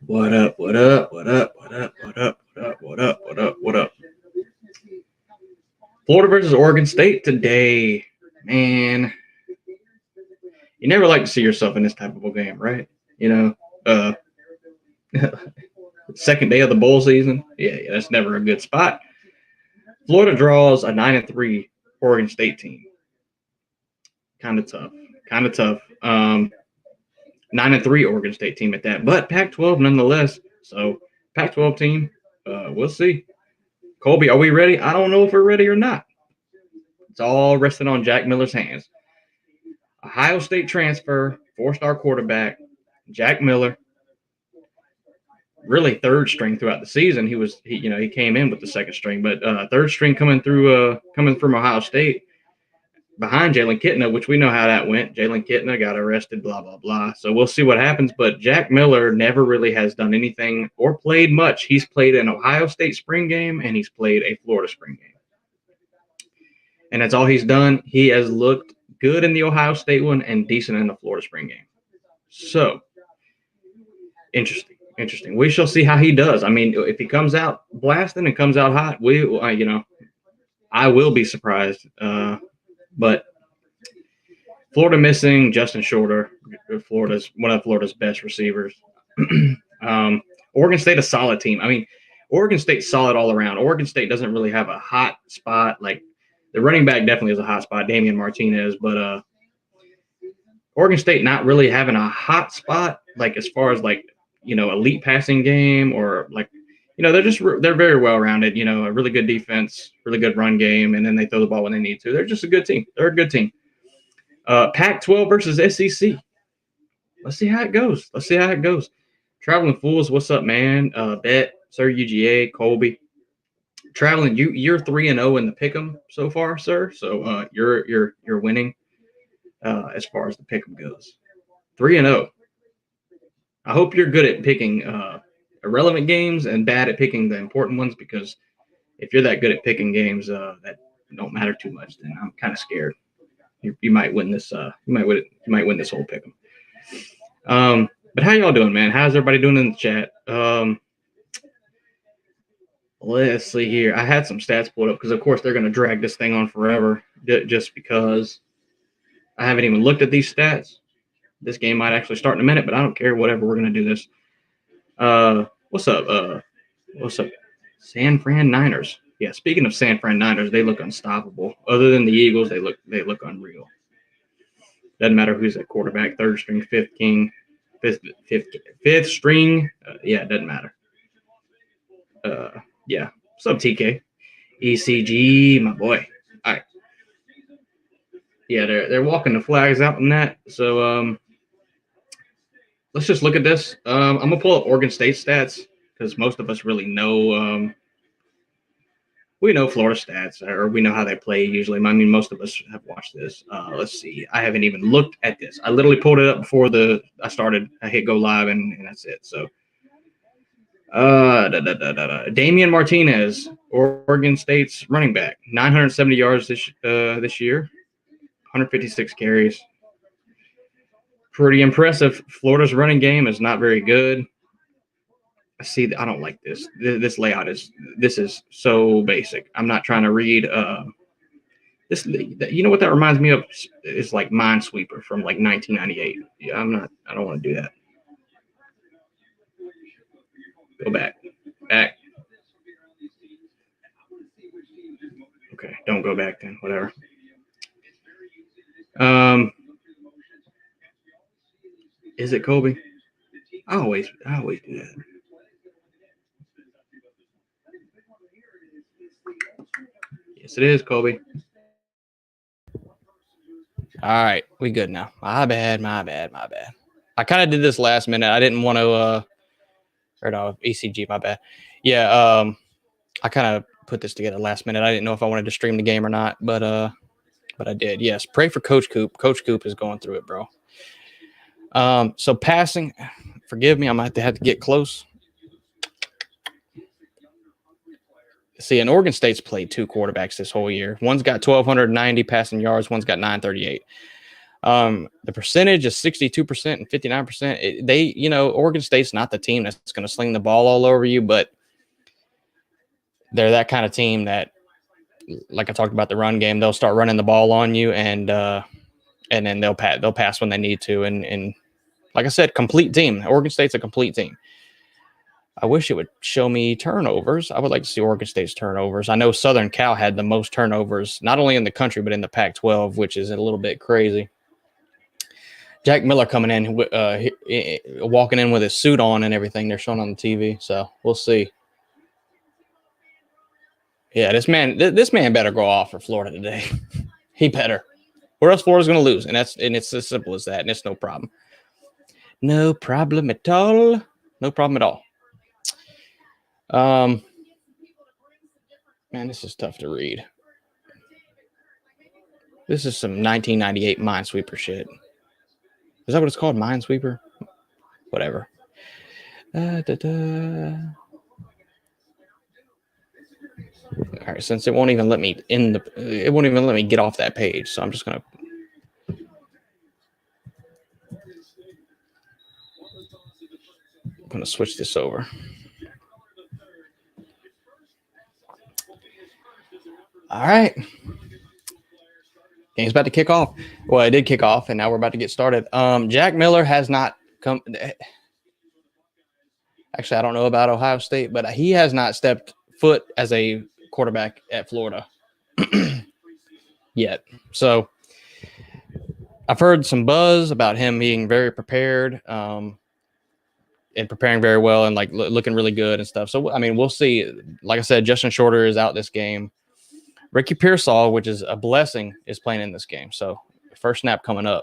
What up? What up? What up? What up? What up? What up? What up? What up? What up? Florida versus Oregon State today. Man, you never like to see yourself in this type of a game, right? You know, uh, second day of the bowl season. Yeah, that's never a good spot. Florida draws a 9-3 Oregon State team. Kind of tough. Kind of tough. 9-3 Oregon State team at that, but Pac-12 nonetheless. So Pac-12 team, we'll see. Colby, are we ready? I don't know if we're ready or not. It's all resting on Jack Miller's hands. Ohio State transfer, four-star quarterback, Jack Miller. Really third string throughout the season. He came in with the second string, but third string coming from Ohio State behind Jalen Kitna, which we know how that went. Jalen Kitna got arrested, blah blah blah. So we'll see what happens. But Jack Miller never really has done anything or played much. He's played an Ohio State spring game and he's played a Florida spring game, and that's all he's done. He has looked good in the Ohio State one and decent in the Florida spring game. So interesting. We shall see how he does. I mean, if he comes out blasting and comes out hot, I will be surprised. But Florida missing Justin Shorter, one of Florida's best receivers. Oregon State a solid team. I mean, Oregon State's solid all around. Oregon State doesn't really have a hot spot. Like the running back definitely is a hot spot, Damian Martinez, but Oregon State not really having a hot spot, like as far as like, elite passing game or like, they're very well rounded, a really good defense, really good run game, and then they throw the ball when they need to. They're just a good team. They're a good team. Pac-12 versus SEC. Let's see how it goes. Traveling Fools, what's up, man? Bet, Sir UGA, Colby. Traveling, you're 3-0 in the pick'em so far, sir. So you're winning as far as the pick'em goes. 3-0. I hope you're good at picking irrelevant games and bad at picking the important ones, because if you're that good at picking games that don't matter too much, then I'm kind of scared. You might win this. You might win this whole pick'em. But how y'all doing, man? How's everybody doing in the chat? Let's see here. I had some stats pulled up because, of course, they're going to drag this thing on forever just because I haven't even looked at these stats. This game might actually start in a minute, but I don't care. Whatever. We're going to do this. What's up? What's up? San Fran Niners. Yeah, speaking of San Fran Niners, they look unstoppable. Other than the Eagles, they look unreal. Doesn't matter who's at quarterback, third string, fifth string. Yeah, it doesn't matter. Yeah. What's up, TK? ECG, my boy. All right. Yeah, they're walking the flags out in that. So let's just look at this. I'm gonna pull up Oregon State stats because most of us really know. We know Florida stats, or we know how they play usually. I mean, most of us have watched this. Let's see. I haven't even looked at this. I literally pulled it up before I started. I hit go live, and that's it. So, Damian Martinez, Oregon State's running back, 970 yards this year, 156 carries. Pretty impressive. Florida's running game is not very good. I don't like this. This layout is so basic. I'm not trying to read this. You know what that reminds me of? It's like Minesweeper from like 1998. Yeah, I don't want to do that. Go back. Okay, don't go back then. Whatever. Is it Kobe? I always do that. Yes, it is, Kobe. All right, we good now. My bad. I kind of did this last minute. I didn't want to. Or no, ECG. My bad. Yeah. I kind of put this together last minute. I didn't know if I wanted to stream the game or not, but I did. Yes. Pray for Coach Coop. Coach Coop is going through it, bro. So passing. Forgive me. I might have to get close. See, and Oregon State's played two quarterbacks this whole year. One's got 1,290 passing yards. One's got 938. The percentage is 62% and 59%. Oregon State's not the team that's going to sling the ball all over you, but they're that kind of team that, like I talked about the run game, they'll start running the ball on you, and then they'll pass when they need to. And like I said, complete team. Oregon State's a complete team. I wish it would show me turnovers. I would like to see Oregon State's turnovers. I know Southern Cal had the most turnovers, not only in the country, but in the Pac-12, which is a little bit crazy. Jack Miller coming in, walking in with his suit on and everything. They're showing on the TV, so we'll see. Yeah, this man better go off for Florida today. He better, or else Florida's going to lose, and it's as simple as that, and it's no problem. No problem at all. No problem at all. Man, this is tough to read. This is some 1998 Minesweeper shit. Is that what it's called? Minesweeper? Whatever. All right, since it won't even let me get off that page, so I'm just gonna. I'm gonna switch this over. All right. Game's about to kick off. Well, it did kick off, and now we're about to get started. Jack Miller has not come. Actually, I don't know about Ohio State, but he has not stepped foot as a quarterback at Florida yet. So I've heard some buzz about him being very prepared and preparing very well and like looking really good and stuff. So, I mean, we'll see. Like I said, Justin Shorter is out this game. Ricky Pearsall, which is a blessing, is playing in this game. So first snap coming up.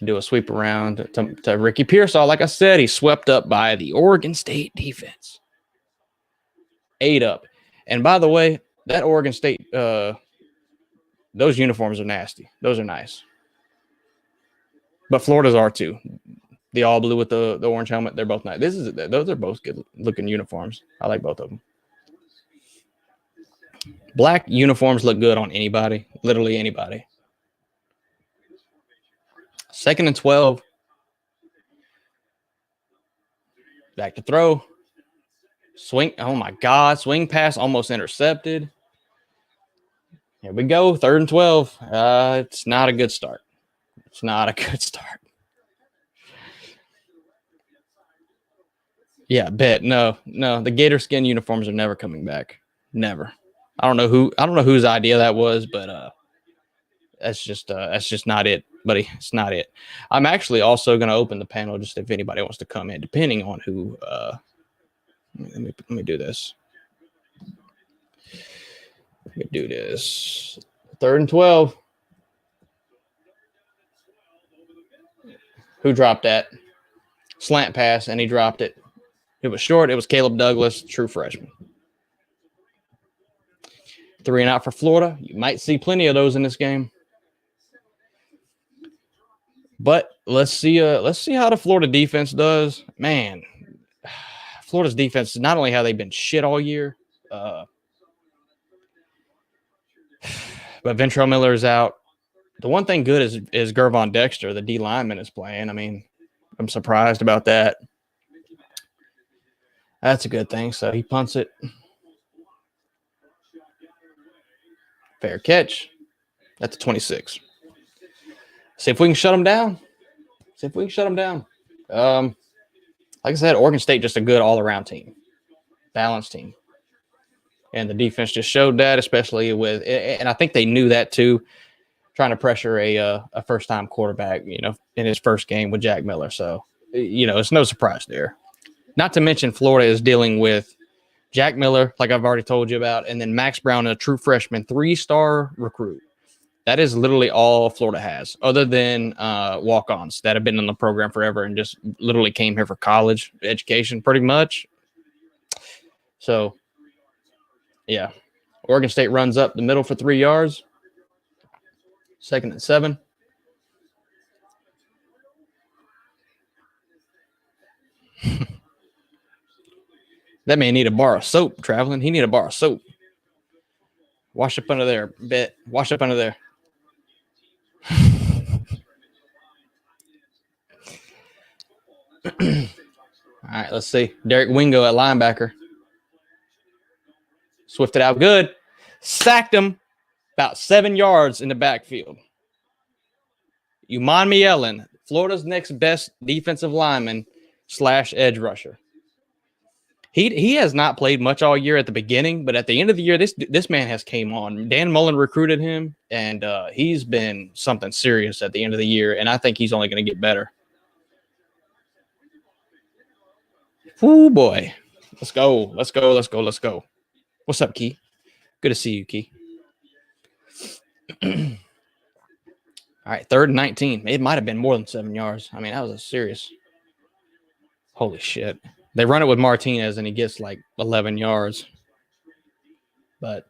Do a sweep around to Ricky Pearsall. Like I said, he's swept up by the Oregon State defense. 8 up. And by the way, that Oregon State, those uniforms are nasty. Those are nice. But Florida's are too. The all blue with the orange helmet, they're both nice. Those are both good looking uniforms. I like both of them. Black uniforms look good on anybody, literally anybody. 2nd and 12. Back to throw. Swing. Oh my God. Swing pass almost intercepted. Here we go. 3rd and 12. It's not a good start. It's not a good start. Yeah, bet. No. The Gator skin uniforms are never coming back. Never. I don't know whose idea that was, but that's just not it, buddy. It's not it. I'm actually also going to open the panel just if anybody wants to come in, depending on who. Let me do this. Let me do this. 3rd and 12. Who dropped that? Slant pass, and he dropped it. It was short. It was Caleb Douglas, true freshman. 3 and out for Florida. You might see plenty of those in this game. But let's see how the Florida defense does. Man, Florida's defense, not only have they been shit all year, but Ventrell Miller is out. The one thing good is Gervon Dexter, the D lineman, is playing. I mean, I'm surprised about that. That's a good thing. So he punts it. Fair catch. That's a 26. See if we can shut them down. Like I said, Oregon State just a good all-around team. Balanced team. And the defense just showed that, especially with – and I think they knew that too, trying to pressure a first-time quarterback, in his first game with Jack Miller. So, it's no surprise there. Not to mention Florida is dealing with Jack Miller, like I've already told you about, and then Max Brown, a true freshman, 3-star recruit. That is literally all Florida has, other than walk-ons that have been in the program forever and just literally came here for college education pretty much. So, yeah. Oregon State runs up the middle for 3 yards. 2nd and 7. That man need a bar of soap traveling. He need a bar of soap. Wash up under there. Bet. Wash up under there. All right, let's see. Derek Wingo at linebacker. Swifted out good. Sacked him about 7 yards in the backfield. You mind me yelling, Florida's next best defensive lineman / edge rusher. He has not played much all year at the beginning, but at the end of the year, this man has came on. Dan Mullen recruited him, and he's been something serious at the end of the year, and I think he's only going to get better. Oh boy. Let's go. Let's go. Let's go. Let's go. What's up, Key? Good to see you, Key. All right, 3rd and 19. It might have been more than 7 yards. I mean, that was a serious. Holy shit. They run it with Martinez, and he gets like 11 yards. But,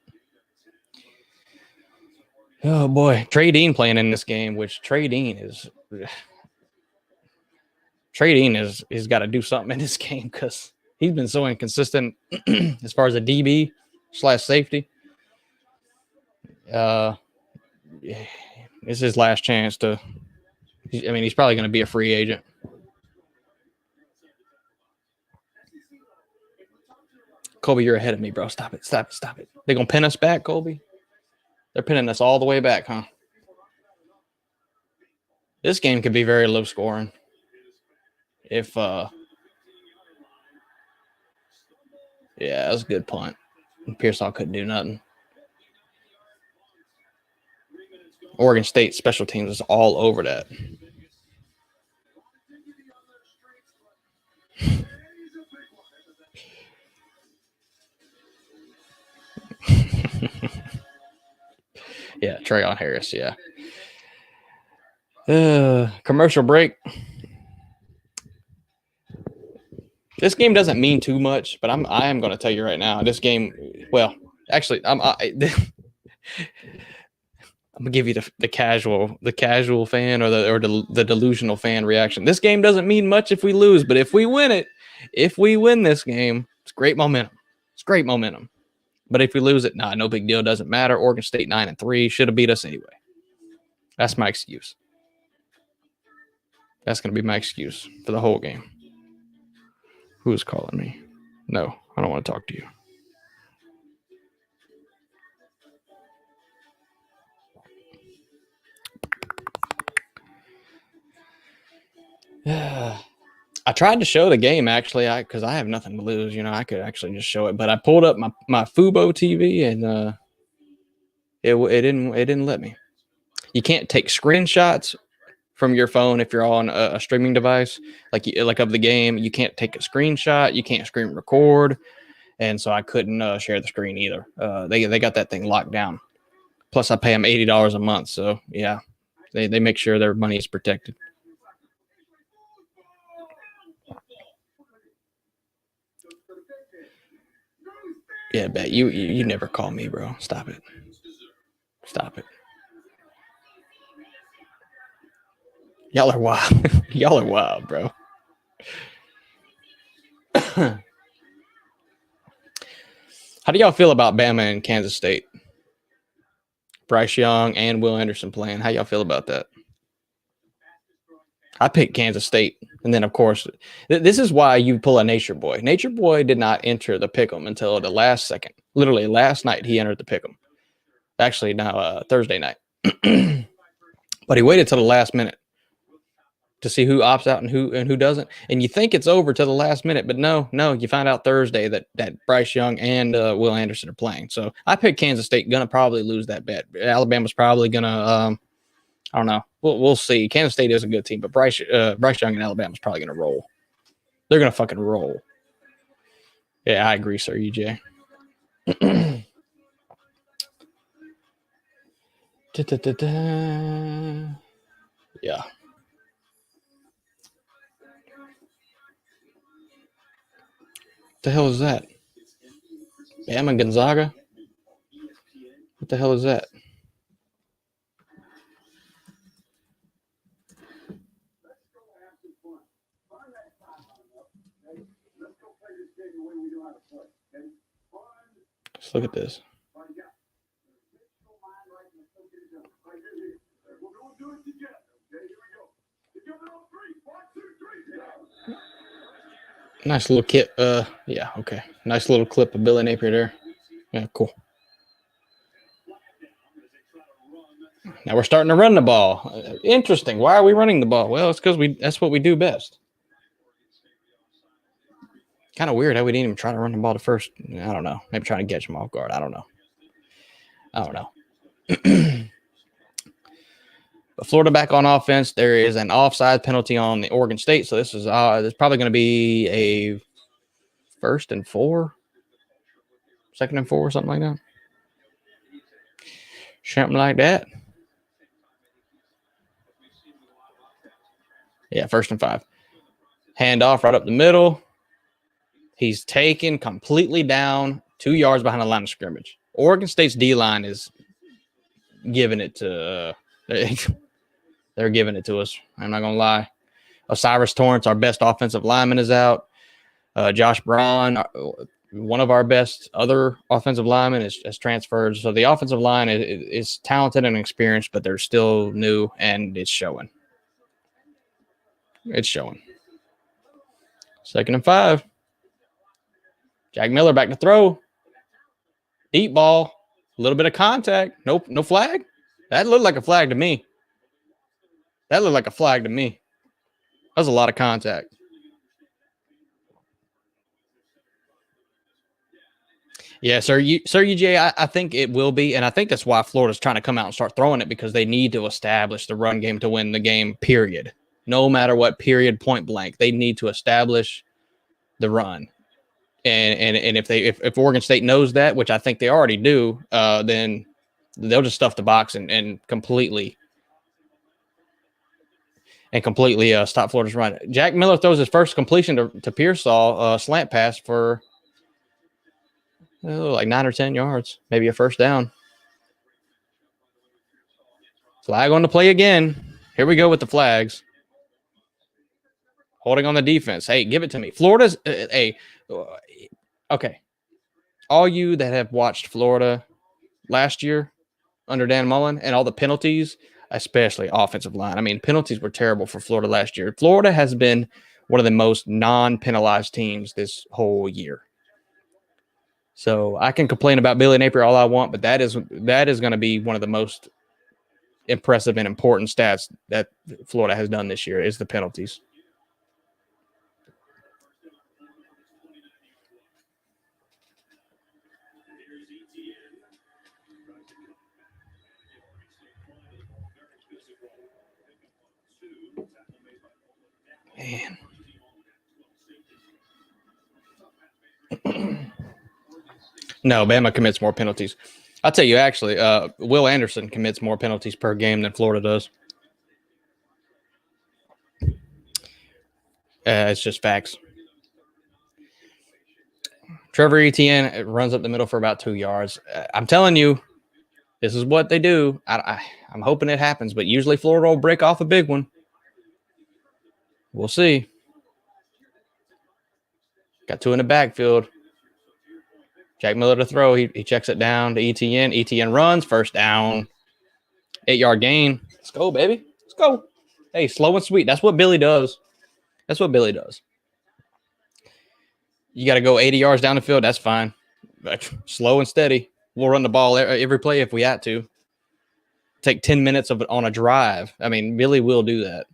oh boy. Trey Dean playing in this game, which Trey Dean is got to do something in this game because he's been so inconsistent as far as a DB / safety. It's his last chance to. I mean, he's probably going to be a free agent. Colby, you're ahead of me, bro. Stop it. Stop it. Stop it. They're going to pin us back, Colby? They're pinning us all the way back, huh? This game could be very low scoring. If, yeah, that was a good punt. Pearsall couldn't do nothing. Oregon State special teams is all over that. Yeah, Trayon Harris, yeah. Commercial break. This game doesn't mean too much, but I am going to tell you right now. This game, well, actually, I'm gonna give you the casual fan or the delusional fan reaction. This game doesn't mean much if we lose, but if we win this game, it's great momentum. It's great momentum. But if we lose it, no big deal. Doesn't matter. Oregon State 9-3 should have beat us anyway. That's my excuse. That's going to be my excuse for the whole game. Who's calling me? No, I don't want to talk to you. I tried to show the game actually, because I have nothing to lose. You know, I could actually just show it, but I pulled up my Fubo TV and it didn't let me. You can't take screenshots from your phone if you're on a streaming device, like of the game. You can't take a screenshot. You can't screen record, and so I couldn't share the screen either. They got that thing locked down. Plus, I pay them $80 a month, so yeah, they make sure their money is protected. Yeah, bet you never call me, bro. Stop it. Stop it. Y'all are wild. Y'all are wild, bro. How do y'all feel about Bama and Kansas State? Bryce Young and Will Anderson playing. How y'all feel about that? I picked Kansas State. And then, of course, this is why you pull a Nature Boy. Nature Boy did not enter the pick'em until the last second. Literally, last night he entered the pick'em. Actually, now Thursday night. But he waited till the last minute to see who opts out and who doesn't. And you think it's over to the last minute, but no, you find out Thursday that Bryce Young and Will Anderson are playing. So I picked Kansas State, gonna probably lose that bet. Alabama's probably gonna I don't know. We'll see. Kansas State is a good team, but Bryce Young and Alabama's probably gonna roll. They're gonna fucking roll. Yeah, I agree, sir, EJ. Yeah. What the hell is that? Bama Gonzaga? What the hell is that? Let's look at this. Nice little clip. Yeah, okay. Nice little clip of Billy Napier there. Yeah, cool. Now we're starting to run the ball. Interesting. Why are we running the ball? Well, it's because that's what we do best. Kind of weird how we didn't even try to run the ball to first. I don't know. Maybe trying to catch him off guard. I don't know. But Florida back on offense. There is an offside penalty on the Oregon State. So this is there's probably going to be a 1st and 4, 2nd and 4, something like that. Something like that. Yeah, 1st and 5. Hand off right up the middle. He's taken completely down 2 yards behind the line of scrimmage. Oregon State's D-line is giving it to they're giving it to us. I'm not going to lie. Osiris Torrance, our best offensive lineman, is out. Josh Braun, one of our best other offensive linemen, is transferred. So the offensive line is talented and experienced, but they're still new, and it's showing. It's showing. 2nd and 5. Jack Miller back to throw. Deep ball. A little bit of contact. Nope, no flag. That looked like a flag to me. That was a lot of contact. Yeah, Sir UJ, I think it will be, and I think that's why Florida's trying to come out and start throwing it, because they need to establish the run game to win the game, period. No matter what, period, point blank. They need to establish the run. And if Oregon State knows that, which I think they already do, then they'll just stuff the box and completely stop Florida's run. Jack Miller throws his first completion to Pearsall, slant pass for like 9 or 10 yards, maybe a 1st down. Flag on the play again. Here we go with the flags. Holding on the defense. Hey, give it to me. Florida's okay. All you that have watched Florida last year under Dan Mullen and all the penalties, especially offensive line. I mean, penalties were terrible for Florida last year. Florida has been one of the most non-penalized teams this whole year. So I can complain about Billy Napier all I want, but that is going to be one of the most impressive and important stats that Florida has done this year is the penalties. Man. No, Bama commits more penalties. I'll tell you, actually, Will Anderson commits more penalties per game than Florida does. It's just facts. Trevor Etienne runs up the middle for about 2 yards. I'm telling you, this is what they do. I'm hoping it happens, but usually Florida will break off a big one. We'll see. Got 2 in the backfield. Jack Miller to throw. He checks it down to Etienne. Etienne runs. 1st down. 8-yard gain. Let's go, baby. Let's go. Hey, slow and sweet. That's what Billy does. You got to go 80 yards down the field. That's fine. But slow and steady. We'll run the ball every play if we had to. Take 10 minutes of it on a drive. I mean, Billy will do that.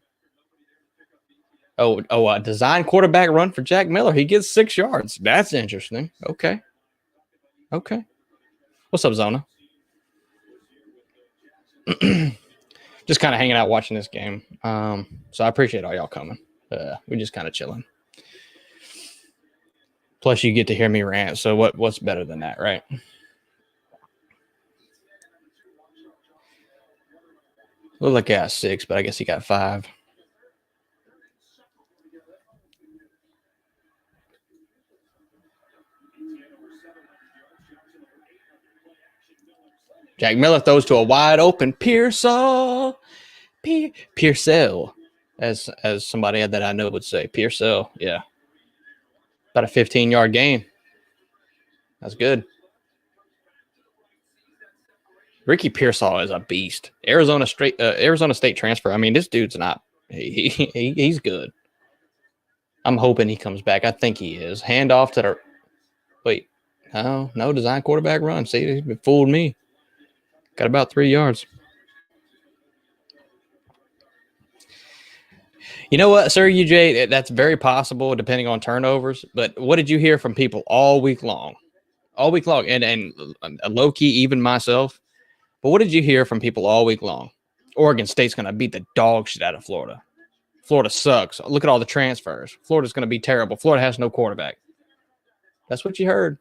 A design quarterback run for Jack Miller. He gets 6 yards. That's interesting. Okay. What's up, Zona? Just kind of hanging out watching this game. So I appreciate all y'all coming. We're just kind of chilling. Plus, you get to hear me rant. So what's better than that, right? Look like I got 6, but I guess he got 5. Jack Miller throws to a wide open Pearsall, as somebody that I know would say. Pearsall, yeah. About a 15-yard gain. That's good. Ricky Pearsall is a beast. Arizona State transfer. I mean, this dude's not. He's good. I'm hoping he comes back. I think he is. Hand off to the. Wait, no design quarterback run. See, he fooled me. Got about 3 yards. You know what, Sir UJ? That's very possible depending on turnovers. But what did you hear from people all week long? All week long, and low key, even myself. But what did you hear from people all week long? Oregon State's going to beat the dog shit out of Florida. Florida sucks. Look at all the transfers. Florida's going to be terrible. Florida has no quarterback. That's what you heard.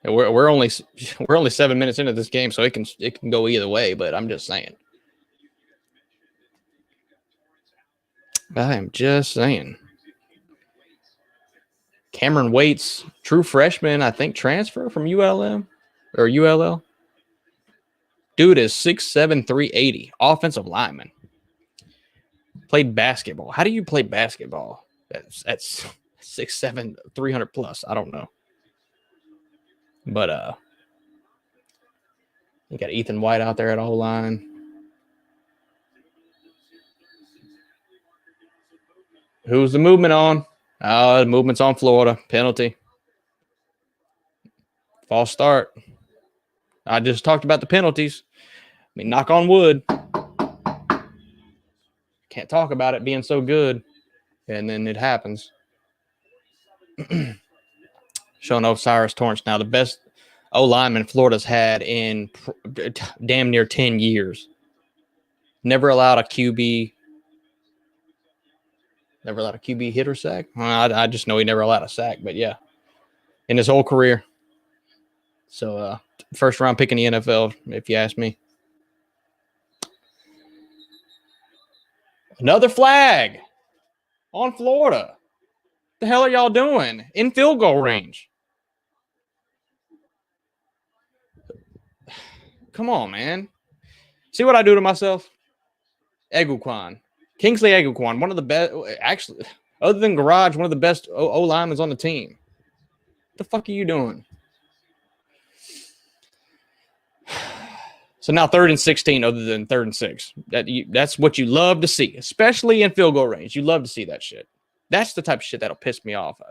And we're only 7 minutes into this game, so it can go either way. But I'm just saying. I am just saying. Cameron Waits, true freshman, I think, transfer from ULM or ULL. Dude is 6'7", 380, offensive lineman. Played basketball. How do you play basketball? That's 6'7", 300 plus. I don't know. But you got Ethan White out there at O-line. Who's the movement on? Oh, the movement's on Florida. Penalty. False start. I just talked about the penalties. I mean, knock on wood. Can't talk about it being so good. And then it happens. Showing Osiris Torrance now, the best O-lineman Florida's had in damn near 10 years. Never allowed a QB hit or sack. Well, I just know he never allowed a sack, but yeah, in his whole career. So first round pick in the NFL, if you ask me. Another flag on Florida. The hell are y'all doing in field goal range? Come on, man. See what I do to myself? Eguquan. Kingsley Eguquan, one of the best, actually, other than Garage, one of the best O-linemen on the team. What the fuck are you doing? So now 3rd and 16 other than 3rd and 6. That's what you love to see, especially in field goal range. You love to see that shit. That's the type of shit that'll piss me off.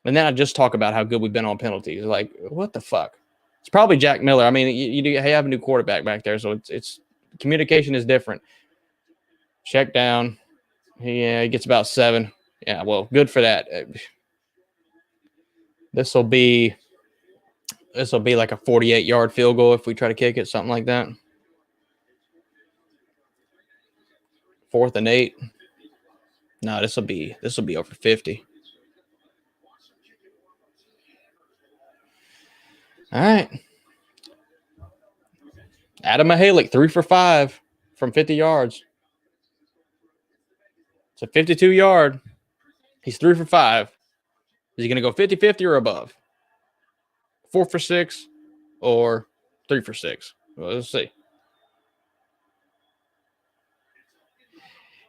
And then I just talk about how good we've been on penalties. Like, what the fuck? It's probably Jack Miller. I mean, you have a new quarterback back there, so it's communication is different. Check down. He gets about 7. Yeah, well, good for that. This will be like a 48-yard field goal if we try to kick it, something like that. 4th and 8. No, this will be over 50. All right. Adam Mahalik, 3 for 5 from 50 yards. It's a 52-yard. He's 3 for 5. Is he going to go 50-50 or above? 4 for 6 or 3 for 6? Well, let's see.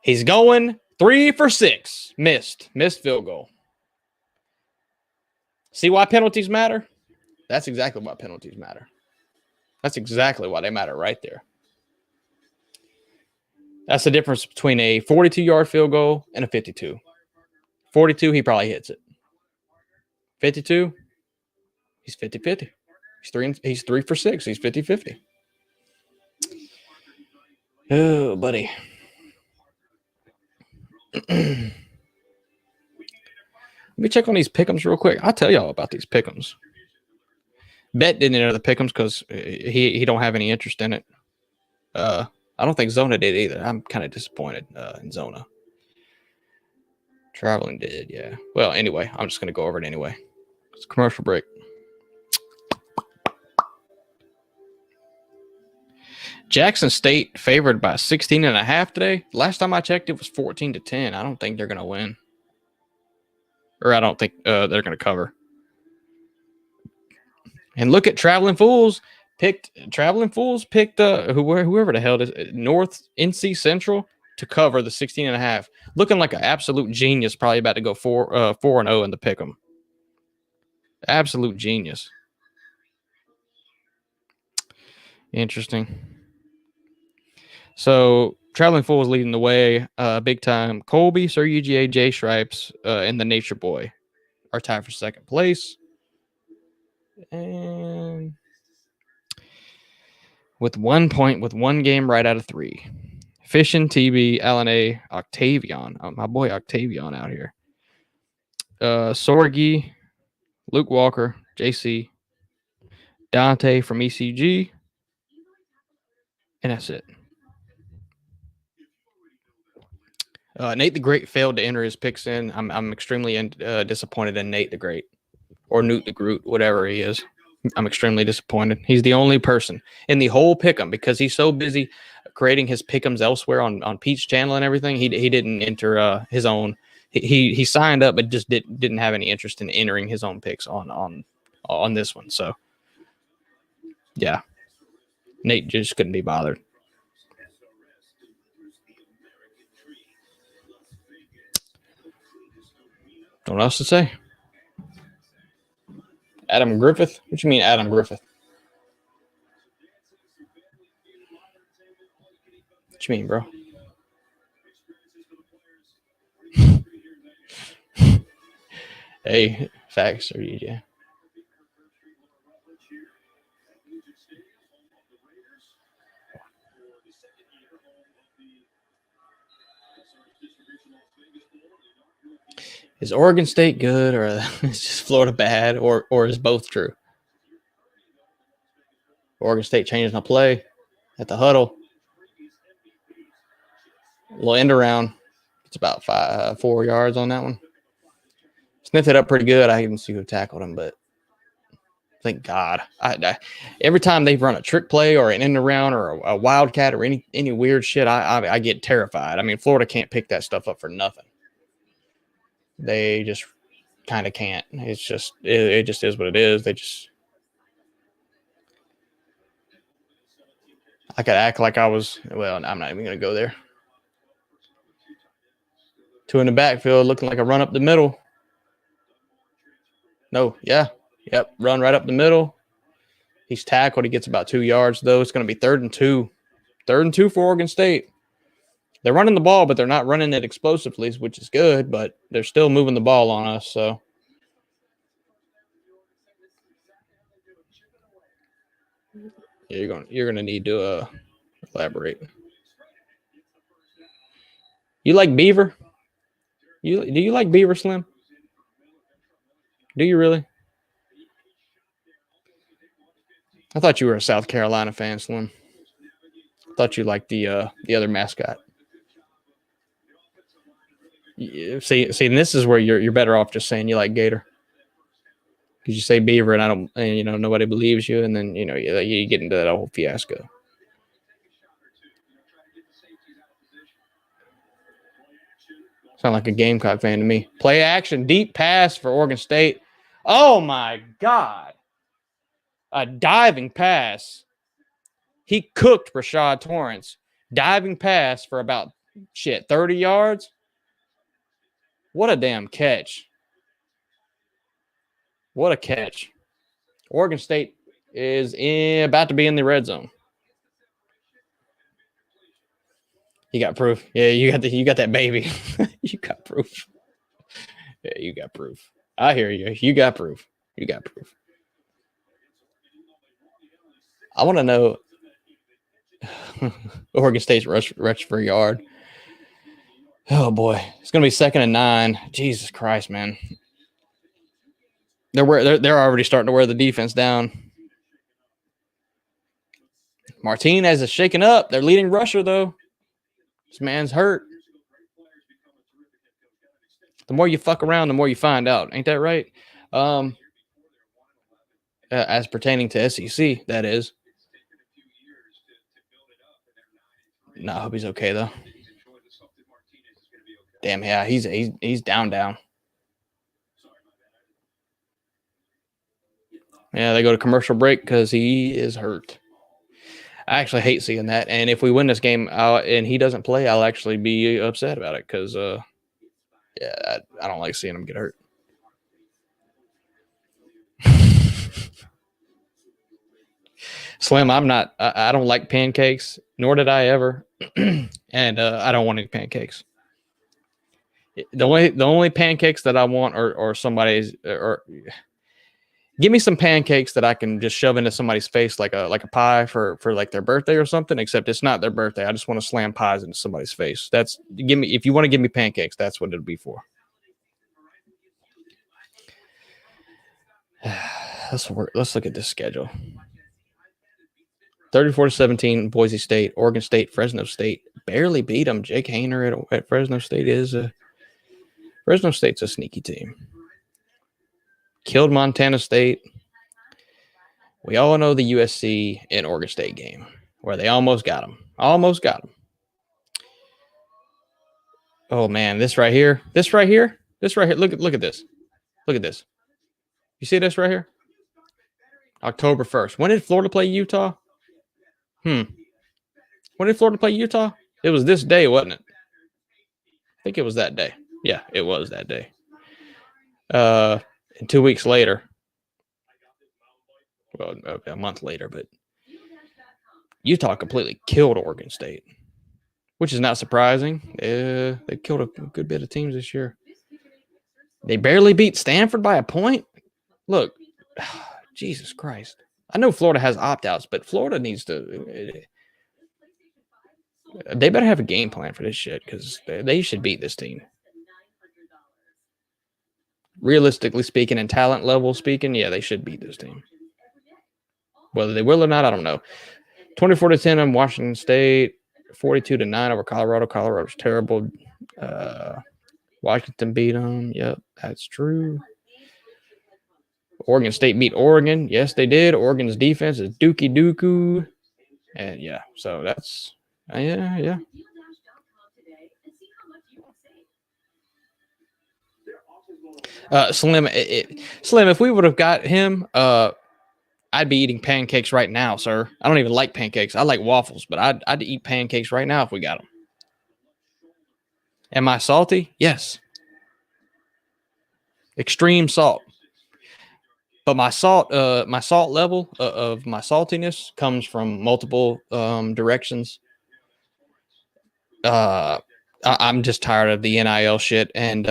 He's going 3 for 6. Missed field goal. See why penalties matter? That's exactly why penalties matter. That's exactly why they matter right there. That's the difference between a 42-yard field goal and a 52. 42, he probably hits it. 52, he's 50-50. He's 3 for 6. He's 50-50. Oh, buddy. Let me check on these pick'ems real quick. I'll tell y'all about these pick'ems. Bet didn't enter the pick'ems because he don't have any interest in it. I don't think Zona did either. I'm kind of disappointed in Zona. Traveling did, yeah. Well, anyway, I'm just going to go over it anyway. It's a commercial break. Jackson State favored by 16.5 today. Last time I checked, it was 14-10. I don't think they're going to win. Or I don't think they're going to cover. And look at Traveling Fools picked whoever the hell it is, North NC Central to cover the 16.5. Looking like an absolute genius, probably about to go 4-0 in the pick'em. Absolute genius. Interesting. So Traveling Fool is leading the way, big time. Colby, Sir UGA, J Stripes, and the Nature Boy are tied for second place. And with 1 point, with one game right out of 3. Fishin, TB, Alan A, Octavian. Oh, my boy Octavian out here. Sorgi, Luke Walker, JC, Dante from ECG, and that's it. Nate the Great failed to enter his picks in. I'm extremely disappointed in Nate the Great, or Newt the Groot, whatever he is. I'm extremely disappointed. He's the only person in the whole pick'em, because he's so busy creating his pick'ems elsewhere on Pete's channel and everything. He didn't enter his own. He signed up, but just didn't have any interest in entering his own picks on this one. So yeah, Nate just couldn't be bothered. Don't know what else to say. Adam Griffith? What you mean, Adam Griffith? What you mean, bro? Hey, facts or yeah. Is Oregon State good, or is just Florida bad, or is both true? Oregon State changing the play at the huddle. A little end around. It's about 4 yards on that one. Sniffed it up pretty good. I didn't see who tackled him, but thank God. Every time they run a trick play or an end around or a wildcat or any weird shit, I get terrified. I mean, Florida can't pick that stuff up for nothing. They just kind of can't. It's just it just is what it is. I could act like I was. Well, I'm not even gonna go there. 2 in the backfield, looking like a run up the middle. No, yeah, yep, run right up the middle. He's tackled. He gets about 2 yards though. It's going to be 3rd and 2. 3rd and 2 for Oregon State. They're running the ball, but they're not running it explosively, which is good. But they're still moving the ball on us. So. Yeah, you're gonna need to elaborate. You like Beaver? Do you like Beaver, Slim? Do you really? I thought you were a South Carolina fan, Slim. I thought you liked the other mascot. See, and this is where you're better off just saying you like Gator. Because you say Beaver and nobody believes you, and then you get into that whole fiasco. Sound like a Gamecock fan to me. Play action, deep pass for Oregon State. Oh my God. A diving pass. He cooked Rashad Torrance. Diving pass for about 30 yards. What a damn catch. What a catch. Oregon State is about to be in the red zone. You got proof. Yeah, you got that baby. You got proof. Yeah, you got proof. I hear you. You got proof. You got proof. I want to know Oregon State's rush for yard. Oh boy, it's gonna be 2nd and 9. Jesus Christ, man. They're already starting to wear the defense down. Martinez is shaking up. Their leading rusher, though. This man's hurt. The more you fuck around, the more you find out. Ain't that right? As pertaining to SEC, that is. No, I hope he's okay, though. Damn, yeah, he's down. Yeah, they go to commercial break because he is hurt. I actually hate seeing that. And if we win this game and he doesn't play, I'll actually be upset about it because, I don't like seeing him get hurt. Slim, I'm not. I don't like pancakes, nor did I ever, and I don't want any pancakes. The only pancakes that I want are somebody's or give me some pancakes that I can just shove into somebody's face like a pie for like their birthday or something. Except it's not their birthday. I just want to slam pies into somebody's face. That's give me if you want to give me pancakes, that's what it'll be for. Let's look at this schedule. 34-17, Boise State, Oregon State, Fresno State barely beat them. Jake Hayner at Fresno State Fresno State's a sneaky team. Killed Montana State. We all know the USC and Oregon State game where they almost got them. Almost got them. Oh man, this right here. Look at this. Look at this. You see this right here? October 1st. When did Florida play Utah? When did Florida play Utah? It was this day, wasn't it? I think it was that day. Yeah, it was that day. And 2 weeks later, well, a month later, but Utah completely killed Oregon State, which is not surprising. They killed a good bit of teams this year. They barely beat Stanford by a point. Look, Jesus Christ. I know Florida has opt-outs, but Florida needs to they better have a game plan for this shit because they should beat this team. Realistically speaking and talent level speaking, yeah, they should beat this team. Whether they will or not, I don't know. 24-10 on Washington State, 42-9 over Colorado. Colorado's terrible. Washington beat them. Yep, that's true. Oregon State beat Oregon. Yes, they did. Oregon's defense is dookie dooku. And yeah, so that's yeah. Slim, if we would have got him, I'd be eating pancakes right now, sir. I don't even like pancakes. I like waffles, but I'd eat pancakes right now if we got them. Am I salty? Yes. Extreme salt. But my salt level of my saltiness comes from multiple directions. I'm just tired of the NIL shit. And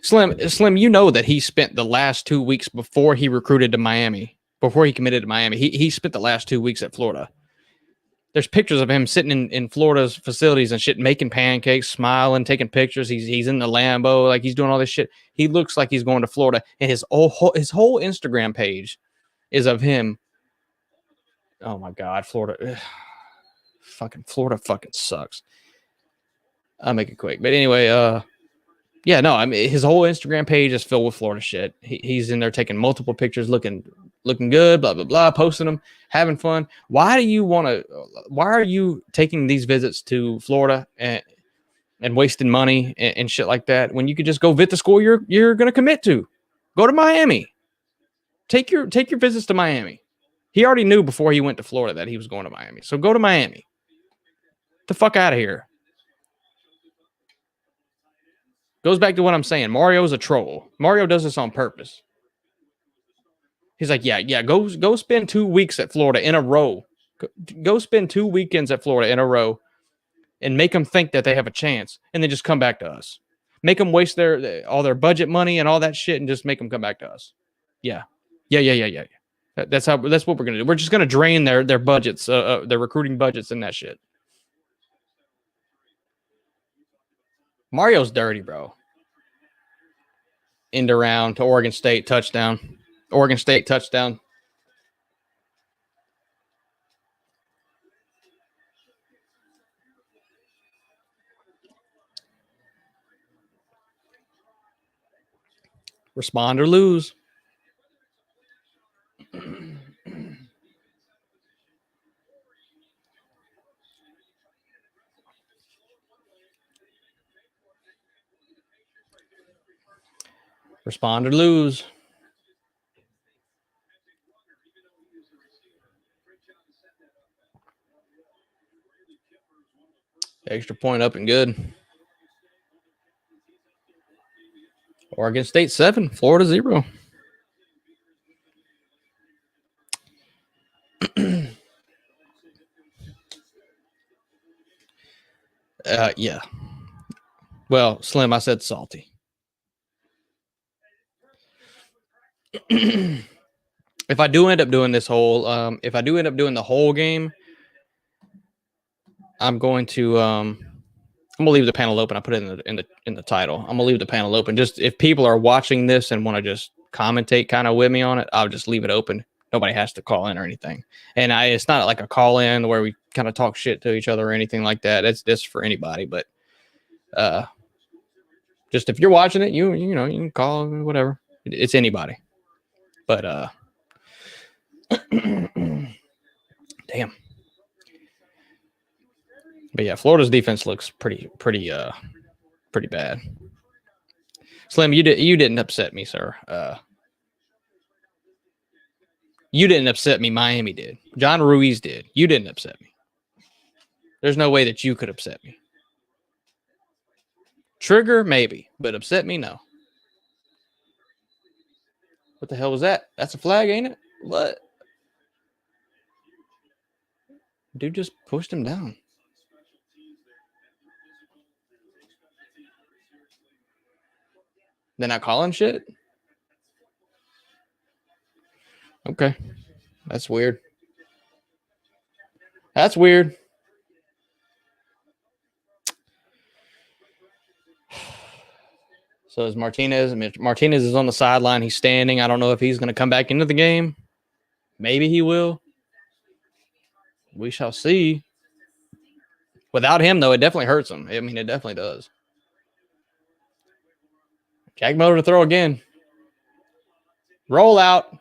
Slim, you know that he spent the last 2 weeks before he recruited to Miami, before he committed to Miami. He spent the last 2 weeks at Florida. There's pictures of him sitting in Florida's facilities and shit, making pancakes, smiling, taking pictures. He's in the Lambo, like he's doing all this shit. He looks like he's going to Florida, and his whole Instagram page is of him. Oh my God, Florida, Florida fucking sucks. I'll make it quick, but anyway, yeah, no, I mean his whole Instagram page is filled with Florida shit. He's in there taking multiple pictures, looking good, blah blah blah, posting them, having fun. Why are you taking these visits to Florida and wasting money and shit like that when you could just go visit the school you're going to commit to? Go to Miami. Take your visits to Miami. He already knew before he went to Florida that he was going to Miami. So go to Miami. Get the fuck out of here. Goes back to what I'm saying. Mario's a troll. Mario does this on purpose. He's like, yeah, go spend 2 weeks at Florida in a row. Go spend 2 weekends at Florida in a row and make them think that they have a chance and then just come back to us. Make them waste all their budget money and all that shit and just make them come back to us. Yeah. That's what we're going to do. We're just going to drain their budgets, their recruiting budgets and that shit. Mario's dirty, bro. End around to Oregon State touchdown. Oregon State touchdown. Respond or lose. Respond or lose. Extra point up and good. Oregon State 7, Florida 0. Yeah. Well, Slim, I said salty. If I do end up doing this whole, if I do end up doing the whole game, I'm going to, I'm gonna leave the panel open. I put it in the title. I'm gonna leave the panel open. Just if people are watching this and want to just commentate kind of with me on it, I'll just leave it open. Nobody has to call in or anything. And it's not like a call in where we kind of talk shit to each other or anything like that. It's just for anybody. But just if you're watching it, you know, you can call whatever. It's anybody. But damn. But yeah, Florida's defense looks pretty bad. Slim, you didn't upset me, sir. You didn't upset me. Miami did. John Ruiz did. You didn't upset me. There's no way that you could upset me. Trigger, maybe, but upset me, no. What the hell was that? That's a flag, ain't it? What? Dude just pushed him down. They're not calling shit? Okay. That's weird. That's weird. So is Martinez. Martinez is on the sideline. He's standing. I don't know if he's going to come back into the game. Maybe he will. We shall see. Without him, though, it definitely hurts him. I mean, it definitely does. Jack Miller to throw again. Roll out.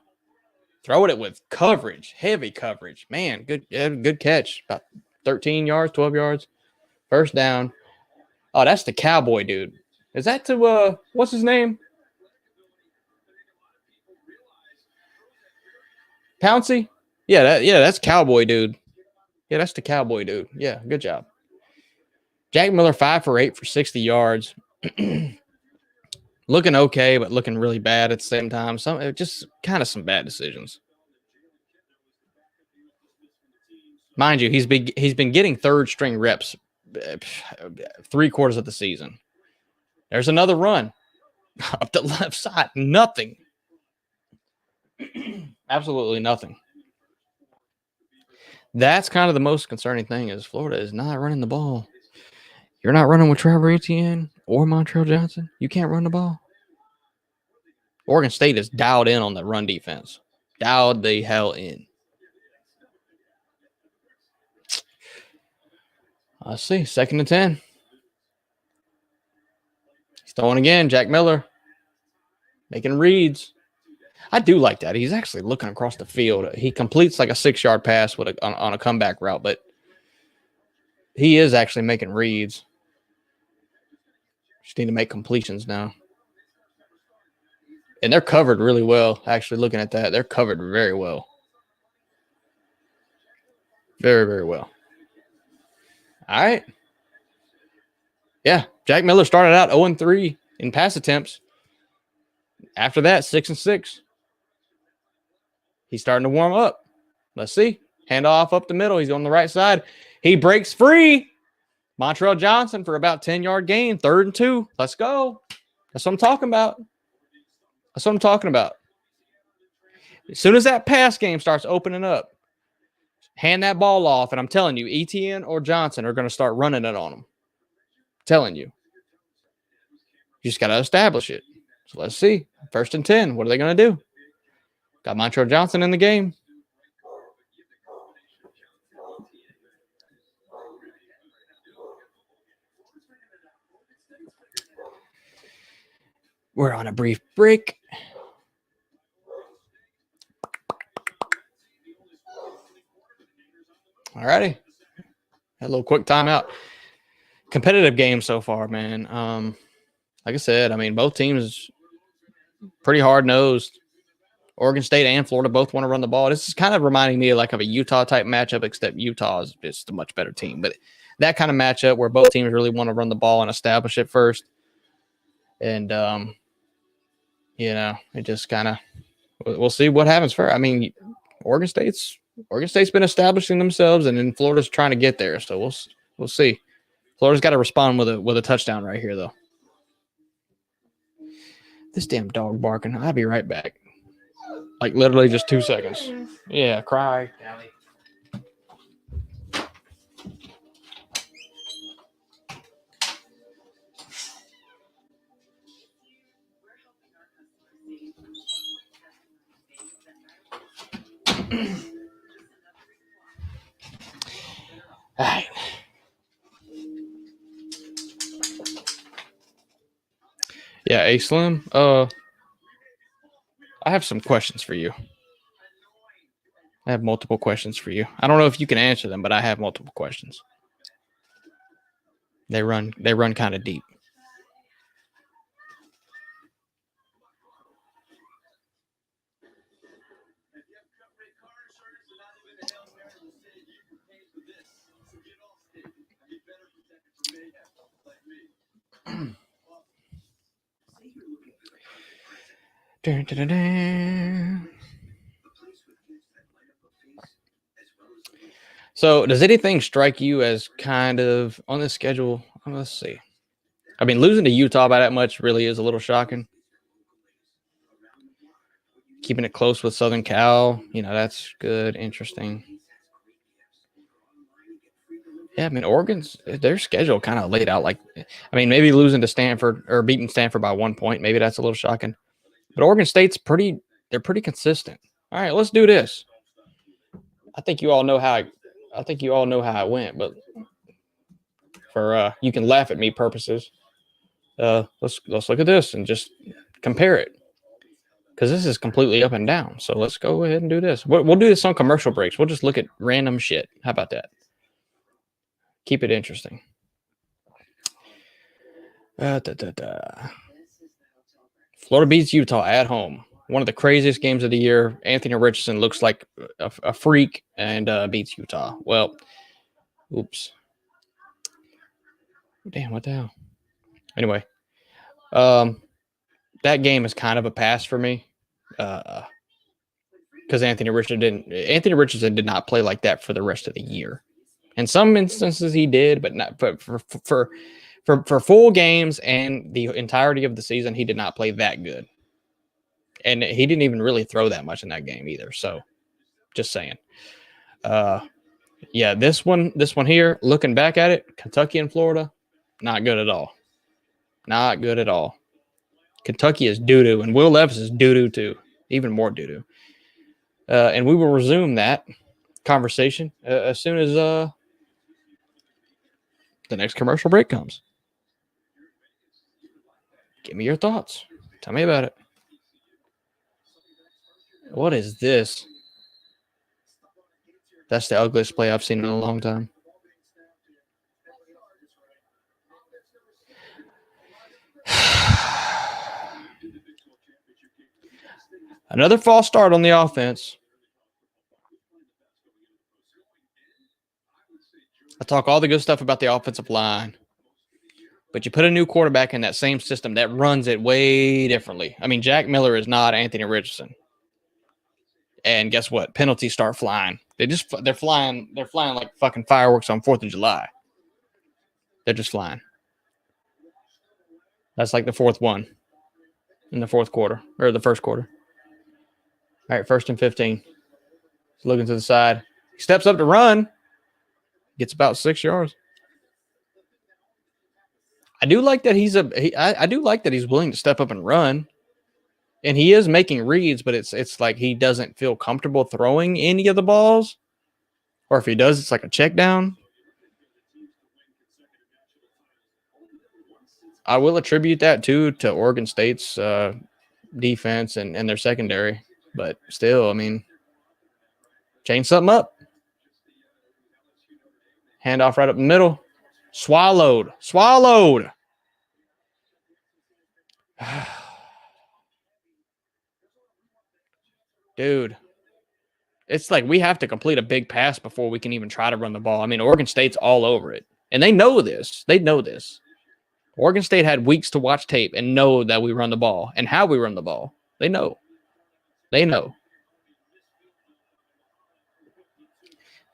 Throw it with coverage. Heavy coverage. Man, good catch. About 13 yards, 12 yards. First down. Oh, that's the Cowboy dude. Is that to, what's his name? Pouncey? Yeah, that's Cowboy dude. Yeah, that's the Cowboy dude. Yeah, good job. Jack Miller, 5 for 8 for 60 yards. Looking okay, but looking really bad at the same time. Just kind of some bad decisions. Mind you, he's been getting third string reps 3/4 of the season. There's another run up the left side. Nothing. Absolutely nothing. That's kind of the most concerning thing is Florida is not running the ball. You're not running with Trevor Etienne or Montrell Johnson. You can't run the ball. Oregon State is dialed in on the run defense. Dialed the hell in. Let's see. 2nd and 10. He's throwing again. Jack Miller making reads. I do like that. He's actually looking across the field. He completes like a 6-yard pass on a comeback route, but he is actually making reads. Just need to make completions now. And they're covered really well. Actually, looking at that, they're covered very well. Very, very well. All right. Yeah, Jack Miller started out 0-3 in pass attempts. After that, 6-6. He's starting to warm up. Let's see. Handoff up the middle. He's on the right side. He breaks free. Montrell Johnson for about 10-yard gain. 3rd and 2. Let's go. That's what I'm talking about. That's what I'm talking about. As soon as that pass game starts opening up, hand that ball off, and I'm telling you, Etienne or Johnson are going to start running it on them. I'm telling you. You just got to establish it. So let's see. 1st and 10. What are they going to do? Got Montrell Johnson in the game. We're on a brief break. All righty. A little quick timeout. Competitive game so far, man. Like I said, I mean, both teams pretty hard-nosed. Oregon State and Florida both want to run the ball. This is kind of reminding me of a Utah-type matchup, except Utah is just a much better team. But that kind of matchup where both teams really want to run the ball and establish it first. And, it just kind of – we'll see what happens first. I mean, Oregon State's been establishing themselves, and then Florida's trying to get there. So we'll see. Florida's got to respond with a touchdown right here, though. This damn dog barking. I'll be right back. Like literally just 2 seconds. Yeah, cry. All right. Yeah, A Slim. I have some questions for you. I have multiple questions for you. I don't know if you can answer them, but I have multiple questions. They run kind of deep. Dun, dun, dun, dun. So, does anything strike you as kind of on this schedule? Let's see. I mean, losing to Utah by that much really is a little shocking. Keeping it close with Southern Cal, that's good, interesting. Yeah, I mean, Oregon's their schedule kind of laid out like, I mean, maybe losing to Stanford or beating Stanford by 1 point, maybe that's a little shocking. But Oregon State's they're pretty consistent. All right, let's do this. I think you all know how it went, but for you can laugh at me purposes. Let's look at this and just compare it, because this is completely up and down. So let's go ahead and do this. We'll do this on commercial breaks. We'll just look at random shit. How about that? Keep it interesting. Florida beats Utah at home. One of the craziest games of the year. Anthony Richardson looks like a freak and beats Utah. Well, oops. Damn, what the hell? Anyway, that game is kind of a pass for me, because Anthony Richardson did not play like that for the rest of the year. In some instances he did, but not for full games and the entirety of the season, he did not play that good. And he didn't even really throw that much in that game either. So just saying. Yeah, this one here, looking back at it, Kentucky and Florida, not good at all. Not good at all. Kentucky is doo-doo, and Will Levis is doo-doo too. Even more doo-doo. And we will resume that conversation as soon as the next commercial break comes. Give me your thoughts. Tell me about it. What is this? That's the ugliest play I've seen in a long time. Another false start on the offense. I talk all the good stuff about the offensive line, but you put a new quarterback in that same system that runs it way differently. I mean, Jack Miller is not Anthony Richardson. And guess what? Penalties start flying. They're flying like fucking fireworks on 4th of July. They're just flying. That's like the fourth one in the fourth quarter, or the first quarter. All right, 1st and 15. He's looking to the side. He steps up to run. Gets about 6 yards. I do like that I do like that he's willing to step up and run. And he is making reads, but it's like he doesn't feel comfortable throwing any of the balls. Or if he does, it's like a check down. I will attribute that too to Oregon State's defense and their secondary. But still, I mean, change something up. Handoff right up the middle. Swallowed. Dude, it's like we have to complete a big pass before we can even try to run the ball. I mean, Oregon State's all over it. And they know this. Oregon State had weeks to watch tape and know that we run the ball and how we run the ball. They know.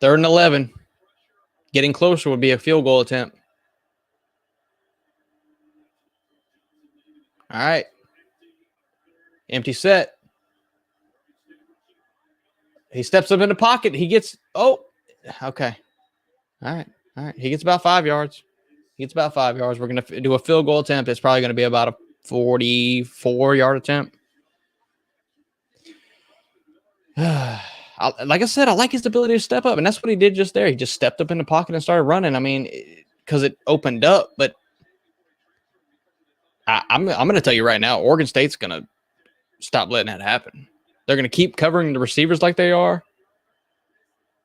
3rd and 11. Getting closer would be a field goal attempt. All right. Empty set. He steps up in the pocket. He gets, okay. All right. He gets about 5 yards. We're going to do a field goal attempt. It's probably going to be about a 44-yard attempt. Like I said, I like his ability to step up, and that's what he did just there. He just stepped up in the pocket and started running. I mean, because it opened up, but I'm going to tell you right now, Oregon State's going to stop letting that happen. They're going to keep covering the receivers like they are,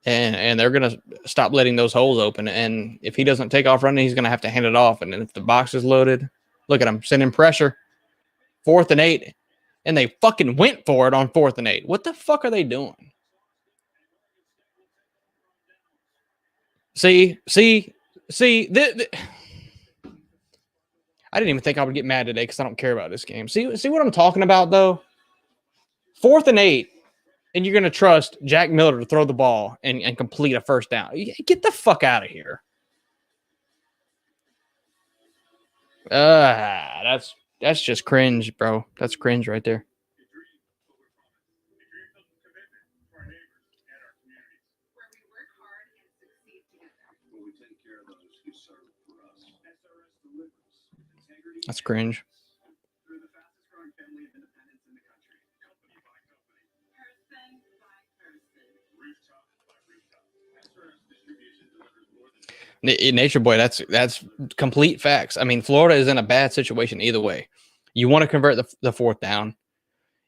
and they're going to stop letting those holes open. And if he doesn't take off running, he's going to have to hand it off. And if the box is loaded, look at him sending pressure. 4th and 8, and they fucking went for it on 4th and 8. What the fuck are they doing? See. I didn't even think I would get mad today because I don't care about this game. See what I'm talking about, though? 4th and 8, and you're going to trust Jack Miller to throw the ball and complete a first down. Get the fuck out of here. That's just cringe, bro. That's cringe right there. That's cringe. Nature Boy, that's complete facts. I mean, Florida is in a bad situation either way. You want to convert the 4th down.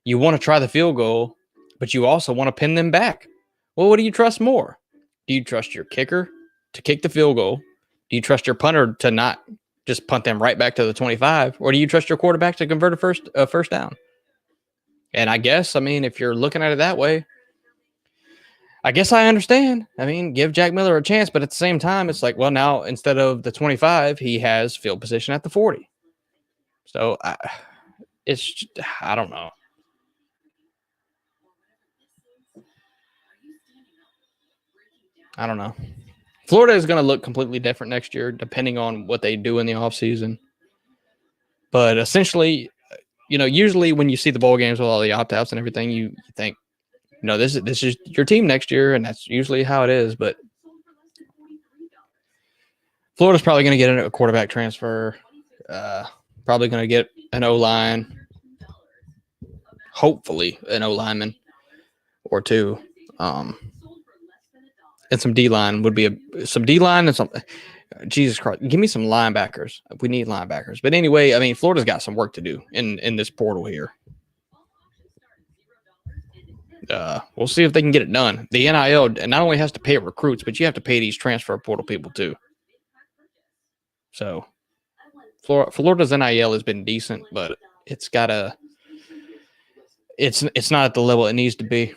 You want to try the field goal, but you also want to pin them back. Well, what do you trust more? Do you trust your kicker to kick the field goal? Do you trust your punter to not just punt them right back to the 25? Or do you trust your quarterback to convert a first down? And I guess, I mean, if you're looking at it that way, I guess I understand. I mean, give Jack Miller a chance, but at the same time, it's like, well, now instead of the 25, he has field position at the 40. So I don't know. I don't know. Florida is going to look completely different next year, depending on what they do in the offseason. But essentially, usually when you see the bowl games with all the opt-outs and everything, you think, this is your team next year, and that's usually how it is. But Florida's probably going to get a quarterback transfer, probably going to get an O-line, hopefully an O-lineman or two. And some D-line would be some D-line and some – Jesus Christ, give me some linebackers. We need linebackers. But anyway, I mean, Florida's got some work to do in this portal here. We'll see if they can get it done. The NIL not only has to pay recruits, but you have to pay these transfer portal people too. So Florida's NIL has been decent, but it's not at the level it needs to be.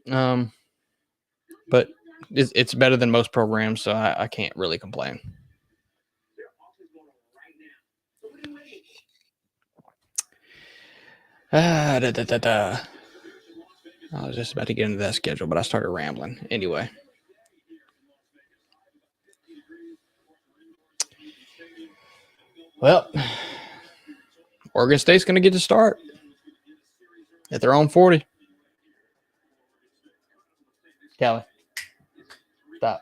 But it's better than most programs, so I can't really complain. I was just about to get into that schedule, but I started rambling. Anyway. Well, Oregon State's going to get to start at their own 40. Callie, stop.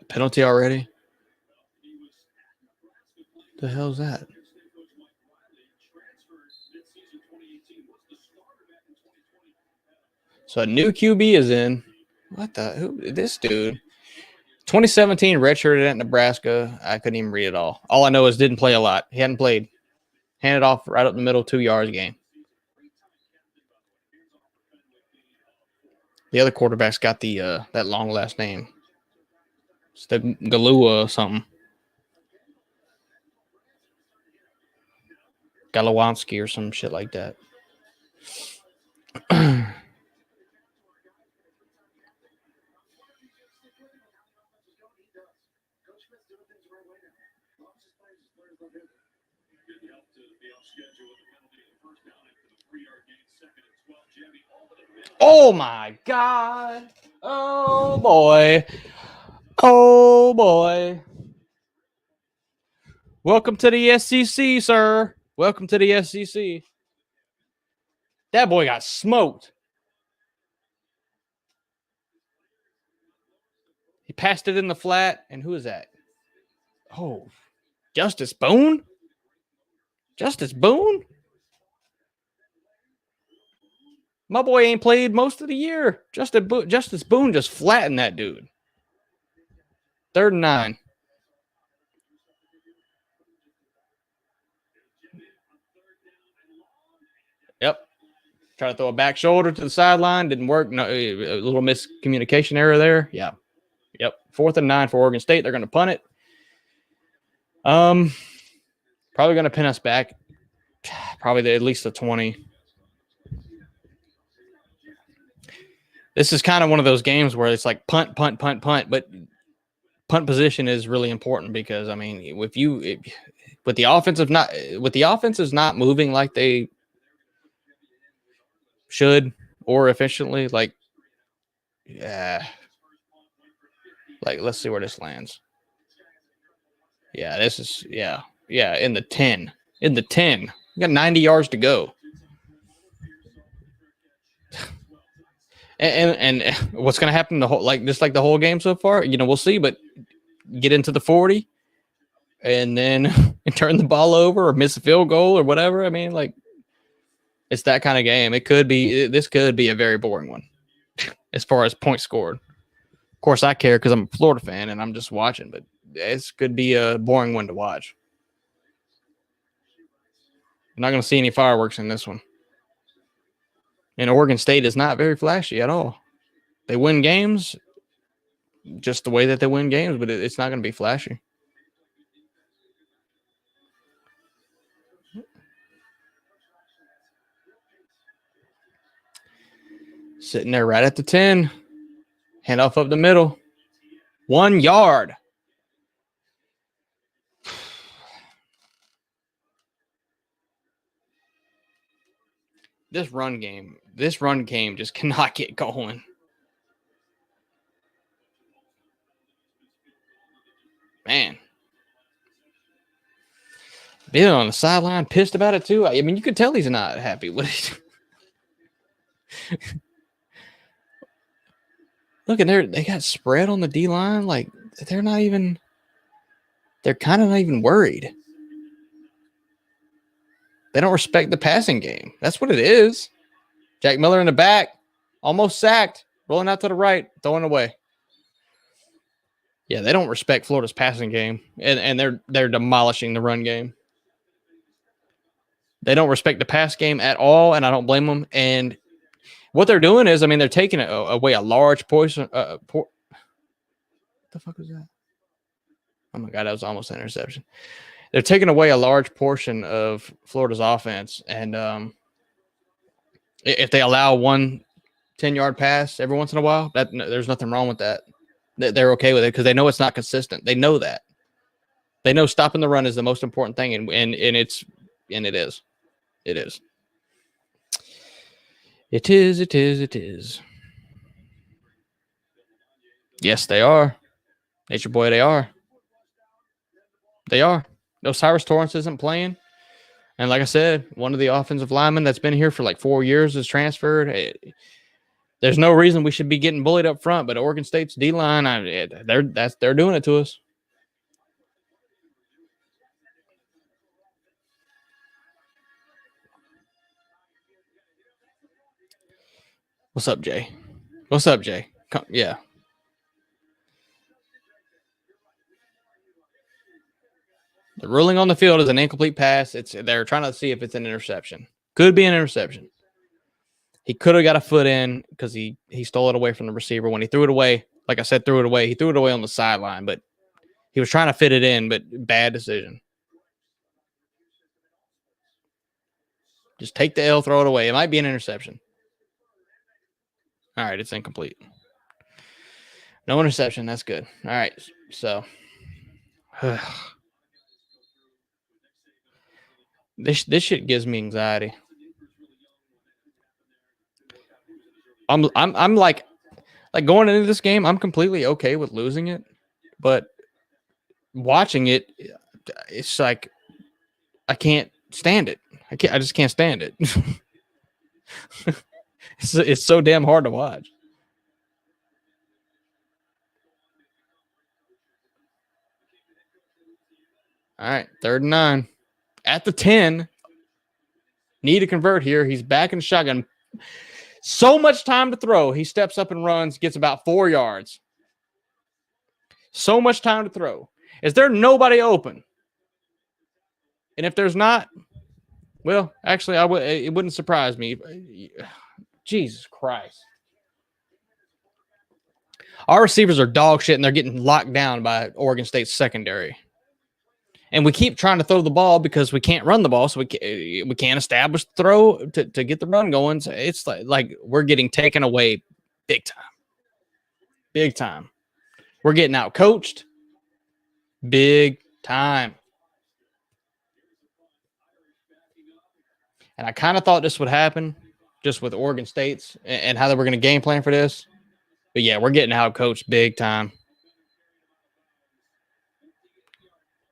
Penalty already? The hell's that? So a new QB is in. What the? Who? This dude. 2017 redshirted at Nebraska. I couldn't even read it all. All I know is didn't play a lot. He hadn't played. Handed off right up the middle, 2 yards game. The other quarterback's got the that long last name. It's the Galua or something. Galawanski or some shit like that. Oh my God. Oh boy. Oh boy. Welcome to the SEC, sir. Welcome to the SEC. That boy got smoked. He passed it in the flat. And who is that? Oh, Justice Boone? Justice Boone? My boy ain't played most of the year. Justice Boone just flattened that dude. 3rd and 9. Yep. Try to throw a back shoulder to the sideline. Didn't work. No, a little miscommunication error there. Yeah. Yep. 4th and 9 for Oregon State. They're going to punt it. Probably going to pin us back. Probably at least the 20. This is kind of one of those games where it's like punt, but punt position is really important because I mean, with the offensive not moving like they should or efficiently, like let's see where this lands. Yeah, this is in the 10. In the 10. You got 90 yards to go. And what's going to happen the whole game so far? We'll see, but get into the 40 and then turn the ball over or miss a field goal or whatever. I mean, like, it's that kind of game. This could be a very boring one as far as points scored. Of course, I care because I'm a Florida fan and I'm just watching, but this could be a boring one to watch. You're not going to see any fireworks in this one. And Oregon State is not very flashy at all. They win games just the way that they win games, but it's not going to be flashy. Sitting there right at the 10. Handoff up the middle. 1 yard. This run game just cannot get going. Man. Being on the sideline, pissed about it too. I mean, you could tell he's not happy with it. Look, and they got spread on the D-line. Like, they're kind of not even worried. They don't respect the passing game. That's what it is. Jack Miller in the back, almost sacked, rolling out to the right, throwing away. Yeah, they don't respect Florida's passing game, and they're demolishing the run game. They don't respect the pass game at all, and I don't blame them. And what they're doing is, I mean, they're taking away a large portion. What the fuck was that? Oh my God, that was almost an interception. They're taking away a large portion of Florida's offense. And if they allow one 10-yard pass every once in a while, there's nothing wrong with that. They're okay with it because they know it's not consistent. They know that. They know stopping the run is the most important thing, and it is. It is. It is. Yes, they are. Nature boy, they are. They are. No, Cyrus Torrance isn't playing. And like I said, one of the offensive linemen that's been here for like 4 years is transferred. There's no reason we should be getting bullied up front, but Oregon State's D-line, they're doing it to us. What's up, Jay? Yeah. The ruling on the field is an incomplete pass. They're trying to see if it's an interception. Could be an interception. He could have got a foot in because he stole it away from the receiver when he threw it away. Like I said, threw it away. He threw it away on the sideline, but he was trying to fit it in, but bad decision. Just take the L, throw it away. It might be an interception. All right, it's incomplete. No interception. That's good. All right, so this shit gives me anxiety. I'm like going into this game, I'm completely okay with losing it, but watching it, it's like I can't stand it. I just can't stand it. It's so damn hard to watch. All right, 3rd and 9 at the 10. Need to convert here. He's back in shotgun. So much time to throw. He steps up and runs, gets about 4 yards. So much time to throw. Is there nobody open? And if there's not, well, actually, it wouldn't surprise me. Jesus Christ. Our receivers are dog shit, and they're getting locked down by Oregon State's secondary. And we keep trying to throw the ball because we can't run the ball, so we can't establish the throw to get the run going. So it's like we're getting taken away big time. Big time. We're getting out coached big time. And I kind of thought this would happen just with Oregon State's and how they were going to game plan for this. But yeah, we're getting out coached big time.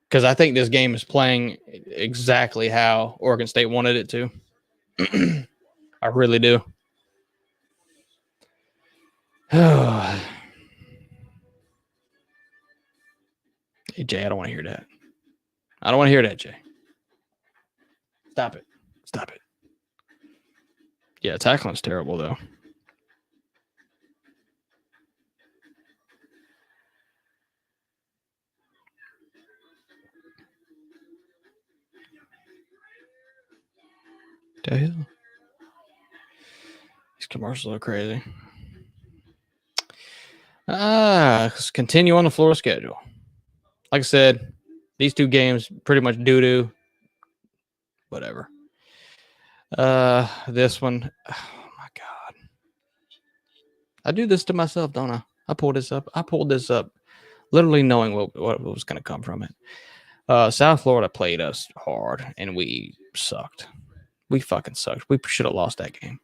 Because I think this game is playing exactly how Oregon State wanted it to. I really do. Hey, Jay, I don't want to hear that. I don't want to hear that, Jay. Stop it. Stop it. Yeah, tackling's terrible, though. The hell? These commercials are crazy. Let's continue on the Florida schedule. Like I said, these 2 games pretty much doo-doo. Whatever. This one, oh my God. I do this to myself, don't I? I pulled this up literally knowing what was going to come from it. South Florida played us hard, and we sucked. We fucking sucked. We should have lost that game.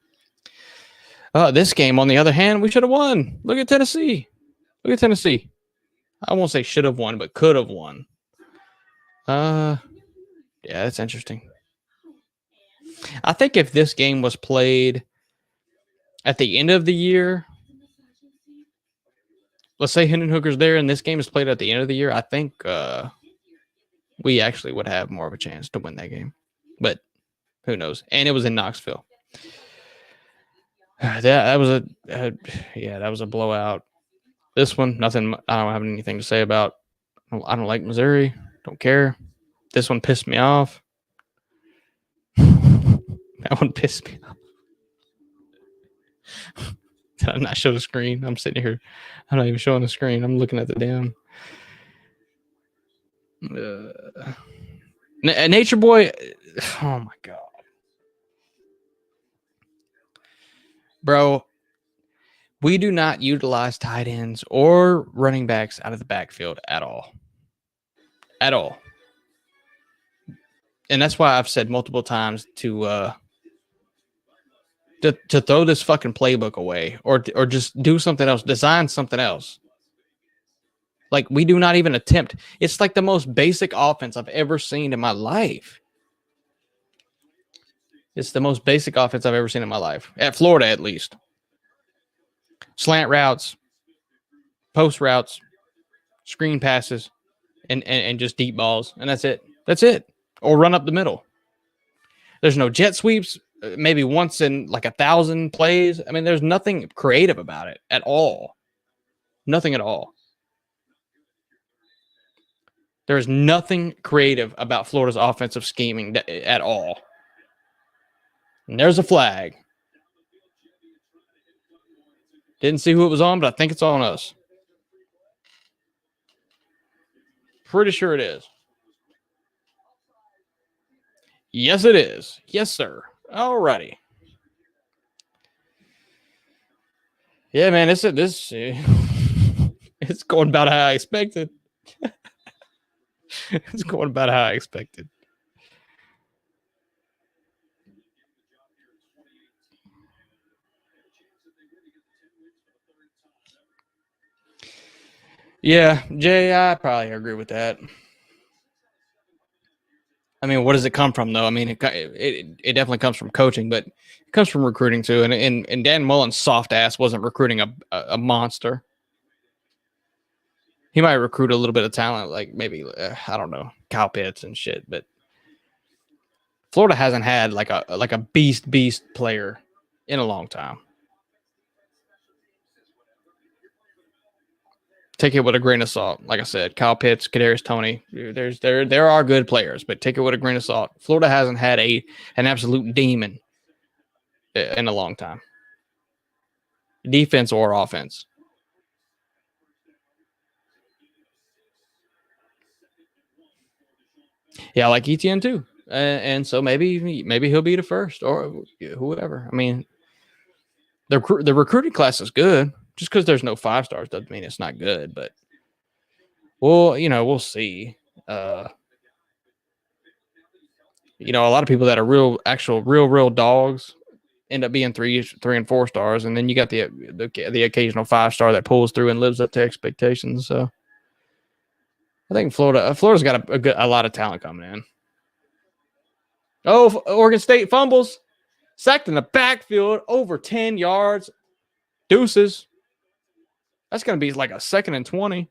This game, on the other hand, we should have won. Look at Tennessee. I won't say should have won, but could have won. Yeah, that's interesting. I think if this game was played at the end of the year, let's say Hendon Hooker's there and this game is played at the end of the year, I think we actually would have more of a chance to win that game. But who knows? And it was in Knoxville. That was a blowout. This one, nothing. I don't have anything to say about. I don't like Missouri. Don't care. This one pissed me off. That one pissed me off. Did I not show the screen? I'm sitting here. I'm not even showing the screen. I'm looking at the damn. Nature Boy. Oh my God. Bro, we do not utilize tight ends or running backs out of the backfield at all. At all. And that's why I've said multiple times to throw this fucking playbook away or just do something else, design something else. Like, we do not even attempt. It's like the most basic offense I've ever seen in my life. It's the most basic offense I've ever seen in my life. At Florida, at least. Slant routes, post routes, screen passes, and just deep balls. And that's it. That's it. Or run up the middle. There's no jet sweeps, maybe once in like 1,000 plays. I mean, there's nothing creative about it at all. Nothing at all. There's nothing creative about Florida's offensive scheming at all. And there's a flag. Didn't see who it was on, but I think it's on us. Pretty sure it is. Yes, it is. Yes, sir. Alrighty. Yeah, man, it's going about how I expected. It's going about how I expected. Yeah, Jay, I probably agree with that. I mean, what does it come from though? I mean, it definitely comes from coaching, but it comes from recruiting too. And Dan Mullen's soft ass wasn't recruiting a monster. He might recruit a little bit of talent, like maybe I don't know, Kyle Pitts and shit. But Florida hasn't had like a beast player in a long time. Take it with a grain of salt. Like I said, Kyle Pitts, Kadarius Toney. There are good players, but take it with a grain of salt. Florida hasn't had an absolute demon in a long time, defense or offense. Yeah, I like ETN too, and so maybe he'll be the first or whoever. I mean, the recruiting class is good. Just because there's no 5 stars doesn't mean it's not good. But we'll see. A lot of people that are real dogs end up being 3 and 4 stars, and then you got the occasional 5-star that pulls through and lives up to expectations. So I think Florida's got a lot of talent coming in. Oh, Oregon State fumbles, sacked in the backfield, over 10 yards, deuces. That's going to be like a 2nd and 20.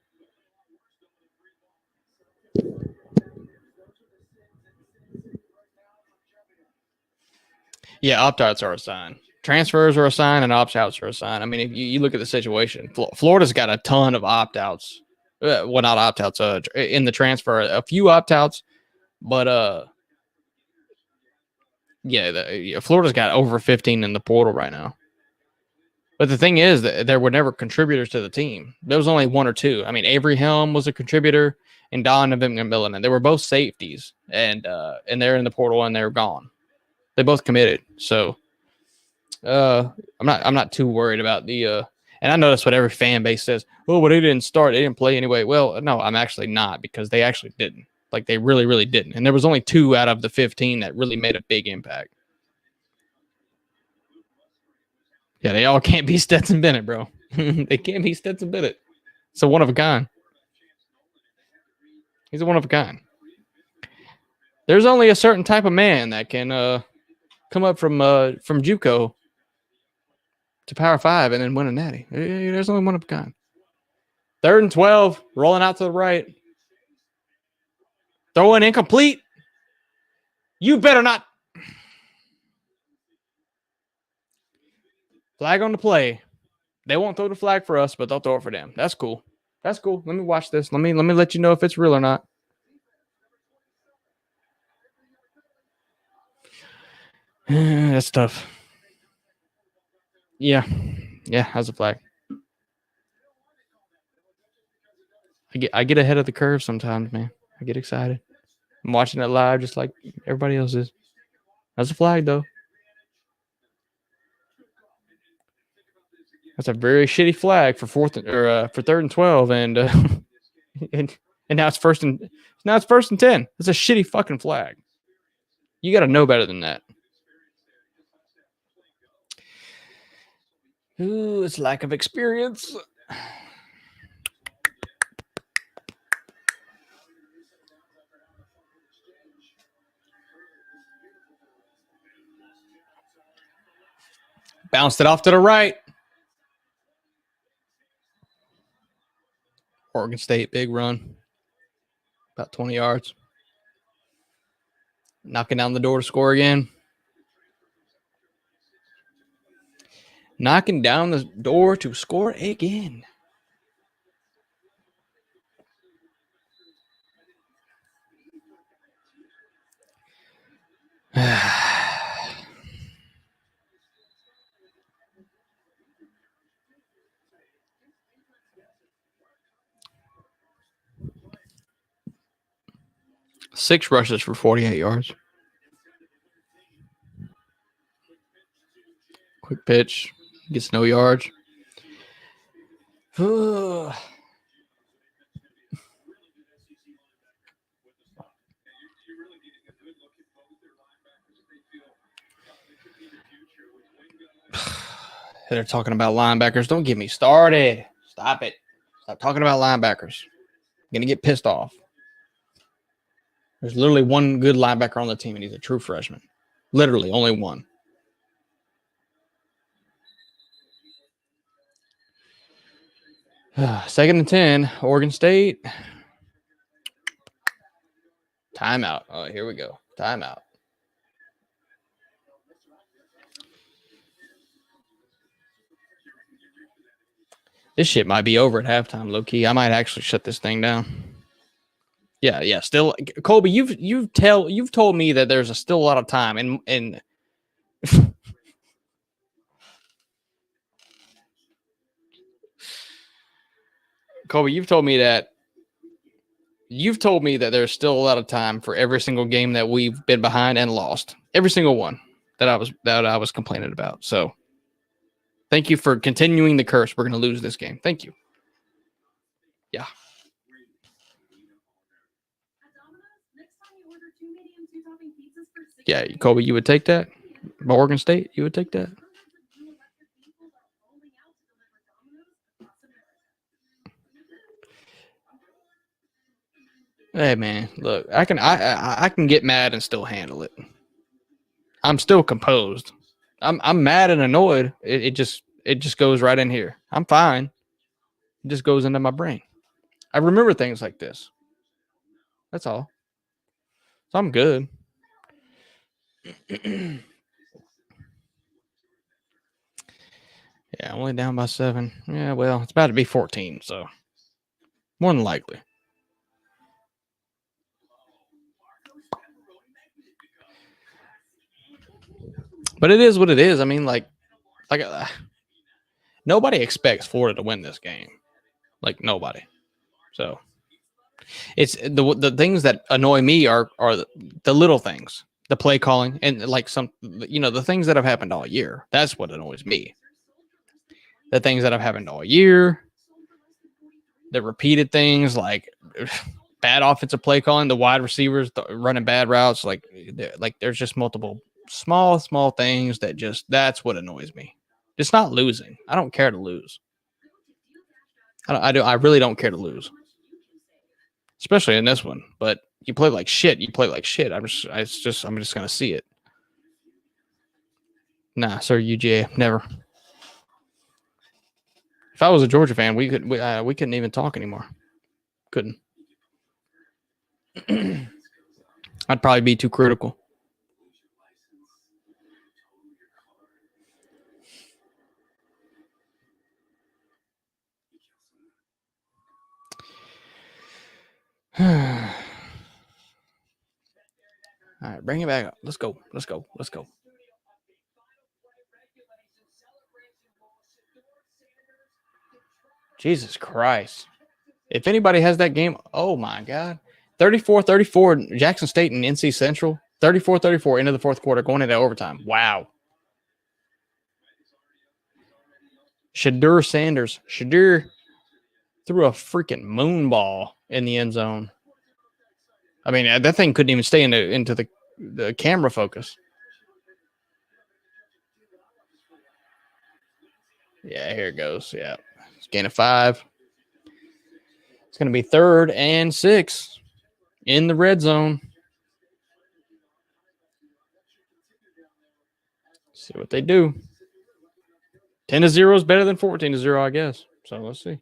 Yeah, opt-outs are a sign. Transfers are a sign, and opt-outs are a sign. I mean, if you look at the situation, Florida's got a ton of opt-outs. Well, not opt-outs in the transfer. A few opt-outs, but Florida's got over 15 in the portal right now. But the thing is that there were never contributors to the team. There was only 1 or 2. I mean, Avery Helm was a contributor, and Don McMillan, and they were both safeties, and they're in the portal and they're gone. They both committed, so I'm not too worried about the. And I know that's what every fan base says. Oh, but they didn't start. They didn't play anyway. Well, no, I'm actually not, because they actually didn't. Like, they really, really didn't. And there was only 2 out of the 15 that really made a big impact. Yeah, they all can't be Stetson Bennett, bro. They can't be Stetson Bennett. It's a one of a kind. He's a one of a kind. There's only a certain type of man that can come up from JUCO to Power 5 and then win a natty. There's only one of a kind. 3rd and 12, rolling out to the right. Throwing incomplete. You better not. Flag on the play. They won't throw the flag for us, but they'll throw it for them. That's cool. That's cool. Let me watch this. Let me let you know if it's real or not. That's tough. Yeah. Yeah, how's a flag? I get ahead of the curve sometimes, man. I get excited. I'm watching it live just like everybody else is. That's a flag, though. That's a very shitty flag for 3rd and 12, and and now it's first and 10. It's a shitty fucking flag. You got to know better than that. Ooh, it's lack of experience. Bounced it off to the right. Oregon State, big run. About 20 yards. Knocking down the door to score again. Knocking down the door to score again. Six rushes for 48 yards. Quick pitch. Gets no yards. They're talking about linebackers. Don't get me started. Stop it. Stop talking about linebackers. I'm going to get pissed off. There's literally one good linebacker on the team, and he's a true freshman. Literally, only one. Second and 10, Oregon State. Timeout. Oh, here we go. Timeout. This shit might be over at halftime, low key. I might actually shut this thing down. Yeah. Still, Colby, you've told me that there's still a lot of time, and Colby, you've told me that there's still a lot of time for every single game that we've been behind and lost. Every single one that I was complaining about. So, thank you for continuing the curse. We're going to lose this game. Thank you. Yeah. Yeah, Colby, you would take that? By Oregon State, you would take that? Hey man, look, I can get mad and still handle it. I'm still composed. I'm mad and annoyed. It just goes right in here. I'm fine. It just goes into my brain. I remember things like this. That's all. So I'm good. Yeah, only down by 7. Yeah, well, it's about to be 14, so more than likely. But it is what it is. I mean, like nobody expects Florida to win this game. Like nobody. So it's the things that annoy me are the little things, the play calling, and like the things that have happened all year. That's what annoys me. The things that have happened all year, the repeated things like bad offensive play calling, the wide receivers running bad routes, like there's just multiple small things that's what annoys me. It's not losing. I don't care to lose. I really don't care to lose, especially in this one. But you play like shit. I'm just gonna see it. Nah, sir, UGA, never. If I was a Georgia fan, we couldn't even talk anymore. Couldn't. I'd probably be too critical. All right, bring it back up. Let's go. Jesus Christ. If anybody has that game, oh my God. 34-34, Jackson State and NC Central. 34-34 into the fourth quarter, going into overtime. Wow. Shadur Sanders. Shadur threw a freaking moon ball in the end zone. I mean, that thing couldn't even stay into the camera focus. Yeah, here it goes. Yeah. It's gain of 5. It's going to be 3rd and 6 in the red zone. See what they do. 10-0 is better than 14-0, I guess. So let's see.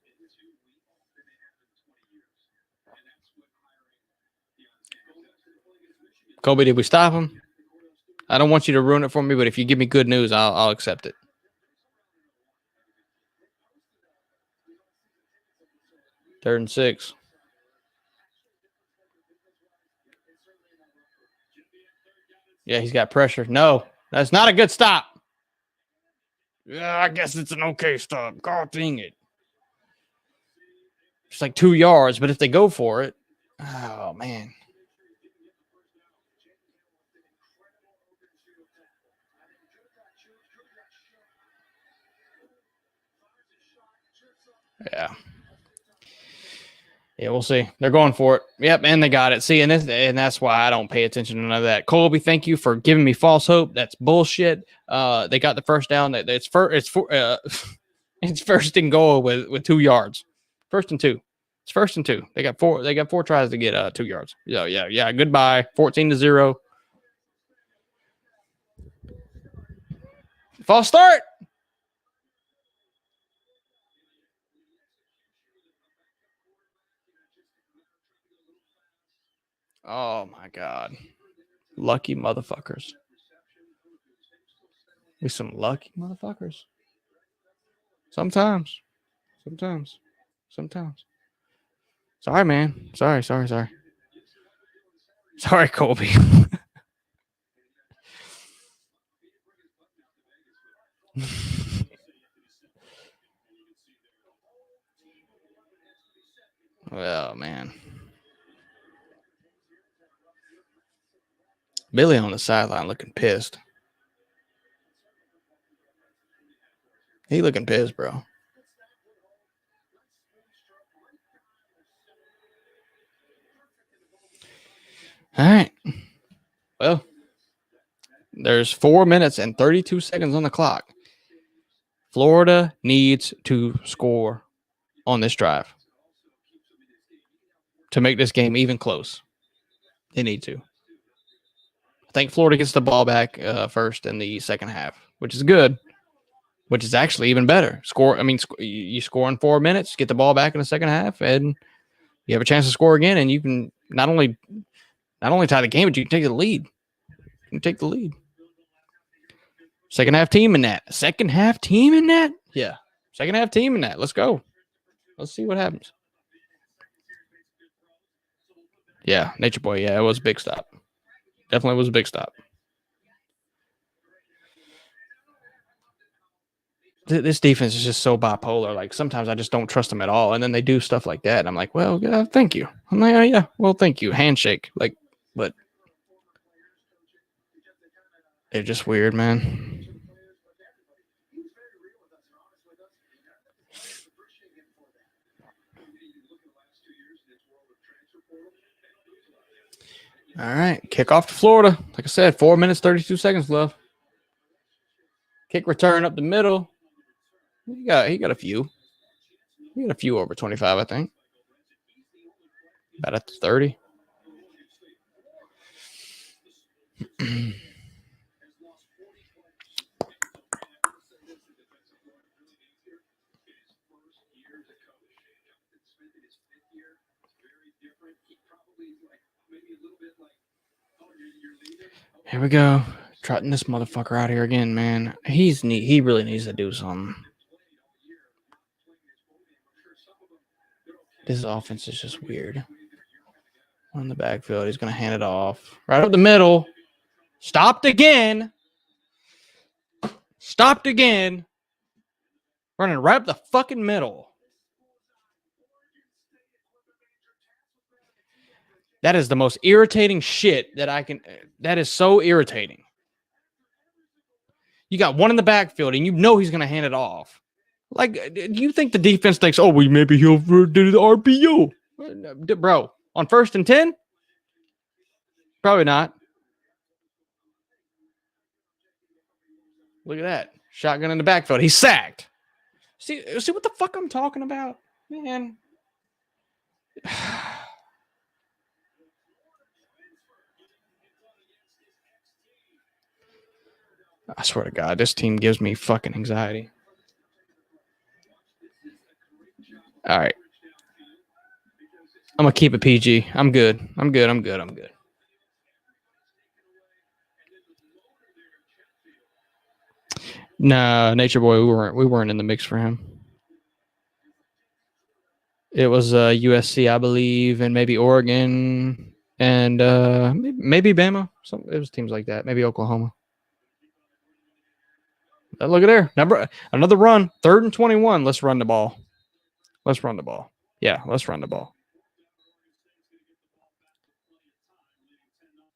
Kobe, did we stop him? I don't want you to ruin it for me, but if you give me good news, I'll accept it. Third and 6. Yeah, he's got pressure. No, that's not a good stop. Yeah, I guess it's an okay stop. God dang it. It's like 2 yards, but if they go for it, oh, man. Yeah, we'll see. They're going for it. Yep, and they got it. See, and that's why I don't pay attention to none of that. Colby, thank you for giving me false hope. That's bullshit. They got the first down. It's first and goal with 2 yards. First and 2. It's first and 2. They got 4 tries to get 2 yards. Yeah. Goodbye. 14-0. False start. Oh my God. Lucky motherfuckers. We some lucky motherfuckers. Sometimes. Sorry, man. Sorry. Sorry, Colby. Well, man. Billy on the sideline looking pissed. He looking pissed, bro. All right. Well, there's 4 minutes and 32 seconds on the clock. Florida needs to score on this drive to make this game even close. They need to. I think Florida gets the ball back first in the second half, which is good, which is actually even better. You score in 4 minutes, get the ball back in the second half, and you have a chance to score again, and you can not only tie the game, but you can take the lead. Second half team in that. Yeah. Second half team in that. Let's go. Let's see what happens. Yeah, Nature Boy. Yeah, it was a big stop. Definitely was a big stop. This defense is just so bipolar. Like, sometimes I just don't trust them at all. And then they do stuff like that. And I'm like, well, thank you. I'm like, yeah, well, thank you. Handshake. Like, but they're just weird, man. All right. Kick off to Florida. Like I said, 4 minutes, 32 seconds left. Kick return up the middle. He got a few. He got a few over 25, I think. About at the 30. Here we go. Trotting this motherfucker out here again, man. He really needs to do something. This offense is just weird. On the backfield, he's going to hand it off. Right up the middle. Stopped again. Running right up the fucking middle. That is the most irritating shit that I can. That is so irritating. You got one in the backfield, and you know he's going to hand it off. Like, do you think the defense thinks, oh, maybe he'll do the RPO? Bro, on 1st and 10? Probably not. Look at that. Shotgun in the backfield. He's sacked. See what the fuck I'm talking about? Man. I swear to God, this team gives me fucking anxiety. All right. I'm going to keep it PG. I'm good. Nah, Nature Boy, we weren't in the mix for him. It was USC, I believe, and maybe Oregon, and maybe Bama. It was teams like that. Maybe Oklahoma. Look at there. Another run. 3rd and 21. Let's run the ball. Yeah, let's run the ball.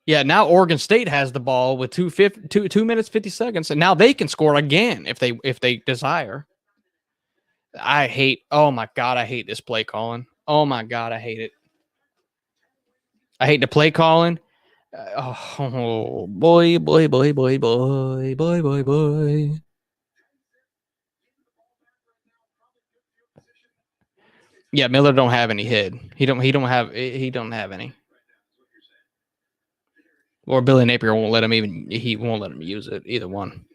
Yeah, now Oregon State has the ball with 2 minutes 50 seconds, and now they can score again if they desire. Oh my God, I hate this play calling. Oh my God, I hate it. I hate the play calling. Oh boy. Yeah, Miller don't have any head. He don't have any. Or Billy Napier won't let him he won't let him use it. Either one.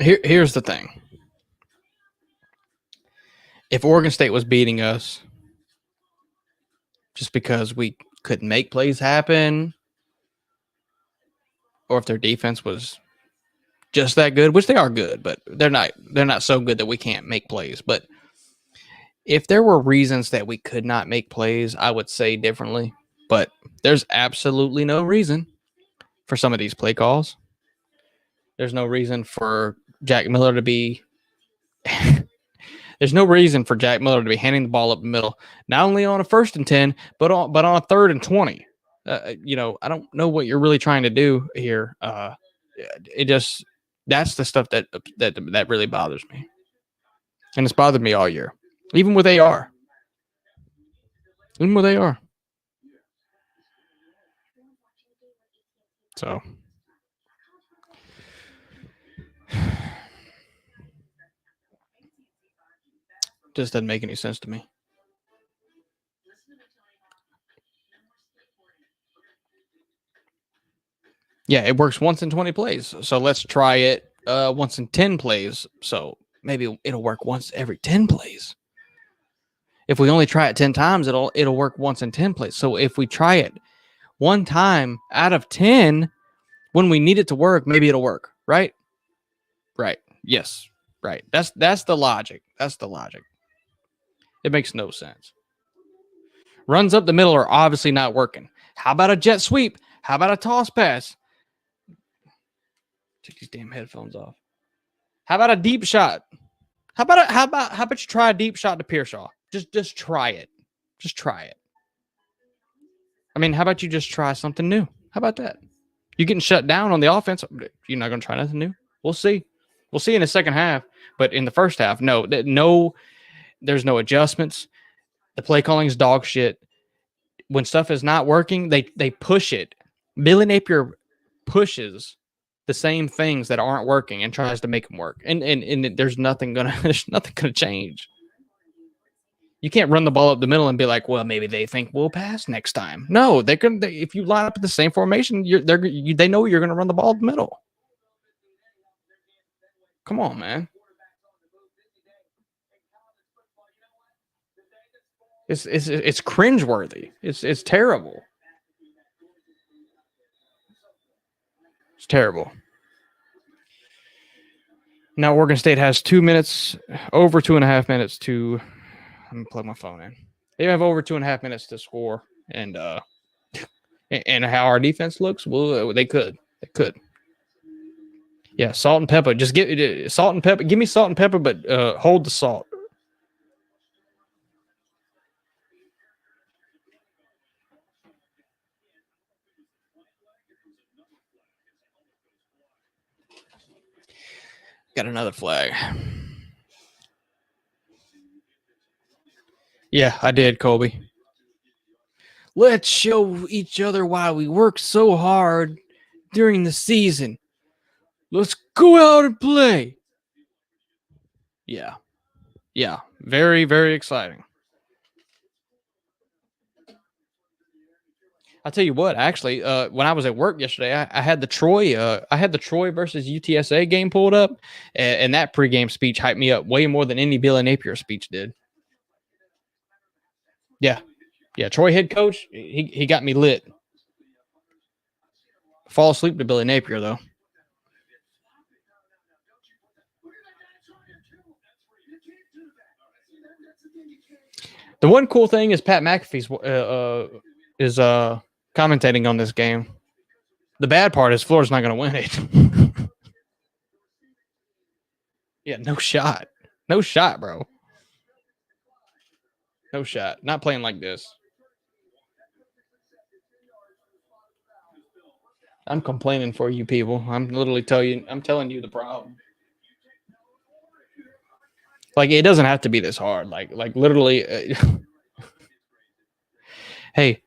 Here's the thing. If Oregon State was beating us just because we couldn't make plays happen, or if their defense was just that good, which they are good, but they're not so good that we can't make plays. But if there were reasons that we could not make plays, I would say differently. But there's absolutely no reason for some of these play calls. There's no reason for Jack Miller to be there's no reason for Jack Miller to be handing the ball up the middle, not only on a 1st and 10, but on a 3rd and 20. I don't know what you're really trying to do here. That's the stuff that really bothers me, and it's bothered me all year, even with AR. So just doesn't make any sense to me. Yeah, it works once in 20 plays. So let's try it once in 10 plays. So maybe it'll work once every 10 plays. If we only try it 10 times, it'll work once in 10 plays. So if we try it one time out of 10, when we need it to work, maybe it'll work, right? Right. Yes. Right. That's the logic. It makes no sense. Runs up the middle are obviously not working. How about a jet sweep? How about a toss pass? Take these damn headphones off. How about a deep shot? How about you try a deep shot to Pearshaw? Just try it. Just try it. I mean, how about you just try something new? How about that? You're getting shut down on the offense. You're not going to try nothing new? We'll see. We'll see in the second half. But in the first half, no, there's no adjustments. The play calling is dog shit. When stuff is not working, they push it. Billy Napier pushes the same things that aren't working and tries to make them work. And there's nothing gonna change. You can't run the ball up the middle and be like, well, maybe they think we'll pass next time. No, if you line up in the same formation, they know you're gonna run the ball up the middle. Come on, man. It's cringeworthy. It's terrible. It's terrible. Now Oregon State has 2 minutes, over 2.5 minutes to. Let me plug my phone in. They have over 2.5 minutes to score, and how our defense looks, well, they could. Yeah, salt and pepper. Just get salt and pepper. Give me salt and pepper, but hold the salt. Got another flag. Yeah, I did, Colby. Let's show each other why we work so hard during the season. Let's go out and play. Yeah. Very, very exciting. I'll tell you what, actually, when I was at work yesterday, I had the Troy versus UTSA game pulled up, and that pregame speech hyped me up way more than any Billy Napier speech did. Yeah, Troy head coach, he got me lit. Fall asleep to Billy Napier though. The one cool thing is Pat McAfee is commentating on this game. The bad part is Florida's not going to win it. Yeah, no shot, bro. No shot. Not playing like this. I'm complaining for you people. I'm telling you the problem. Like it doesn't have to be this hard. Like literally. Hey,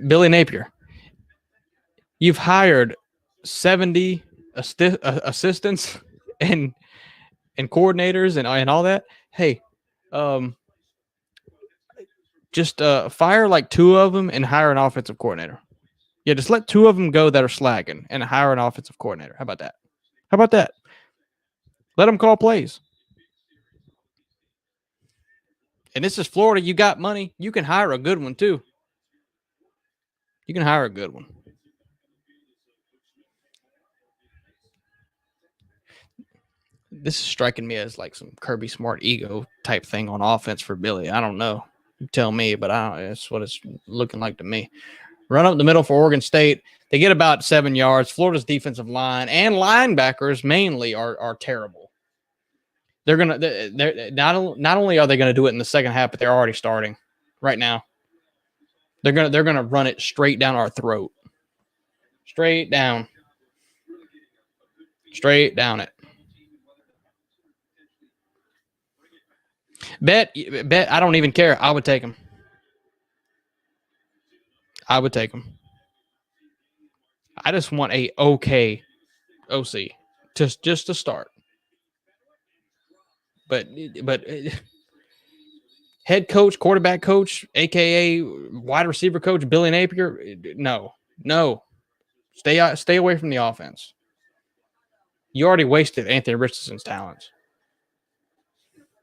Billy Napier, you've hired 70 assistants and coordinators and all that. Hey, um, just fire like 2 of them and hire an offensive coordinator. Yeah, just let 2 of them go that are slacking and hire an offensive coordinator. How about that? How about that? Let them call plays. And this is Florida. You got money. You can hire a good one too. You can hire a good one. This is striking me as like some Kirby Smart ego type thing on offense for Billy. I don't know. You tell me, but I don't. It's what it's looking like to me. Run up the middle for Oregon State. They get about 7 yards. Florida's defensive line and linebackers mainly are terrible. They're not only are they gonna do it in the second half, but they're already starting right now. They're gonna run it straight down our throat. Straight down it. Bet. I don't even care. I would take him. I just want a okay OC just to start. But head coach, quarterback coach, aka wide receiver coach Billy Napier, no. Stay away from the offense. You already wasted Anthony Richardson's talents.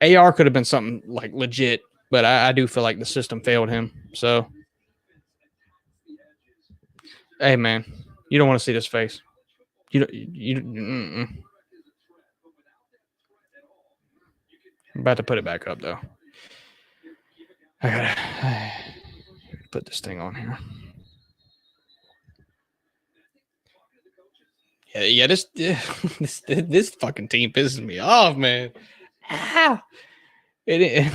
AR could have been something like legit, but I do feel like the system failed him. So, hey man, you don't want to see this face. I'm about to put it back up though. I gotta put this thing on here. Yeah. This fucking team pisses me off, man. It.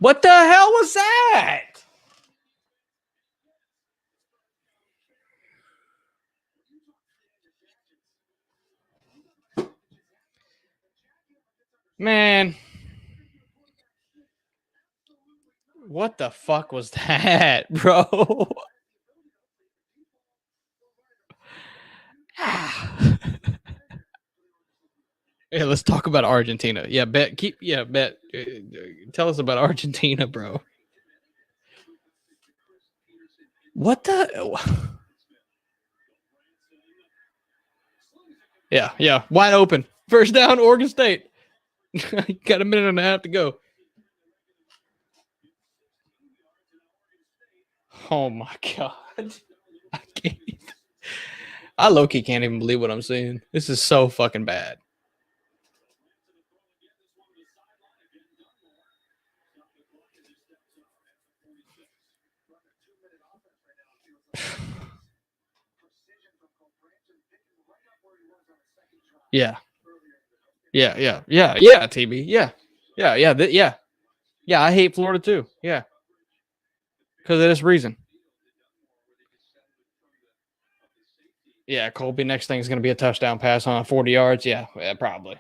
What the hell was that? Man. What the fuck was that, bro? Yeah, let's talk about Argentina. Yeah, bet. Tell us about Argentina, bro. What the? Yeah. Wide open. First down, Oregon State. Got a minute and a half to go. Oh my god. I low-key can't even believe what I'm seeing. This is so fucking bad. Yeah, TB. Yeah. I hate Florida too. Yeah, because of this reason. Yeah, Colby. Next thing is going to be a touchdown pass on 40 yards. Yeah, probably.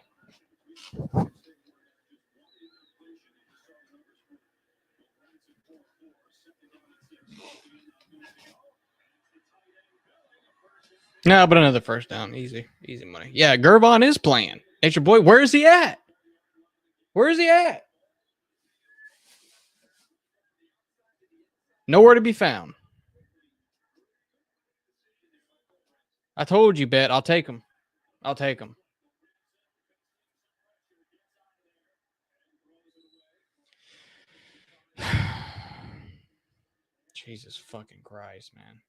No, but another first down. Easy money. Yeah, Gervon is playing. Nature Boy, where is he at? Nowhere to be found. I told you, Bet. I'll take him. Jesus fucking Christ, man.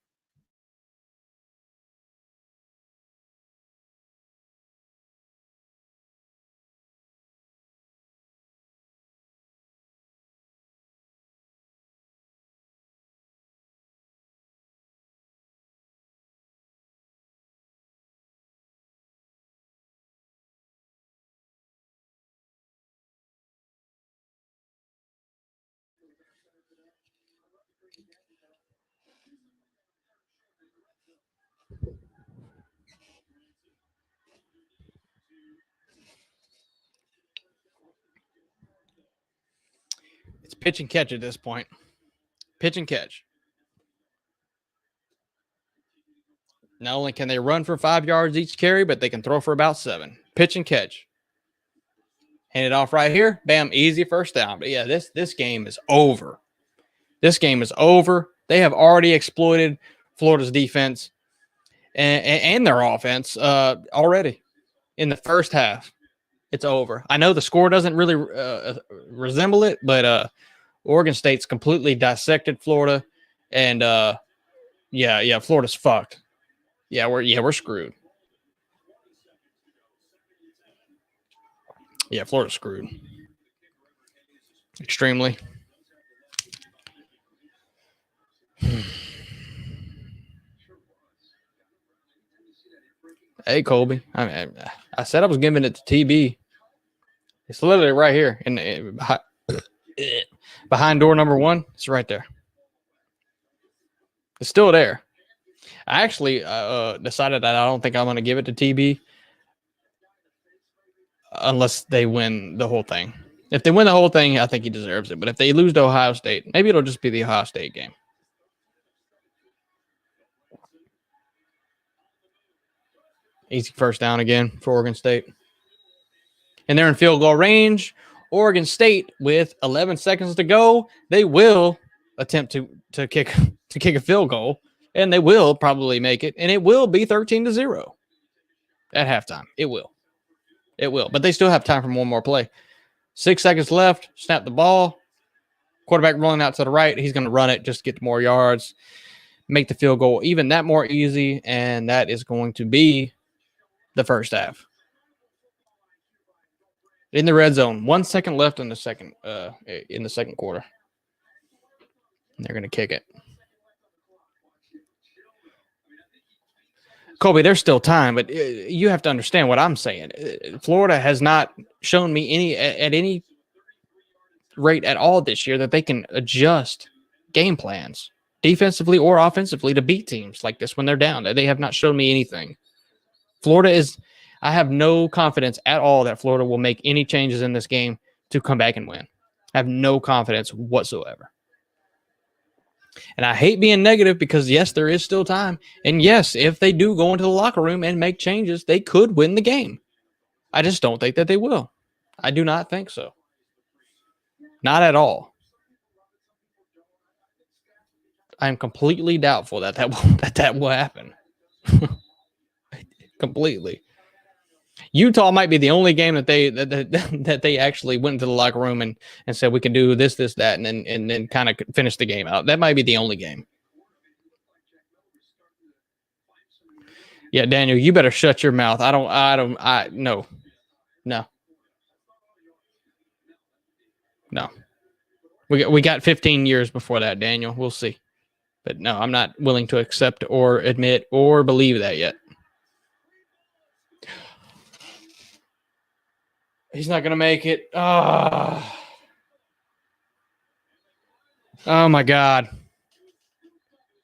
It's pitch and catch at this point. Pitch and catch. Not only can they run for 5 yards each carry, but they can throw for about 7. Pitch and catch. Hand it off right here. Bam, easy first down. But yeah, this game is over. This game is over. They have already exploited Florida's defense and their offense already in the first half. It's over. I know the score doesn't really resemble it, but Oregon State's completely dissected Florida, and yeah, Florida's fucked. Yeah, we're screwed. Yeah, Florida's screwed. Extremely. Hey, Colby. I said I was giving it to TB. It's literally right here behind door number 1. It's right there. It's still there. I actually decided that I don't think I'm going to give it to TB unless they win the whole thing. If they win the whole thing, I think he deserves it. But if they lose to Ohio State, maybe it'll just be the Ohio State game. Easy first down again for Oregon State. And they're in field goal range. Oregon State, with 11 seconds to go, they will attempt to kick a field goal, and they will probably make it, and it will be 13-0 at halftime. It will. But they still have time for one more play. 6 seconds left. Snap the ball. Quarterback rolling out to the right. He's going to run it just to get more yards, make the field goal even that more easy, and that is going to be the first half. In the red zone, 1 second left in the second quarter. And they're going to kick it. Colby, there's still time, but you have to understand what I'm saying. Florida has not shown me at any rate at all this year that they can adjust game plans defensively or offensively to beat teams like this when they're down. They have not shown me anything. I have no confidence at all that Florida will make any changes in this game to come back and win. I have no confidence whatsoever. And I hate being negative because, yes, there is still time. And, yes, if they do go into the locker room and make changes, they could win the game. I just don't think that they will. I do not think so. Not at all. I'm completely doubtful that will happen. Completely. Utah might be the only game that they actually went into the locker room and said we can do this, that, and then kind of finish the game out. That might be the only game. Yeah, Daniel, you better shut your mouth. No. We got 15 years before that, Daniel. We'll see. But no, I'm not willing to accept or admit or believe that yet. He's not going to make it. Oh, my God.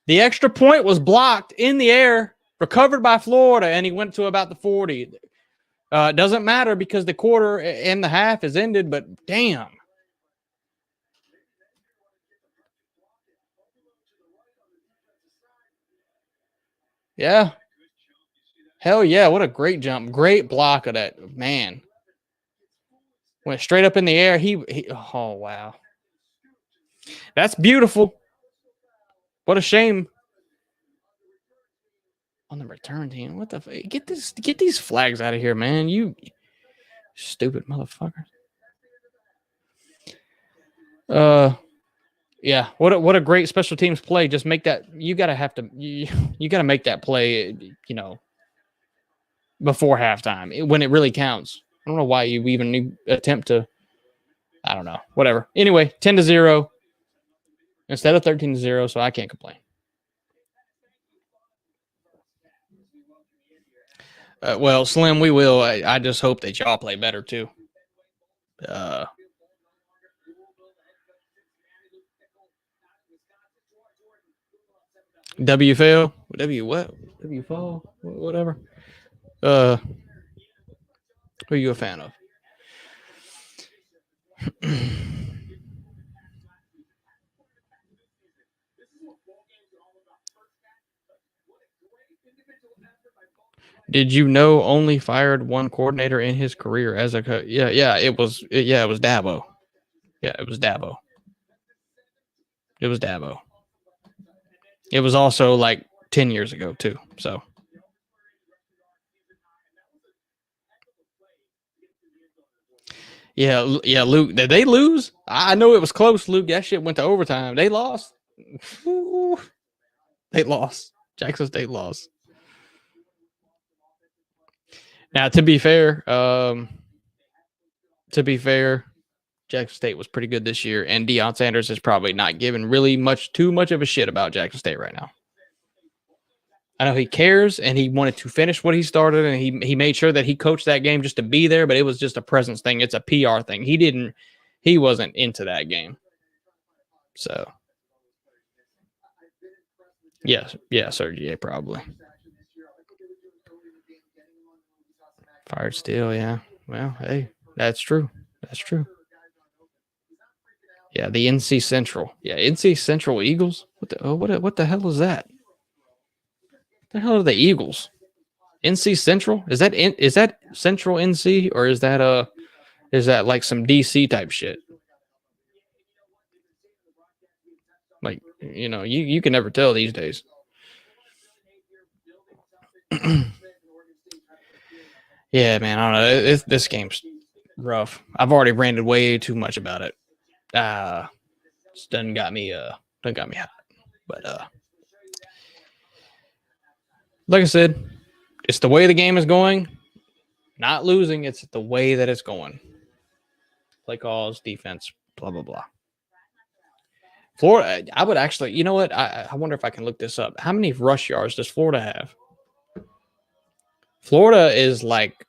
The extra point was blocked in the air, recovered by Florida, and he went to about the 40. It doesn't matter because the quarter and the half is ended, but damn. Yeah. Hell yeah. What a great jump. Great block of that. Man. Went straight up in the air. Oh, wow. That's beautiful. What a shame. On the return team. What the get these flags out of here, man. You stupid motherfucker. Yeah, what a great special teams play. Just make that you gotta make that play, before halftime when it really counts. I don't know why you even attempt to. I don't know. Whatever. Anyway, 10-0 instead of 13-0, so I can't complain. Well, Slim, we will. I just hope that y'all play better too. W fail. W what? W fall. Whatever. Who are you a fan of? Did you know only fired one coordinator in his career as a coach? Yeah, it was Dabo. Yeah, it was Dabo. It was Dabo. It was also like 10 years ago too. So yeah, Luke. Did they lose? I know it was close, Luke. That shit went to overtime. They lost. They lost. Jackson State lost. Now, to be fair, Jackson State was pretty good this year, and Deion Sanders is probably not giving really too much of a shit about Jackson State right now. I know he cares, and he wanted to finish what he started, and he made sure that he coached that game just to be there, but it was just a presence thing. It's a PR thing. He wasn't into that game. So, yeah, Sergey probably. Fired still, yeah. Well, hey, that's true. That's true. Yeah, the NC Central. Yeah, NC Central Eagles. What the hell is that? What the hell are the Eagles? NC Central? Is that Central NC, or is that like some DC type shit? Like, you can never tell these days. Yeah, man, I don't know. This game's rough. I've already ranted way too much about it. It's done got me hot. But like I said, it's the way the game is going. Not losing, it's the way that it's going. Play calls, defense, blah blah blah. Florida, I would actually, you know what? I wonder if I can look this up. How many rush yards does Florida have? Florida is like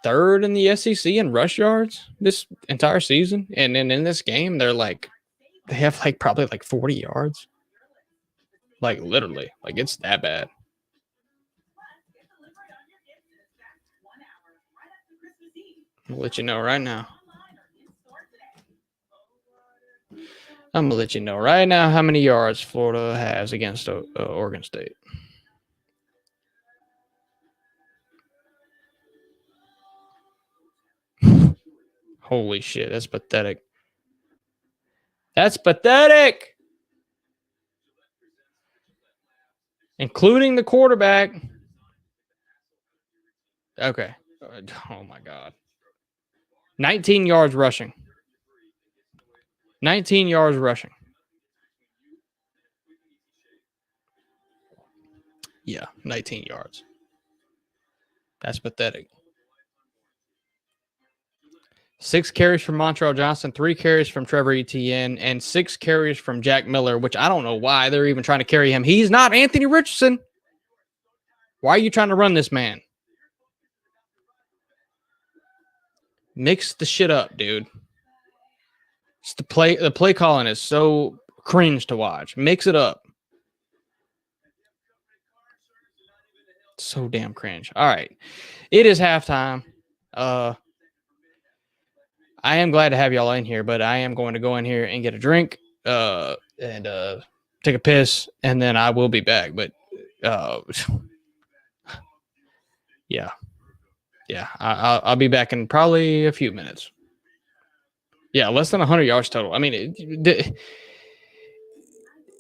third in the SEC in rush yards this entire season, and then in this game, they have like probably like 40 yards. Like literally, like it's that bad. I'll let you know right now. I'm gonna let you know right now how many yards Florida has against Oregon State. Holy shit, that's pathetic. That's pathetic. Including the quarterback. Okay. Oh my God. 19 yards rushing. 19 yards rushing. Yeah, 19 yards. That's pathetic. 6 carries from Montreal Johnson, 3 carries from Trevor Etienne, and 6 carries from Jack Miller, which I don't know why they're even trying to carry him. He's not Anthony Richardson. Why are you trying to run this man? Mix the shit up, dude. It's the play calling is so cringe to watch. Mix it up. So damn cringe. All right. It is halftime. I am glad to have y'all in here, but I am going to go in here and get a drink and take a piss, and then I will be back. But yeah. I'll be back in probably a few minutes. Yeah, less than 100 yards total. I mean,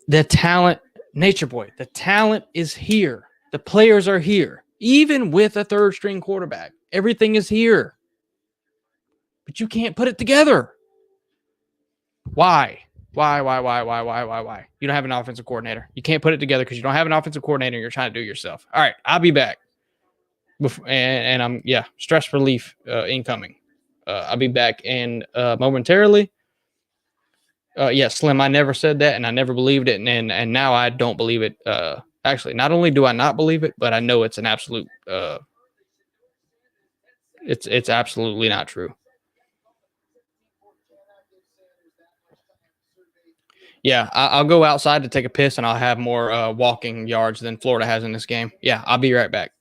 the talent, Nature Boy, the talent is here. The players are here. Even with a third string quarterback, everything is here. But you can't put it together. Why? Why? You don't have an offensive coordinator. You can't put it together because you don't have an offensive coordinator and you're trying to do it yourself. All right, I'll be back. And I'm, stress relief incoming. I'll be back in momentarily. Slim, I never said that and I never believed it. And now I don't believe it. Actually, not only do I not believe it, but I know it's an absolute, it's absolutely not true. Yeah, I'll go outside to take a piss and I'll have more walking yards than Florida has in this game. Yeah, I'll be right back.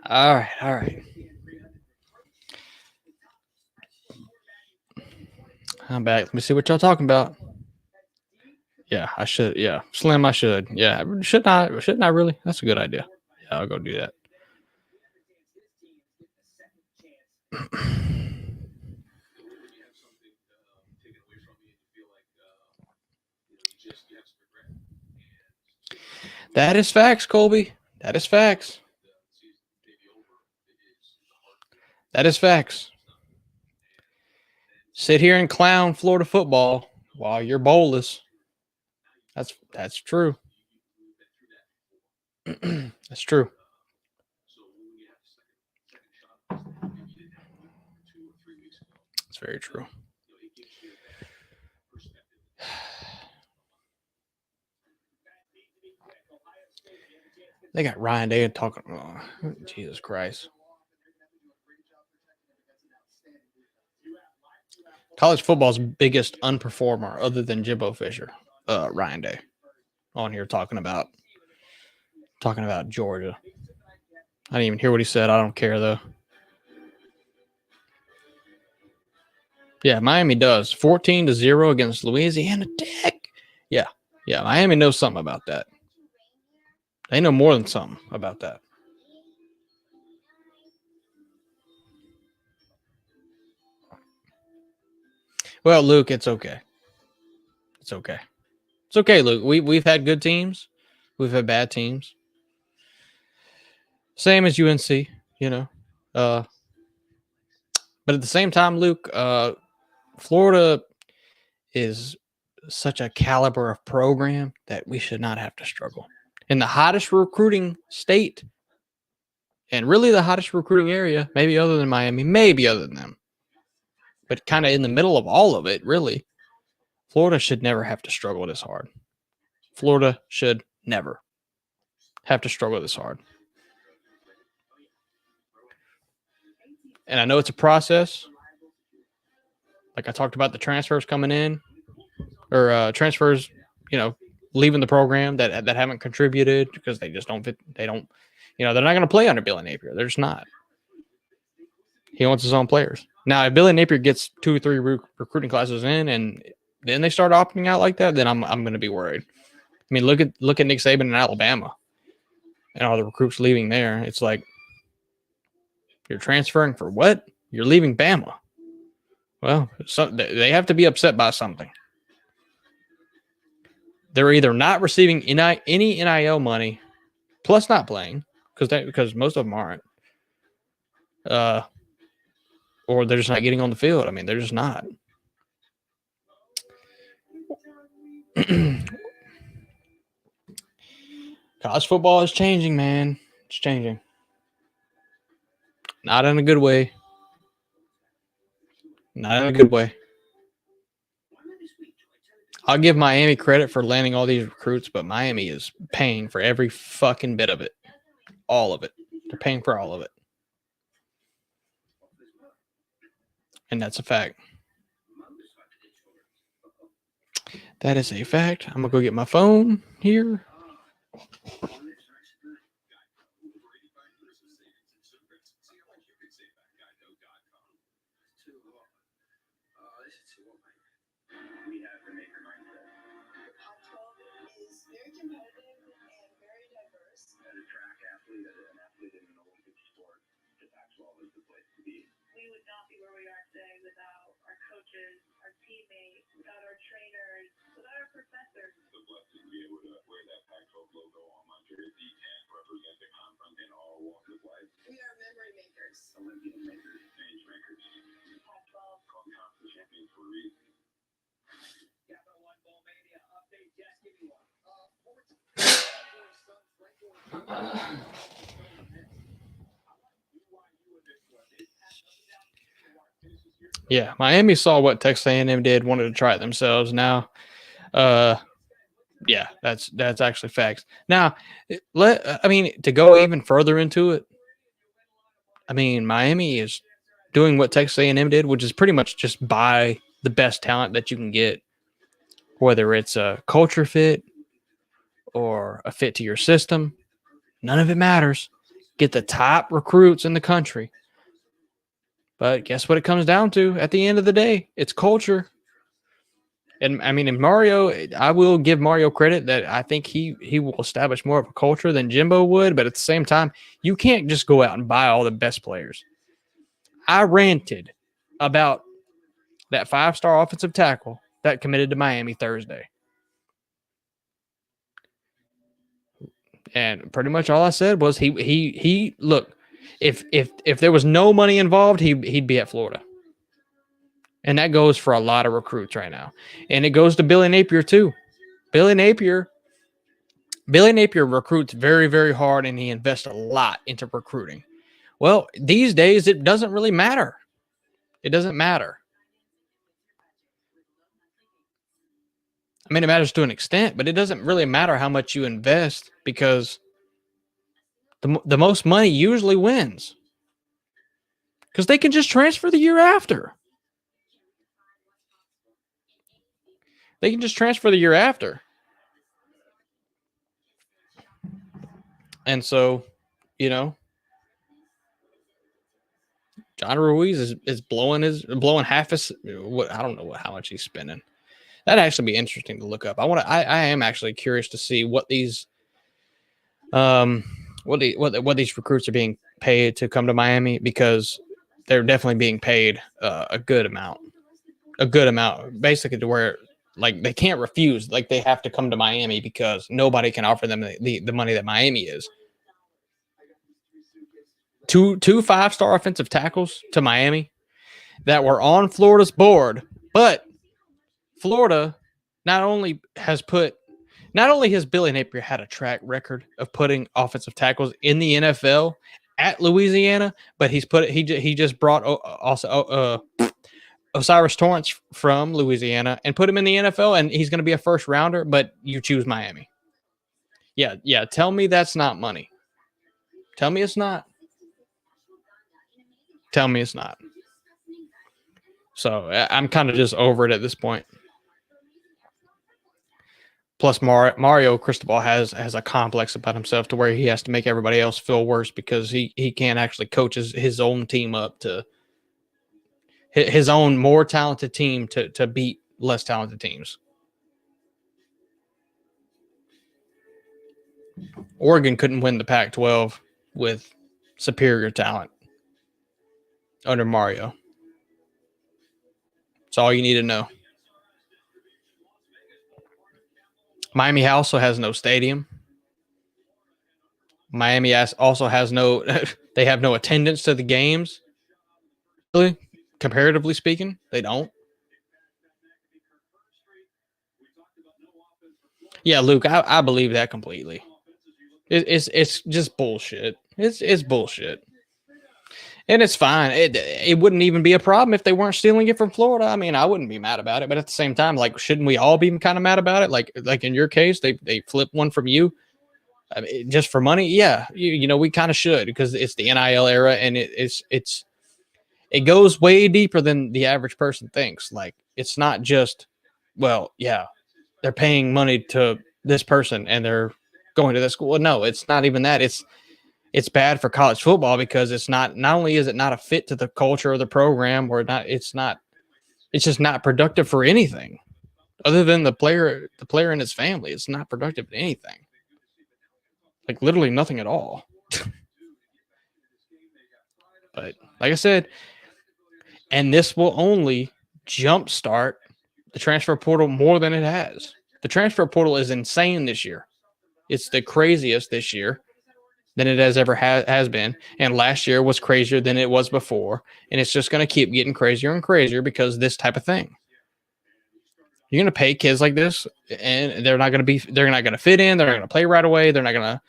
All right, all right. I'm back. Let me see what y'all talking about. Yeah, I should. Yeah, Slim, I should. Yeah, shouldn't I? Shouldn't I really? That's a good idea. Yeah, I'll go do that. That is facts, Colby. That is facts. That is facts. Sit here and clown Florida football while you're bowless. That's true. That's true. It's very true. They got Ryan Day talking. Oh, Jesus Christ. College football's biggest unperformer, other than Jimbo Fisher, Ryan Day, on here talking about Georgia. I didn't even hear what he said. I don't care though. Yeah, Miami does 14-0 against Louisiana Tech. Yeah, Miami knows something about that. They know more than something about that. Well, Luke, it's okay. It's okay. It's okay, Luke. We've had good teams. We've had bad teams. Same as UNC, you know. But at the same time, Luke, Florida is such a caliber of program that we should not have to struggle. In the hottest recruiting state, and really the hottest recruiting area, maybe other than Miami, maybe other than them, but kind of in the middle of all of it, really, Florida should never have to struggle this hard. Florida should never have to struggle this hard. And I know it's a process. Like I talked about the transfers coming in, or transfers, leaving the program that haven't contributed because they just don't fit. They don't, they're not going to play under Billy Napier. They're just not. He wants his own players. Now, if Billy Napier gets 2 or 3 recruiting classes in, and then they start opting out like that, then I'm going to be worried. I mean, look at Nick Saban in Alabama, and all the recruits leaving there. It's like, you're transferring for what? You're leaving Bama. Well, they have to be upset by something. They're either not receiving any NIL money, plus not playing because most of them aren't, or they're just not getting on the field. I mean, they're just not. College football is changing, man. It's changing. Not in a good way. Not in a good way. I'll give Miami credit for landing all these recruits, but Miami is paying for every fucking bit of it. All of it. They're paying for all of it. And that's a fact. That is a fact. I'm going to go get my phone here. Yeah, Miami saw what Texas A&M did, wanted to try it themselves. Now, yeah, that's actually facts. Now, to go even further into it, I mean, Miami is doing what Texas A&M did, which is pretty much just buy the best talent that you can get, whether it's a culture fit or a fit to your system. None of it matters. get the top recruits in the country. But guess what it comes down to at the end of the day? It's culture. And I mean, in Mario, I will give Mario credit that I think he will establish more of a culture than Jimbo would. But at the same time, you can't just go out and buy all the best players. I ranted about that 5-star offensive tackle that committed to Miami Thursday. And pretty much all I said was he look, if there was no money involved, he'd be at Florida. And that goes for a lot of recruits right now. And it goes to Billy Napier too. Billy Napier recruits very, very hard, and he invests a lot into recruiting. Well, these days it doesn't really matter. It doesn't matter. I mean, it matters to an extent, but it doesn't really matter how much you invest because the most money usually wins. Because they can just transfer the year after. They can just transfer the year after. And so, you know, John Ruiz is blowing half his what I don't know how much he's spending. That'd actually be interesting to look up. I am actually curious to see what these what these recruits are being paid to come to Miami, because they're definitely being paid a good amount, basically to where like they can't refuse, like they have to come to Miami because nobody can offer them the money that Miami is. Two 5-star offensive tackles to Miami that were on Florida's board, but Florida not only has Billy Napier had a track record of putting offensive tackles in the NFL at Louisiana, but he just brought also Osiris Torrance from Louisiana and put him in the NFL, and he's going to be a first rounder, but you choose Miami. Yeah. Tell me that's not money. Tell me it's not. Tell me it's not. So I'm kind of just over it at this point. Plus, Mario Cristobal has a complex about himself to where he has to make everybody else feel worse because he can't actually coach his own team up to his own more talented team to beat less talented teams. Oregon couldn't win the Pac-12 with superior talent under Mario. That's all you need to know. Miami also has no stadium. Miami also has they have no attendance to the games. Really, comparatively speaking, they don't. Yeah, Luke, I believe that completely. It's just bullshit. It's bullshit. And it's fine. It wouldn't even be a problem if they weren't stealing it from Florida. I mean, I wouldn't be mad about it, but at the same time, like, shouldn't we all be kind of mad about it? Like in your case, they flip one from you, I mean, just for money. Yeah, you know, we kind of should, because it's the NIL era, and it goes way deeper than the average person thinks. Like, it's not just, well, yeah, they're paying money to this person and they're going to this school. Well, no, it's not even that. It's bad for college football because it's not only is it not a fit to the culture of the program, or not, it's just not productive for anything other than the player and his family. It's not productive in anything. Like, literally nothing at all. But like I said, and this will only jumpstart the transfer portal more than it has. The transfer portal is insane this year. It's the craziest this year than it has ever has been. And last year was crazier than it was before. And it's just going to keep getting crazier and crazier because this type of thing. You're going to pay kids like this, and they're not going to fit in. They're not going to play right away. They're not going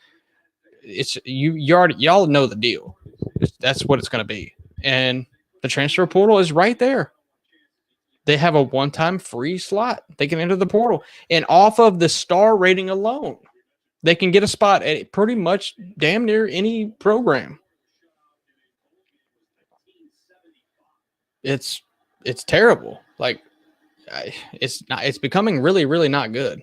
to, y'all know the deal. That's what it's going to be. And the transfer portal is right there. They have a one-time free slot. They can enter the portal. And off of the star rating alone, they can get a spot at pretty much damn near any program. It's terrible. Like, it's becoming really, really not good.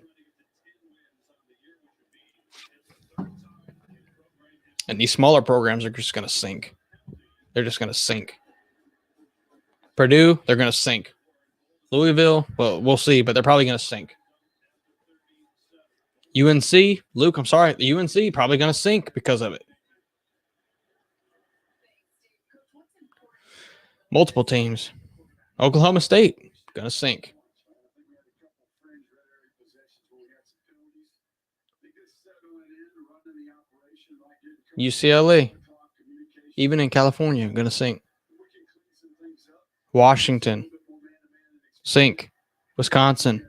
And these smaller programs are just going to sink. They're just going to sink. Purdue, they're going to sink. Louisville, well, we'll see, but they're probably going to sink. UNC, Luke, I'm sorry, the UNC probably going to sink because of it. Multiple teams. Oklahoma State, going to sink. UCLA, even in California, going to sink. Washington, sink. Wisconsin,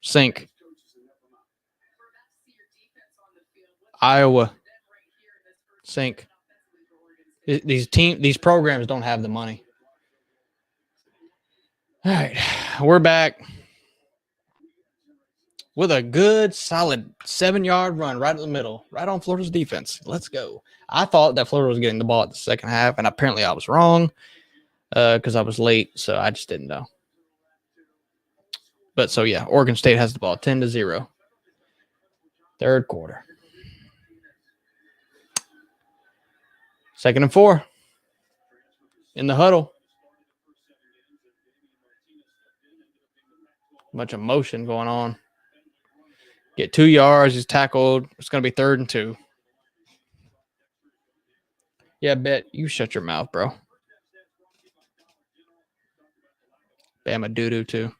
sink. Iowa, sink. These programs don't have the money. All right, we're back with a good, solid 7-yard run right in the middle, right on Florida's defense. Let's go. I thought that Florida was getting the ball at the second half, and apparently I was wrong because I was late, so I just didn't know. But so, yeah, Oregon State has the ball 10-0. Third quarter. 2nd and 4. In the huddle. Bunch of motion going on. Get 2 yards. He's tackled. It's going to be 3rd and 2. Yeah, bet. You shut your mouth, bro. Bama doo-doo, too.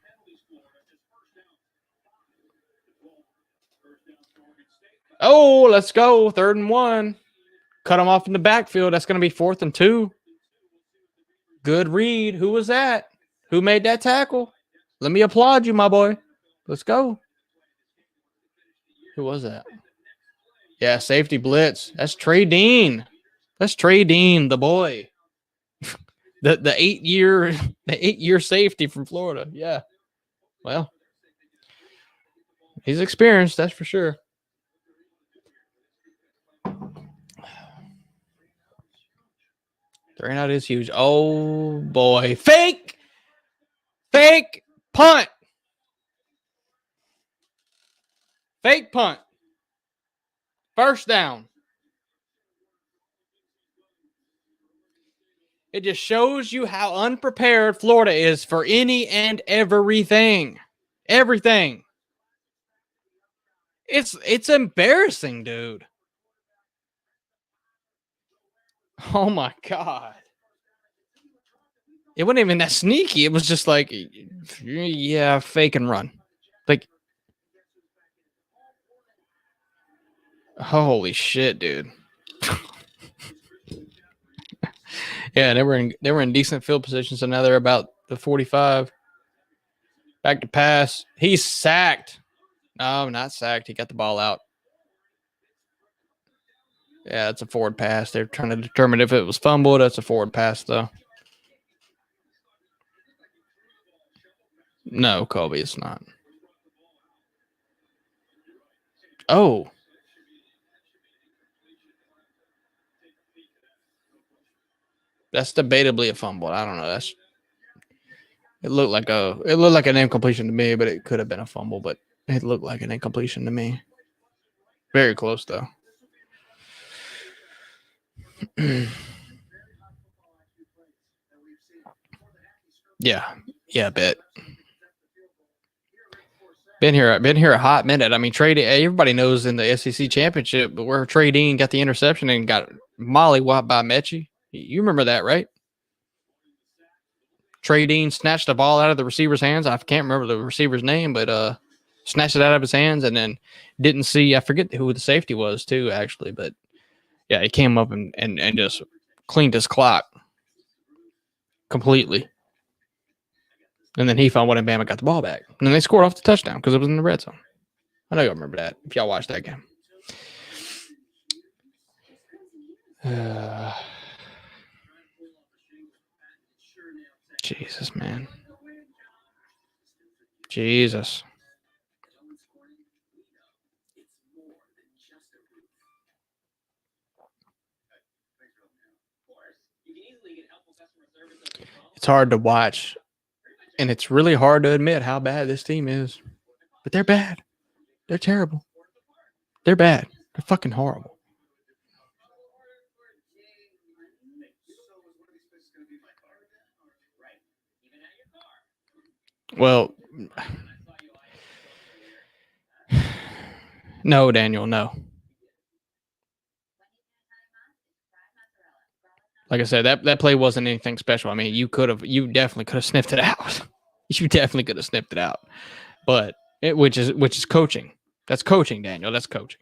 Oh, let's go. 3rd and 1. Cut him off in the backfield. That's going to be 4th and 2. Good read. Who was that? Who made that tackle? Let me applaud you, my boy. Let's go. Who was that? Yeah, safety blitz. That's Trey Dean. That's Trey Dean, the boy. the 8-year safety from Florida. Yeah. Well, he's experienced, that's for sure. Throwing out is huge. Oh boy. Fake punt. Fake punt. First down. It just shows you how unprepared Florida is for any and everything. Everything. It's embarrassing, dude. Oh my God. It wasn't even that sneaky. It was just like, yeah, fake and run. Like, holy shit, dude. Yeah, they were in decent field position, so now they're about the 45. Back to pass. He's sacked. No, not sacked. He got the ball out. Yeah, it's a forward pass. They're trying to determine if it was fumbled. That's a forward pass, though. No, Kobe, it's not. Oh. That's debatably a fumble. I don't know. It looked like an incompletion to me, but it could have been a fumble, but it looked like an incompletion to me. Very close, though. Yeah, I bet. Been here a hot minute. I mean, everybody knows in the SEC championship, but where Trey Dean got the interception and got mollywopped by Mechie. You remember that, right? Trey Dean snatched the ball out of the receiver's hands. I can't remember the receiver's name, but snatched it out of his hands and then didn't see. I forget who the safety was too, actually, but yeah, he came up and just cleaned his clock completely. And then he found one and Bama got the ball back. And then they scored off the touchdown because it was in the red zone. I know y'all remember that if y'all watched that game. Jesus, man. Jesus. It's hard to watch. And it's really hard to admit how bad this team is. But they're bad. They're terrible. They're bad. They're fucking horrible. Well, no, Daniel, no. Like I said, that play wasn't anything special. I mean, you definitely could have sniffed it out. You definitely could have sniffed it out. But which is coaching. That's coaching, Daniel. That's coaching.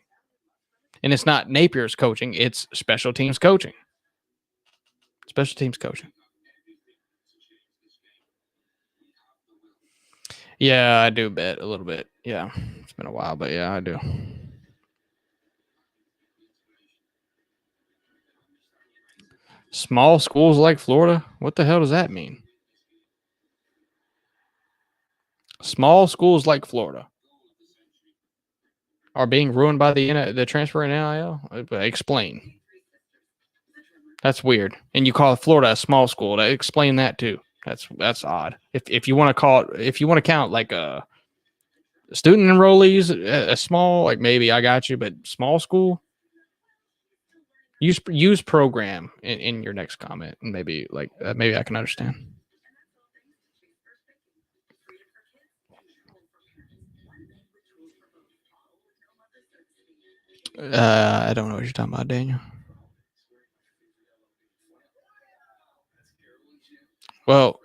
And it's not Napier's coaching, it's special teams coaching. Special teams coaching. Yeah, I do bet a little bit. Yeah. It's been a while, but yeah, I do. Small schools like Florida? What the hell does that mean? Small schools like Florida are being ruined by the transfer in NIL? Explain. That's weird. And you call Florida a small school. Explain that too. That's odd. If you want to count like student enrollees, a small, like maybe I got you, but small school. Use program in your next comment, and maybe maybe I can understand. I don't know what you're talking about, Daniel. Well,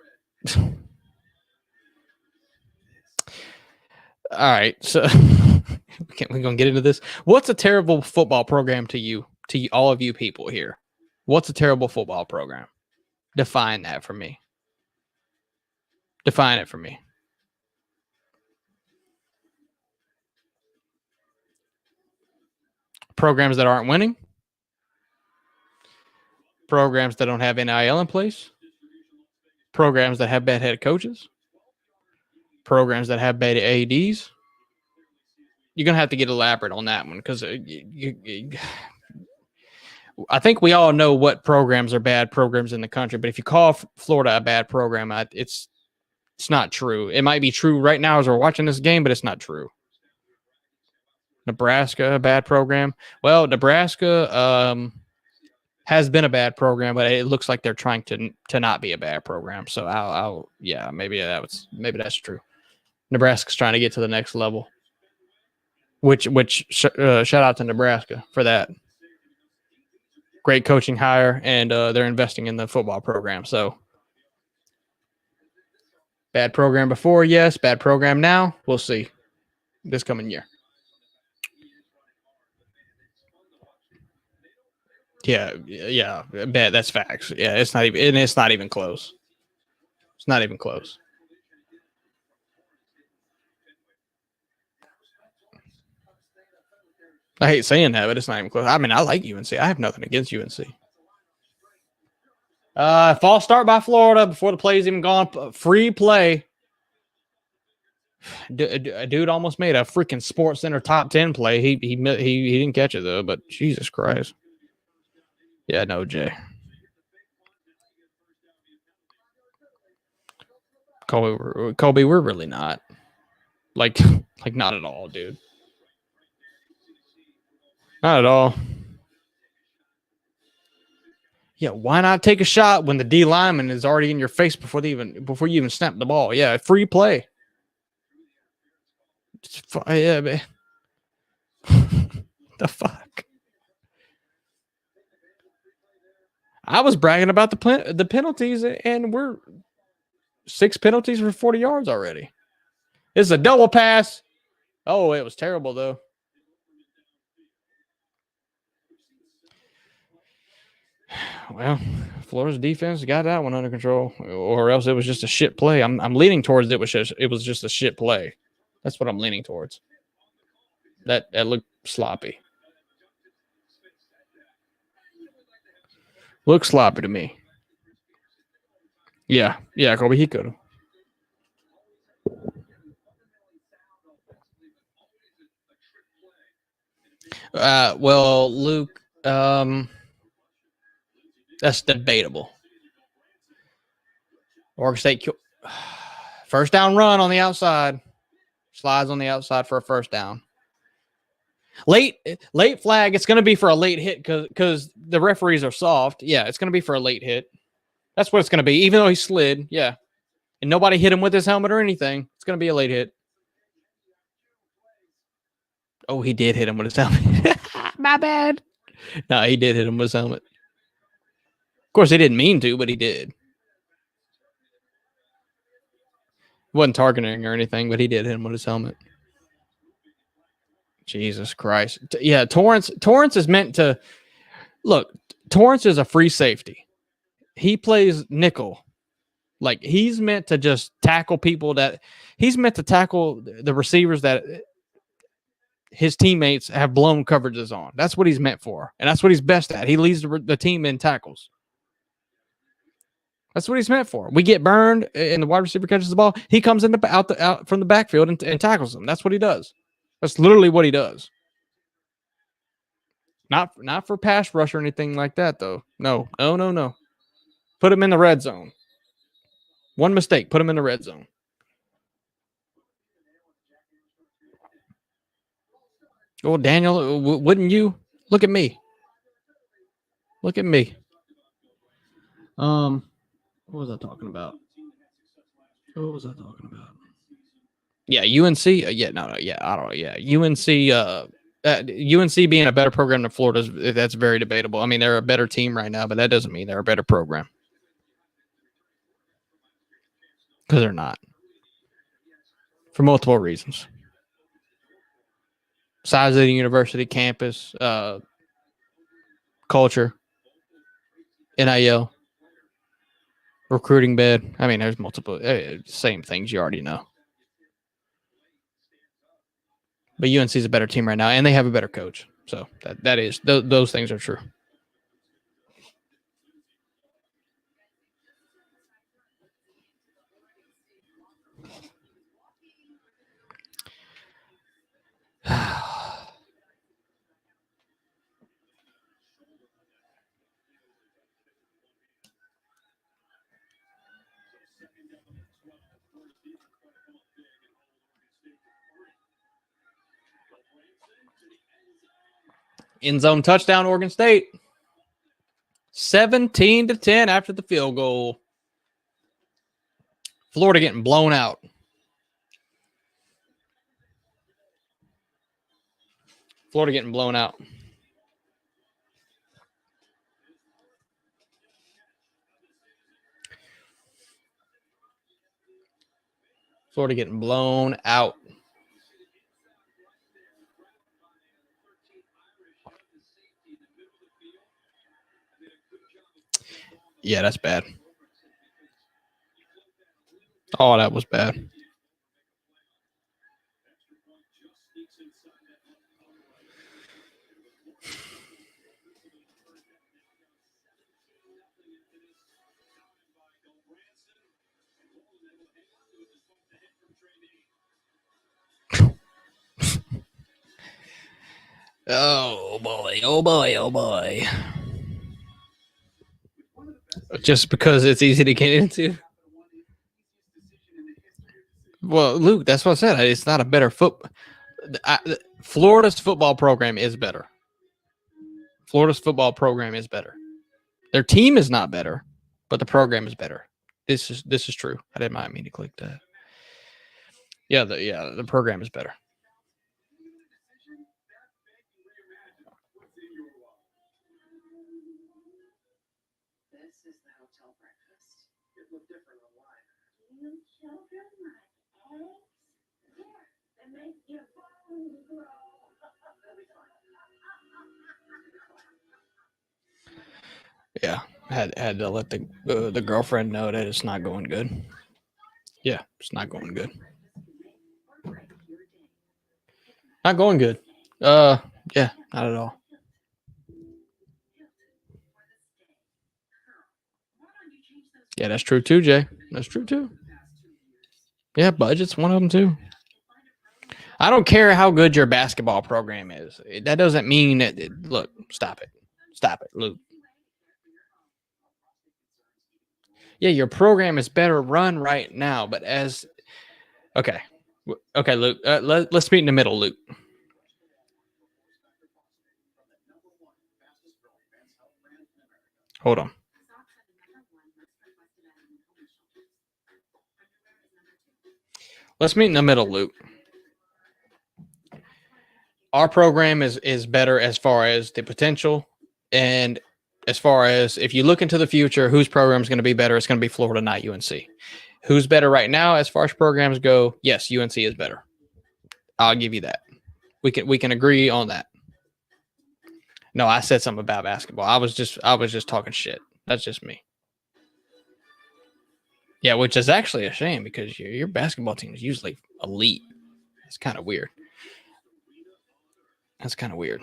all right. So we're gonna get into this. What's a terrible football program to you? To all of you people here, what's a terrible football program? Define that for me. Define it for me. Programs that aren't winning. Programs that don't have NIL in place. Programs that have bad head coaches. Programs that have bad ADs. You're going to have to get elaborate on that one because I think we all know what programs are bad programs in the country, but if you call Florida a bad program, it's not true. It might be true right now as we're watching this game, but it's not true. Nebraska, a bad program. Well, Nebraska has been a bad program, but it looks like they're trying to not be a bad program. So maybe that's true. Nebraska's trying to get to the next level. Which shout out to Nebraska for that. Great coaching hire, and they're investing in the football program. So bad program before, yes. Bad program now. We'll see this coming year. Yeah, bad. That's facts. Yeah, it's not even close. It's not even close. I hate saying that, but it's not even close. I mean, I like UNC. I have nothing against UNC. False start by Florida before the play's even gone. Free play. A dude almost made a freaking Sports Center top 10 play. He didn't catch it though, but Jesus Christ. Yeah, no, Jay. Colby, we're really not. Like not at all, dude. Not at all. Yeah, why not take a shot when the D lineman is already in your face before you even snap the ball? Yeah, free play. Yeah, man. The fuck? I was bragging about the penalties, and we're 6 penalties for 40 yards already. It's a double pass. Oh, it was terrible though. Well, Florida's defense got that one under control, or else it was just a shit play. I'm leaning towards it was just a shit play. That's what I'm leaning towards. That looked sloppy. Looks sloppy to me. Yeah, Colby, he could have. Well, Luke, that's debatable. Oregon State first down run on the outside. Slides on the outside for a first down. Late flag. It's going to be for a late hit because the referees are soft. Yeah, it's going to be for a late hit. That's what it's going to be. Even though he slid. Yeah. And nobody hit him with his helmet or anything. It's going to be a late hit. Oh, he did hit him with his helmet. My bad. No, he did hit him with his helmet. Of course, he didn't mean to, but he did. Wasn't targeting or anything, but he did hit him with his helmet. Jesus Christ. Yeah, Torrance is meant to look. Torrance is a free safety. He plays nickel. Like, he's meant to just tackle people he's meant to tackle the receivers that his teammates have blown coverages on. That's what he's meant for. And that's what he's best at. He leads the team in tackles. That's what he's meant for. We get burned and the wide receiver catches the ball. He comes out from the backfield and tackles them. That's what he does. That's literally what he does. Not for pass rush or anything like that, though. No. Put him in the red zone. One mistake, put him in the red zone. Oh, Daniel, wouldn't you? Look at me. Look at me. What was I talking about? Yeah, UNC. I don't know. Yeah, UNC being a better program than Florida, that's very debatable. I mean, they're a better team right now, but that doesn't mean they're a better program. Because they're not. For multiple reasons. Size of the university, campus, culture, NIL, recruiting bed. I mean, there's multiple same things you already know. But UNC is a better team right now, and they have a better coach. So those things are true. End zone touchdown, Oregon State. 17-10 after the field goal. Florida getting blown out. Florida getting blown out. Florida getting blown out. Yeah, that's bad. Oh, that was bad. Oh boy. Just because it's easy to get into. Well, Luke, that's what I said. It's not a better Florida's football program is better. Florida's football program is better. Their team is not better, but the program is better. This is true. I didn't mind me to click that. Yeah, the program is better. Yeah, had to let the girlfriend know that it's not going good. Yeah, it's not going good. Not going good. Yeah, not at all. Yeah, that's true too, Jay. That's true too. Yeah, budget's one of them too. I don't care how good your basketball program is. That doesn't mean that. Look, stop it, Luke. Yeah, your program is better run right now, but okay, Luke. Let's meet in the middle, Luke. Hold on. Let's meet in the middle, Luke. Our program is better as far as the potential, and as far as if you look into the future, whose program is going to be better, it's going to be Florida, not UNC. Who's better right now as far as programs go? Yes, UNC is better. I'll give you that. We can agree on that. No, I said something about basketball. I was just talking shit. That's just me. Yeah, which is actually a shame because your basketball team is usually elite. It's kind of weird. That's kind of weird.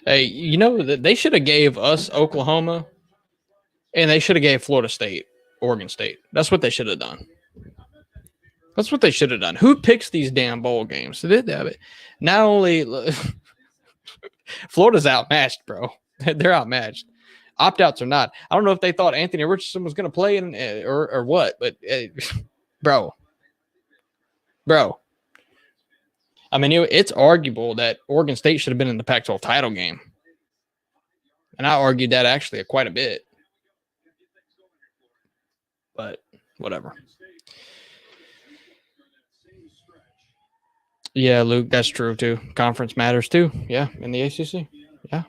Hey, you know that they should have gave us Oklahoma, and they should have gave Florida State, Oregon State. That's what they should have done. That's what they should have done. Who picks these damn bowl games? Not only Florida's outmatched, bro. They're outmatched. Opt-outs or not. I don't know if they thought Anthony Richardson was going to play or what, but bro. I mean, it's arguable that Oregon State should have been in the Pac-12 title game. And I argued that actually quite a bit. But whatever. Yeah, Luke, that's true too. Conference matters too. Yeah, in the ACC. Yeah.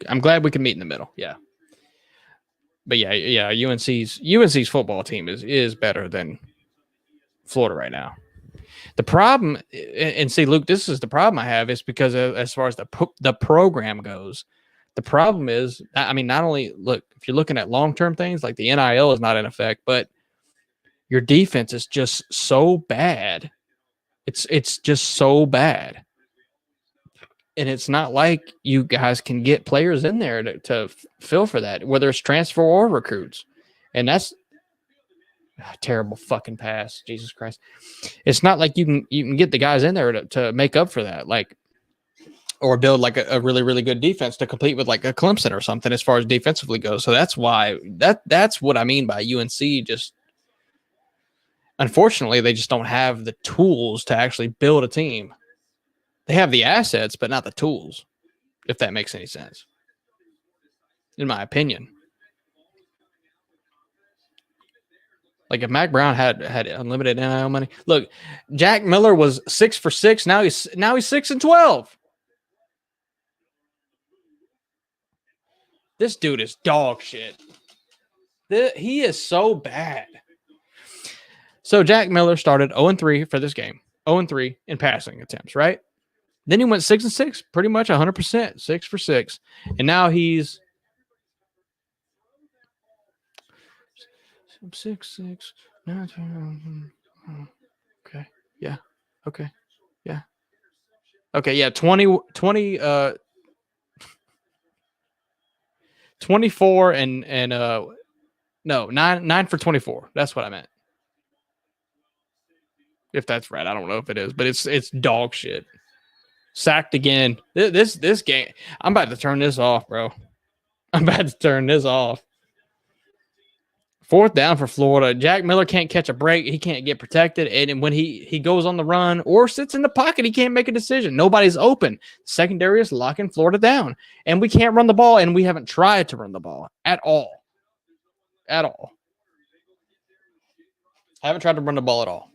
I'm glad we can meet in the middle. Yeah. But yeah, UNC's football team is better than Florida right now. The problem, and see, Luke, this is the problem I have, is because as far as the program goes, the problem is, I mean, not only look, if you're looking at long-term things like the NIL is not in effect, but your defense is just so bad. It's just so bad. And it's not like you guys can get players in there to fill for that, whether it's transfer or recruits. And that's a terrible fucking pass. Jesus Christ. It's not like you can get the guys in there to make up for that, like, or build like a really, really good defense to compete with like a Clemson or something as far as defensively goes. So that's why that's what I mean by UNC just, unfortunately, they just don't have the tools to actually build a team. They have the assets, but not the tools, if that makes any sense, in my opinion. Like if Mac Brown had unlimited NIL money, look, Jack Miller was 6 for 6. Now he's 6 and 12. This dude is dog shit. He is so bad. So Jack Miller started 0-3 for this game, 0-3 in passing attempts, right? Then he went 6 and 6, pretty much 100%, 6 for 6, and now he's 6. Okay. Yeah. Okay. Yeah. Okay. Yeah. 24 and no, 9 for 24. That's what I meant. If that's right, I don't know if it is, but it's dog shit. Sacked again. This game, I'm about to turn this off, bro. I'm about to turn this off. 4th down for Florida. Jack Miller can't catch a break. He can't get protected. And when he goes on the run or sits in the pocket, he can't make a decision. Nobody's open. Secondary is locking Florida down. And we can't run the ball, and we haven't tried to run the ball at all. At all. Haven't tried to run the ball at all.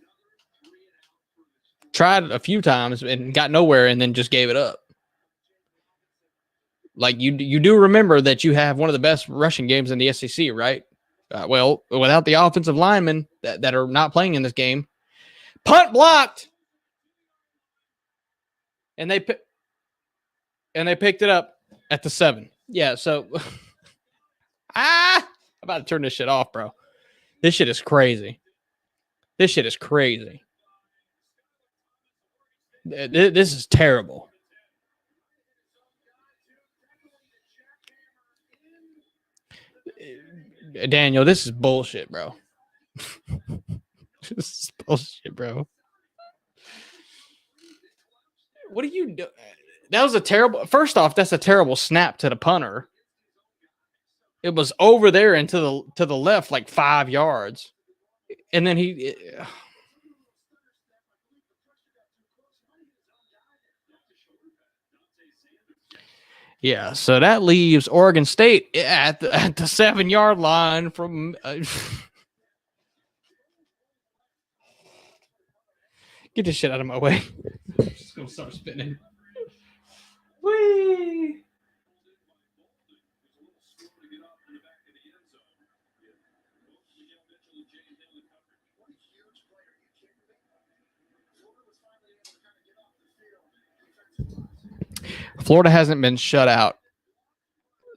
Tried a few times and got nowhere and then just gave it up. Like you do remember that you have one of the best rushing games in the SEC, right? Well, without the offensive linemen that are not playing in this game, punt blocked, and they picked it up at the 7. Yeah, so I'm about to turn this shit off, bro. This shit is crazy. This is terrible. Daniel, this is bullshit, bro. This is bullshit, bro. What do you do? That was a terrible. First off, that's a terrible snap to the punter. It was over there and to the left, like 5 yards. And then yeah, so that leaves Oregon State at the 7-yard line from get this shit out of my way. I'm just gonna start spinning. Whee! Florida hasn't been shut out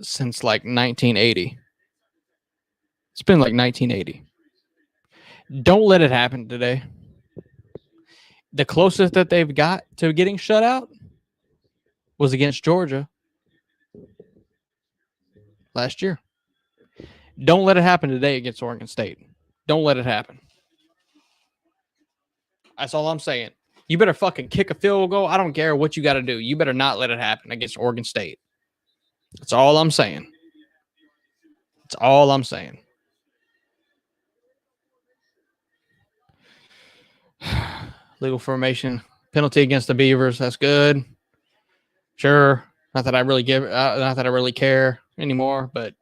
since like 1980. It's been like 1980. Don't let it happen today. The closest that they've got to getting shut out was against Georgia last year. Don't let it happen today against Oregon State. Don't let it happen. That's all I'm saying. You better fucking kick a field goal. I don't care what you got to do. You better not let it happen against Oregon State. That's all I'm saying. That's all I'm saying. Legal formation penalty against the Beavers. That's good. Sure. Not that I really not that I really care anymore, but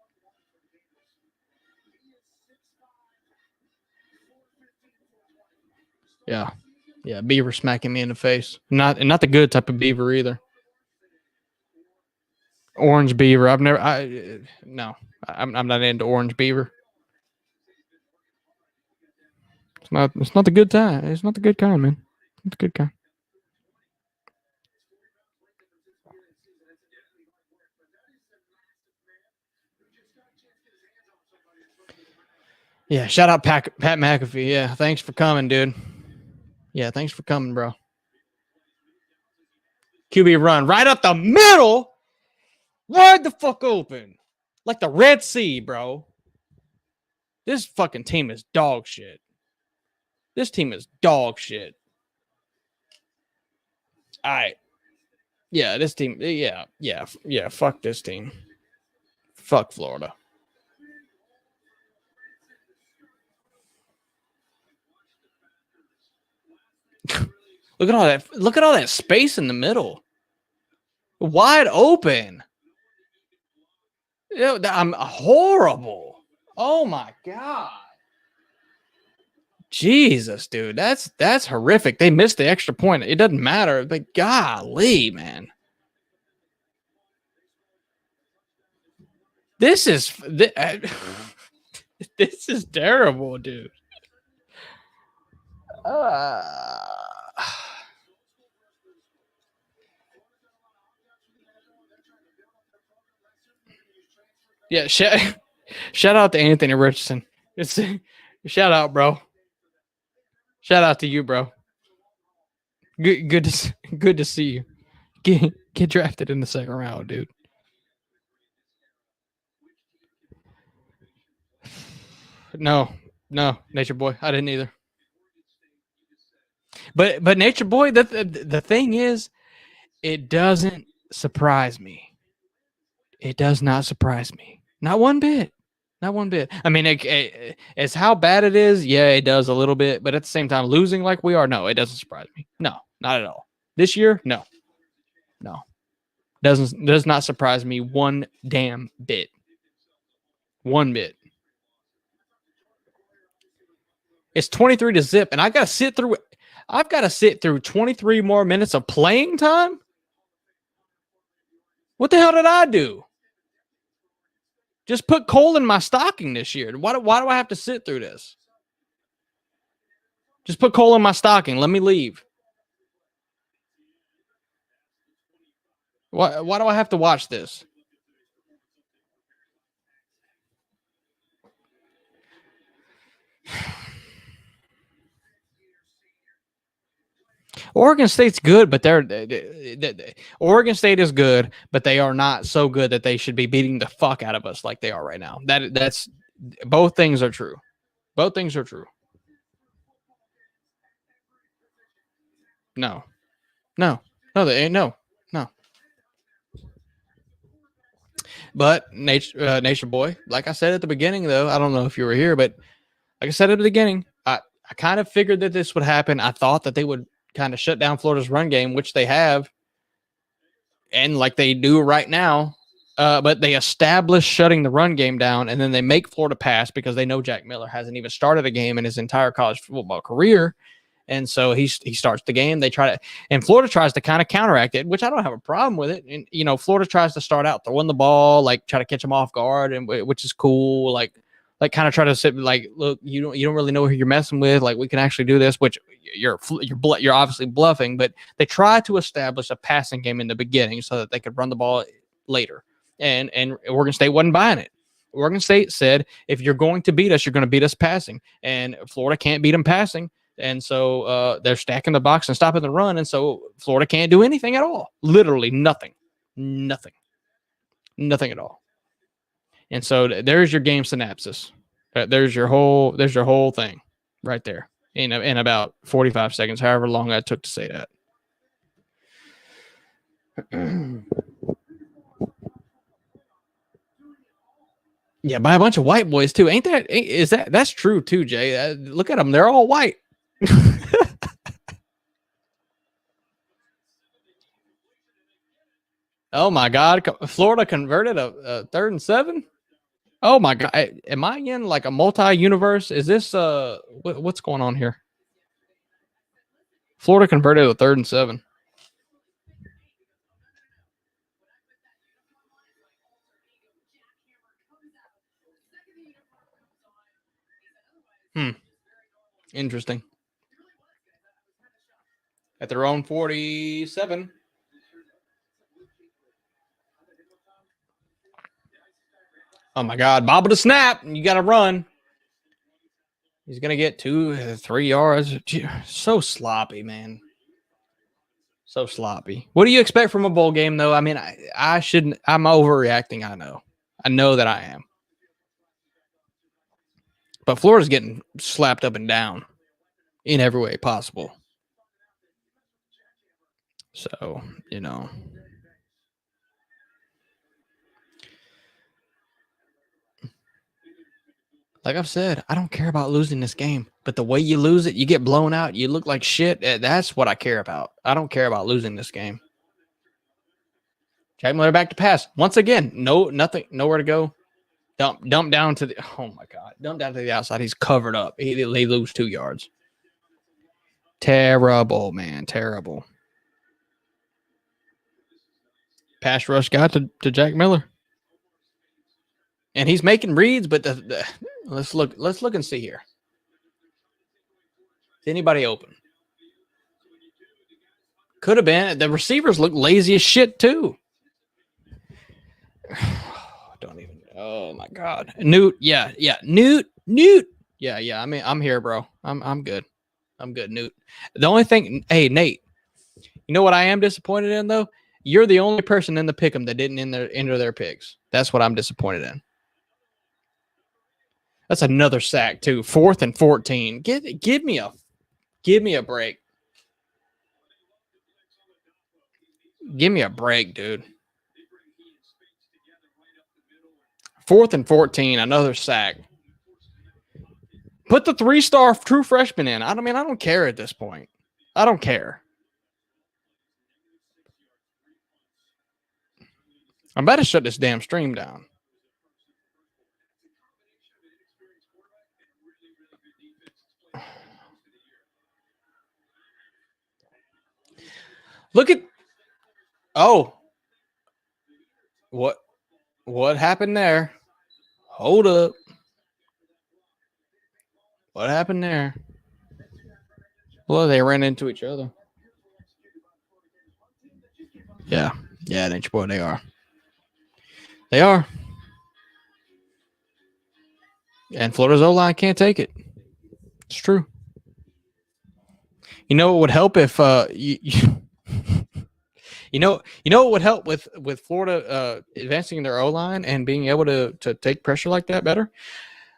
yeah. Yeah, beaver smacking me in the face. Not the good type of beaver either. Orange beaver. I'm not into orange beaver. It's not the good time. It's not the good kind, man. Not the good kind. Yeah, shout out Pat McAfee. Yeah, thanks for coming, dude. Yeah, thanks for coming, bro. QB run right up the middle. Wide the fuck open. Like the Red Sea, bro. This fucking team is dog shit. This team is dog shit. All right. Yeah, this team. Yeah. Fuck this team. Fuck Florida. Look at all that. Look at all that space in the middle. Wide open. I'm horrible. Oh my god. Jesus, dude. That's horrific. They missed the extra point. It doesn't matter. But golly, man. This is this is terrible, dude. Yeah, shout out to Anthony Richardson. Shout out, bro. Shout out to you, bro. Good to see you. Get drafted in the second round, dude. No, Nature Boy. I didn't either. But Nature Boy, the thing is, it doesn't surprise me. It does not surprise me. Not one bit. Not one bit. I mean, it's how bad it is. Yeah, it does a little bit. But at the same time, losing like we are, no, it doesn't surprise me. No, not at all. This year, no. Does not surprise me one damn bit. One bit. It's 23-0, and I've got to sit through 23 more minutes of playing time. What the hell did I do? Just put coal in my stocking this year. Why do I have to sit through this? Just put coal in my stocking. Let me leave. Why do I have to watch this? Oregon State's good, but Oregon State is good, but they are not so good that they should be beating the fuck out of us like they are right now. That's both things are true. Both things are true. No, they ain't. No. But Nature Boy, like I said at the beginning, though, I don't know if you were here, but like I said at the beginning, I kind of figured that this would happen. I thought that they would kind of shut down Florida's run game, which they have, and like they do right now. But they establish shutting the run game down, and then they make Florida pass because they know Jack Miller hasn't even started a game in his entire college football career. And so he starts the game. They try to, and Florida tries to kind of counteract it, which I don't have a problem with it. And Florida tries to start out throwing the ball, like try to catch them off guard, and which is cool. Like kind of try to sit, like, look, you don't really know who you're messing with. Like, we can actually do this, which you're obviously bluffing. But they try to establish a passing game in the beginning so that they could run the ball later. And Oregon State wasn't buying it. Oregon State said, if you're going to beat us, you're going to beat us passing, and Florida can't beat them passing. And so they're stacking the box and stopping the run. And so Florida can't do anything at all. Literally nothing at all. And so there's your game synopsis. There's your whole thing right there in about 45 seconds, however long that took to say that. Yeah, by a bunch of white boys too. That's true too, Jay. Look at them. They're all white. Oh my God. Florida converted a 3rd and 7. Oh my God. Am I in like a multi-universe? Is this what's going on here? Florida converted a 3rd and 7. Interesting. At their own 47. Oh my God. Bobble to snap. You got to run. He's going to get 2-3 yards. So sloppy, man. So sloppy. What do you expect from a bowl game, though? I mean, I shouldn't. I'm overreacting. I know that I am. But Florida's getting slapped up and down in every way possible. So, like I've said, I don't care about losing this game. But the way you lose it, you get blown out, you look like shit. That's what I care about. I don't care about losing this game. Jack Miller back to pass. Once again, nothing, nowhere to go. Dump down to the, oh my God, dump down to the outside. He's covered up. They lose 2 yards. Terrible, man. Terrible. Pass rush got to Jack Miller. And he's making reads, but let's look and see here. Is anybody open? Could have been. The receivers look lazy as shit too. Don't even. Oh my God. Newt. Yeah. Newt. Yeah. I mean, I'm here, bro. I'm good. I'm good, Newt. The only thing, hey, Nate, you know what I am disappointed in though? You're the only person in the pick'em that didn't enter their picks. That's what I'm disappointed in. That's another sack too. 4th and 14. Give me a break. Give me a break, dude. 4th and 14. Another sack. Put the 3-star true freshman in. I don't care at this point. I don't care. I'm about to shut this damn stream down. Look at, what happened there? Hold up. What happened there? Well, they ran into each other. Yeah, Nature Boy, they are. They are. And Florida's O-line can't take it. It's true. You know what would help if you know what would help with Florida advancing their O-line and being able to take pressure like that better?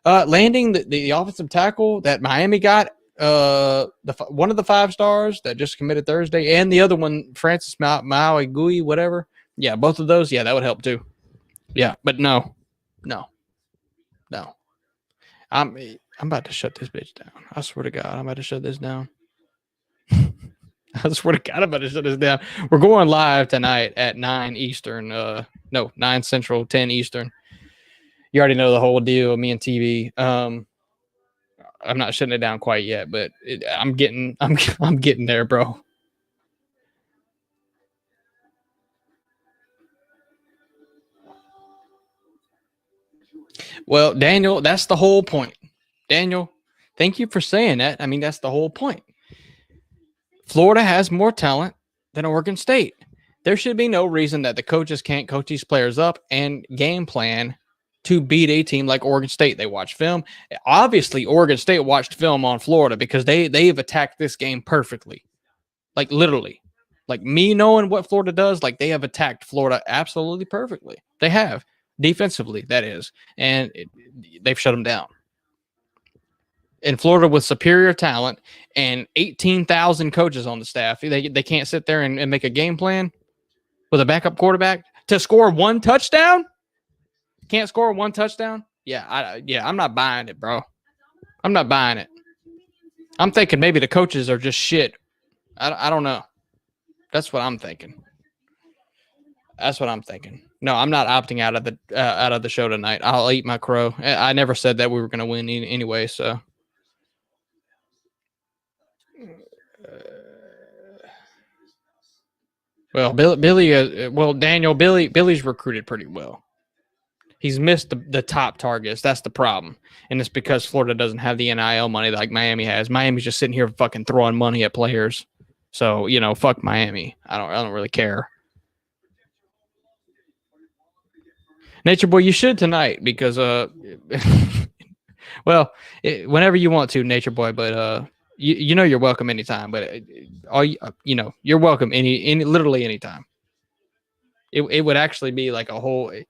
Landing the offensive tackle that Miami got, one of the 5 stars that just committed Thursday, and the other one, Francis Maui Gui, whatever. Yeah, both of those. Yeah, that would help too. Yeah, but no. I'm about to shut this bitch down. I swear to God, I'm about to shut this down. I swear to God, I'm about to shut this down. We're going live tonight at 9 Eastern. No, 9 Central, 10 Eastern. You already know the whole deal. Me and TV. I'm not shutting it down quite yet, but I'm getting there, bro. Well, Daniel, that's the whole point. Daniel, thank you for saying that. I mean, that's the whole point. Florida has more talent than Oregon State. There should be no reason that the coaches can't coach these players up and game plan to beat a team like Oregon State. They watch film. Obviously, Oregon State watched film on Florida because they've attacked this game perfectly. Like literally. Like me knowing what Florida does, like they have attacked Florida absolutely perfectly. They have. Defensively, that is. And they've shut them down. In Florida with superior talent and 18,000 coaches on the staff, they can't sit there and make a game plan with a backup quarterback to score one touchdown? Can't score one touchdown? Yeah, I'm not buying it, bro. I'm not buying it. I'm thinking maybe the coaches are just shit. I don't know. That's what I'm thinking. No, I'm not opting out of the show tonight. I'll eat my crow. I never said that we were going to win anyway, so. Well, Billy's recruited pretty well. He's missed the top targets. That's the problem. And it's because Florida doesn't have the NIL money like Miami has. Miami's just sitting here fucking throwing money at players. So, fuck Miami. I don't really care. Nature Boy, you should tonight because well, whenever you want to, Nature Boy, but you're welcome anytime, but you're welcome literally anytime. It would actually be like a whole, it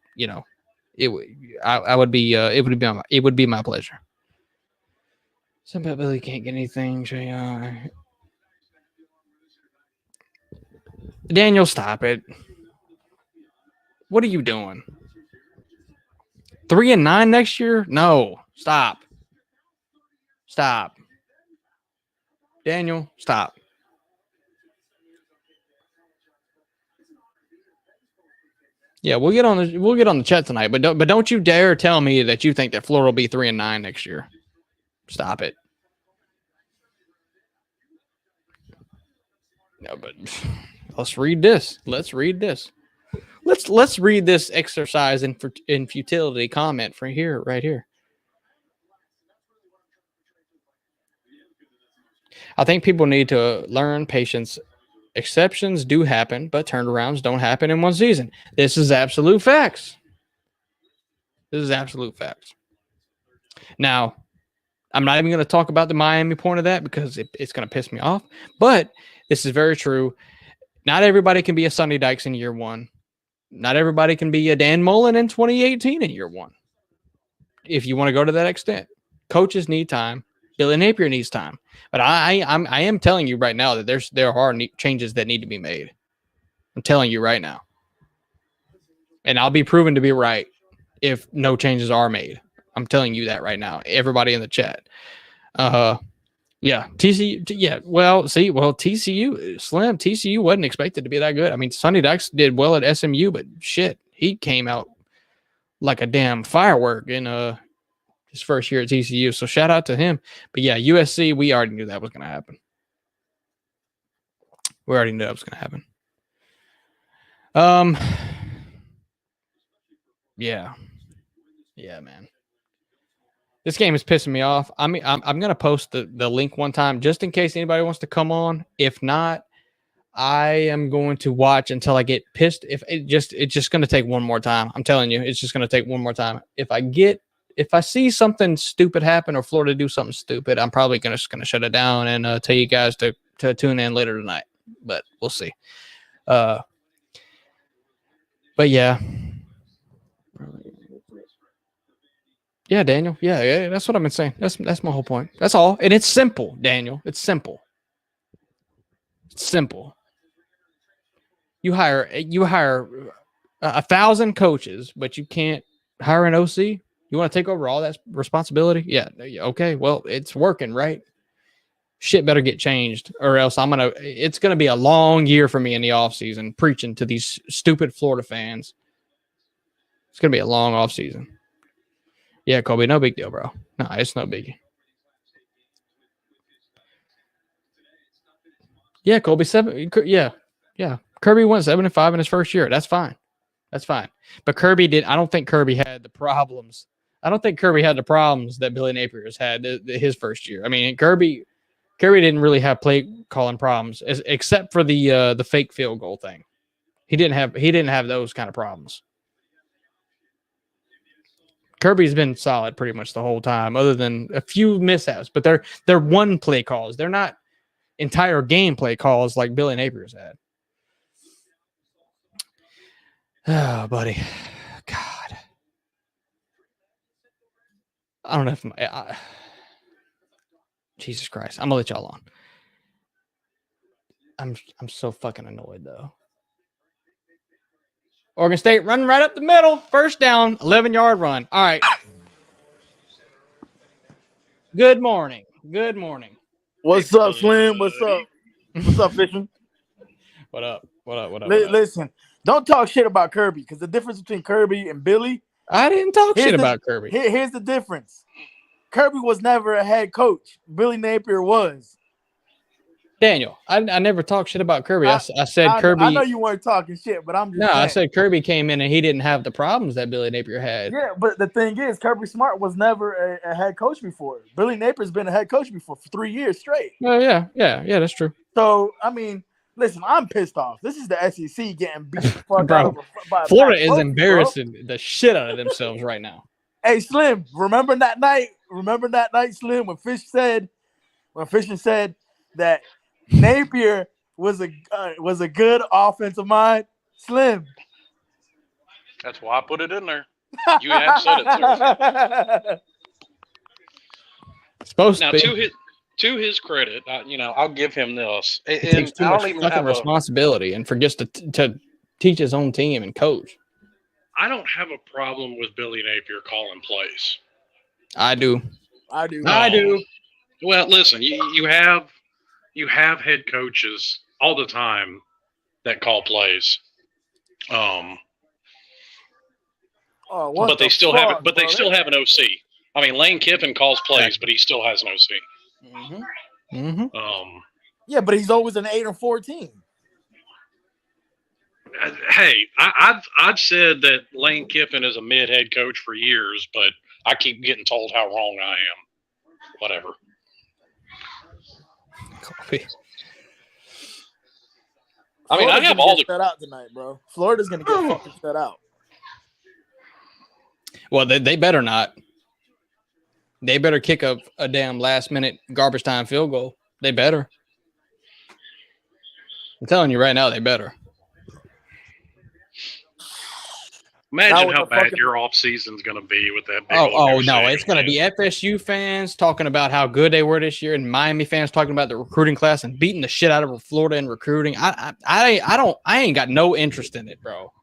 would be my pleasure. Somebody Billy can't get anything. JR. Daniel, stop it. What are you doing? 3-9 next year? No, stop. Daniel, stop. Yeah, we'll get on the chat tonight, but don't you dare tell me that you think that Florida will be 3-9 next year. Stop it. No, but let's read this. Let's read this exercise in futility comment from here, right here. I think people need to learn patience. Exceptions do happen, but turnarounds don't happen in one season. This is absolute facts. Now, I'm not even going to talk about the Miami point of that because it's going to piss me off. But this is very true. Not everybody can be a Sonny Dykes in year one. Not everybody can be a Dan Mullen in 2018 in year one. If you want to go to that extent, coaches need time. Billy Napier needs time. But I am telling you right now that there are changes that need to be made. I'm telling you right now. And I'll be proven to be right if no changes are made. I'm telling you that right now. Everybody in the chat. Yeah, TCU. Yeah, TCU wasn't expected to be that good. I mean, Sonny Dykes did well at SMU, but shit, he came out like a damn firework in his first year at TCU. So shout out to him. But yeah, USC, we already knew that was going to happen. Yeah, man. This game is pissing me off. I mean, I'm going to post the link one time just in case anybody wants to come on. If not, I am going to watch until I get pissed. It's just going to take one more time. I'm telling you, it's just going to take one more time. If I see something stupid happen or Florida do something stupid, I'm probably just going to shut it down and tell you guys to tune in later tonight. But we'll see. But yeah. Yeah, Daniel. Yeah, that's what I've been saying. That's my whole point. That's all. And it's simple, Daniel. It's simple. You hire 1,000 coaches, but you can't hire an OC. You want to take over all that responsibility? Yeah. Okay. Well, it's working, right? Shit better get changed, or else it's gonna be a long year for me in the offseason preaching to these stupid Florida fans. It's gonna be a long offseason. Yeah, Colby, no big deal, bro. No, it's no biggie. Yeah, Colby, 7. Yeah. Kirby went 7-5 in his first year. That's fine. But Kirby did. I don't think Kirby had the problems. I don't think Kirby had the problems that Billy Napier has had his first year. I mean, Kirby didn't really have play calling problems, except for the fake field goal thing. He didn't have those kind of problems. Kirby's been solid pretty much the whole time, other than a few mishaps. But they're one play calls. They're not entire game play calls like Billy Napier's had. Oh, buddy, God, I don't know if Jesus Christ, I'm gonna let y'all on. I'm so fucking annoyed though. Oregon State running right up the middle, first down, 11-yard run. All right. Good morning. What's up, Slim? What's up, Fishman? What up? Listen, don't talk shit about Kirby, because the difference between Kirby and Billy. I didn't talk shit about Kirby. Here's the difference. Kirby was never a head coach. Billy Napier was. Daniel, I never talked shit about Kirby. I said Kirby. I know you weren't talking shit, but I'm just saying. I said Kirby came in and he didn't have the problems that Billy Napier had. Yeah, but the thing is, Kirby Smart was never a head coach before. Billy Napier's been a head coach before for 3 years straight. Oh, yeah, that's true. So, I mean, listen, I'm pissed off. This is the SEC getting beat the fuck out by Florida is embarrassing the shit out of themselves right now. Hey, Slim, remember that night, Slim, when Fisher said that Napier was a good offensive mind? Slim. That's why I put it in there. You have said it, sir. Supposed now, to be. To his credit, I'll give him this. He takes too much fucking responsibility and forgets to teach his own team and coach. I don't have a problem with Billy Napier calling plays. I do. Well, listen, you have head coaches all the time that call plays. But they still have an OC. I mean, Lane Kiffin calls plays, but he still has an OC. Mm-hmm. Mm-hmm. Yeah, but he's always an 8-4 team. Hey, I've said that Lane Kiffin is a mid head coach for years, but I keep getting told how wrong I am. Whatever. I mean, I have all the shut out tonight, bro. Florida's gonna get fucking shut out. Well, they better not. They better kick a damn last minute garbage time field goal. They better. I'm telling you right now, they better. Imagine how bad your off season's going to be with that. It's going to be FSU fans talking about how good they were this year, and Miami fans talking about the recruiting class and beating the shit out of Florida in recruiting. I ain't got no interest in it, bro.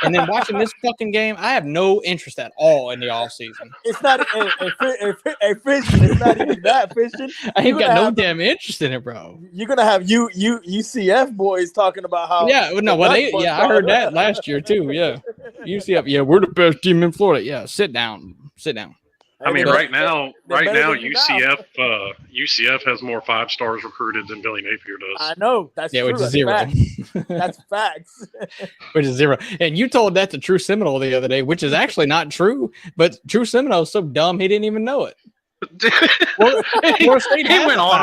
And then watching this fucking game, I have no interest at all in the off season. It's not a Fishing. It's not even that Fishing. I ain't got no damn interest in it, bro. You're gonna have UCF boys talking about how. I heard that last year too. Yeah, UCF. Yeah, we're the best team in Florida. Yeah, sit down. I mean, right now, UCF has more 5 stars recruited than Billy Napier does. I know. That's true. Which is 0. That's facts. Which is 0. And you told that to True Seminole the other day, which is actually not true. But True Seminole is so dumb he didn't even know it. He went on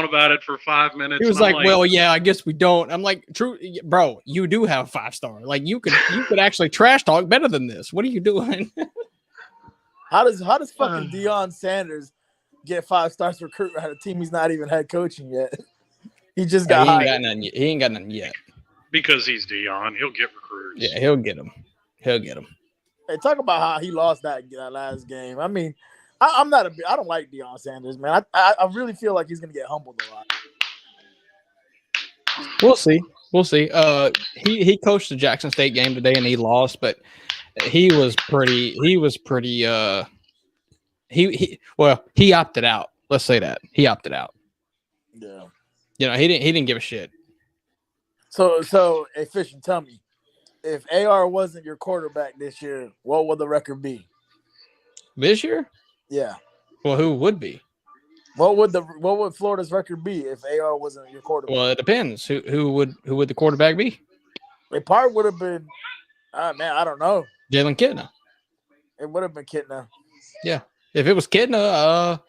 about it for 5 minutes. He was like, "Well, yeah, I guess we don't." I'm like, "True, bro, you do have 5 star. Like you could actually trash talk better than this. What are you doing?" How does fucking Deion Sanders get 5 stars recruit at a team he's not even head coaching yet? He just got hired. He ain't got none yet. Because he's Deion, he'll get recruits. Yeah, he'll get them. Hey, talk about how he lost that last game. I mean, I don't like Deion Sanders, man. I really feel like he's gonna get humbled a lot. We'll see. We'll see. He coached the Jackson State game today and he lost, but he was pretty. He opted out. Let's say that he opted out. Yeah. He didn't give a shit. So hey, Fisher, tell me, if AR wasn't your quarterback this year, what would the record be? This year? Yeah. Well, who would be? What would Florida's record be if AR wasn't your quarterback? Well, it depends. Who would the quarterback be? It probably would have been. Man, I don't know. Jalen Kitna. It would have been Kitna. Yeah. If it was Kitna,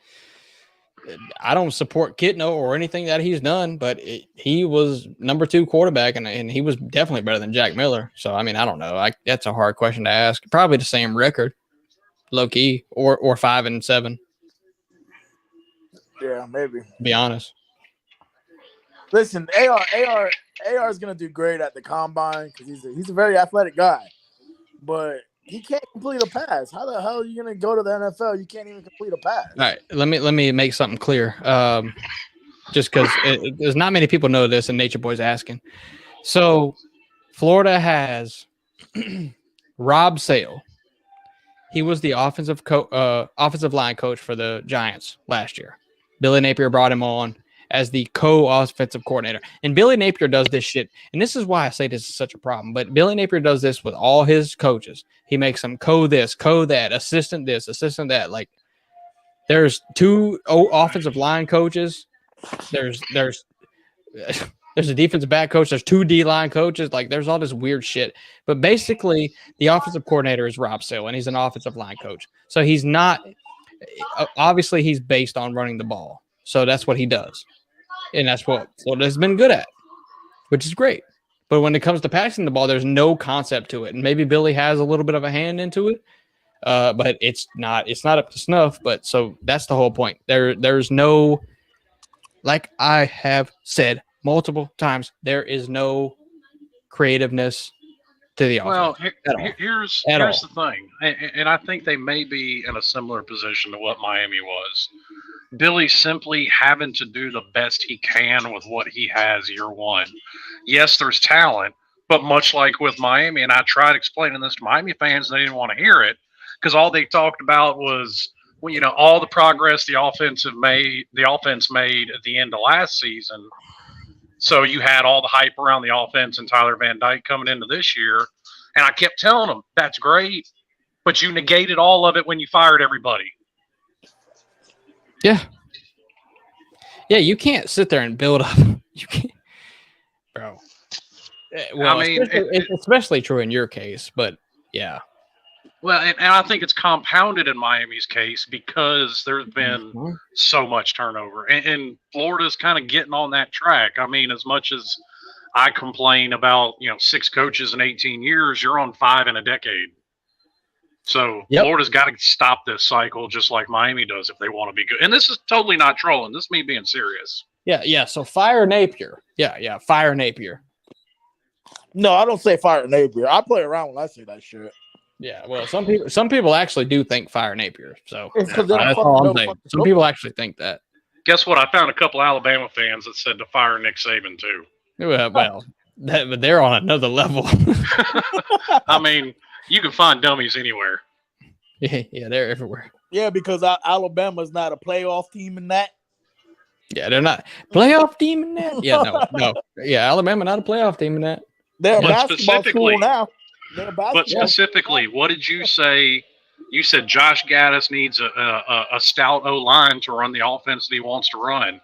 I don't support Kitna or anything that he's done, but he was number 2 quarterback, and he was definitely better than Jack Miller. So, I mean, I don't know. That's a hard question to ask. Probably the same record, low key, or 5-7. Yeah, maybe. To be honest. Listen, AR is gonna do great at the combine because he's a very athletic guy, but he can't complete a pass. How the hell are you gonna go to the NFL? You can't even complete a pass. All right, let me make something clear. Just because there's not many people know this, and Nature Boy's asking. So, Florida has Rob Sale. He was the offensive line coach for the Giants last year. Billy Napier brought him on as the co-offensive coordinator. And Billy Napier does this shit. And this is why I say this is such a problem. But Billy Napier does this with all his coaches. He makes them co-this, co-that, assistant this, assistant that. Like, there's 2 offensive line coaches. There's a defensive back coach. There's 2 D-line coaches. Like, there's all this weird shit. But basically, the offensive coordinator is Rob Sale, and he's an offensive line coach. So he's not – obviously, he's based on running the ball. So that's what he does. And that's what Florida has been good at, which is great. But when it comes to passing the ball, there's no concept to it. And maybe Billy has a little bit of a hand into it, but it's not up to snuff. But so that's the whole point. There's no – like I have said multiple times, there is no creativeness to the offense. Well, here's the thing, and I think they may be in a similar position to what Miami was. Billy simply having to do the best he can with what he has year one. Yes, there's talent, but much like with Miami, and I tried explaining this to Miami fans, they didn't want to hear it because all they talked about was, well, all the progress the offense made at the end of last season. So you had all the hype around the offense and Tyler Van Dyke coming into this year. And I kept telling them, that's great, but you negated all of it when you fired everybody. Yeah. Yeah, you can't sit there and build up. You can't, bro. Well, I mean, it's especially true in your case, but yeah. Well, and I think it's compounded in Miami's case because there's been so much turnover. And Florida's kind of getting on that track. I mean, as much as I complain about, 6 coaches in 18 years, you're on 5 in a decade. So Florida's got to stop this cycle just like Miami does if they want to be good. And this is totally not trolling. This is me being serious. Yeah. So fire Napier. Yeah. Fire Napier. No, I don't say fire Napier. I play around when I say that shit. Yeah, well, some people actually do think fire Napier. So that's all I'm saying. Some people actually think that. Guess what? I found a couple Alabama fans that said to fire Nick Saban too. Well, but they're on another level. I mean, you can find dummies anywhere. Yeah, they're everywhere. Yeah, because Alabama's not a playoff team in that. Yeah, they're not playoff team in that. Yeah, no. Yeah, Alabama not a playoff team in that. They're a basketball school now. But specifically, what did you say? You said Josh Gaddis needs a stout O-line to run the offense that he wants to run.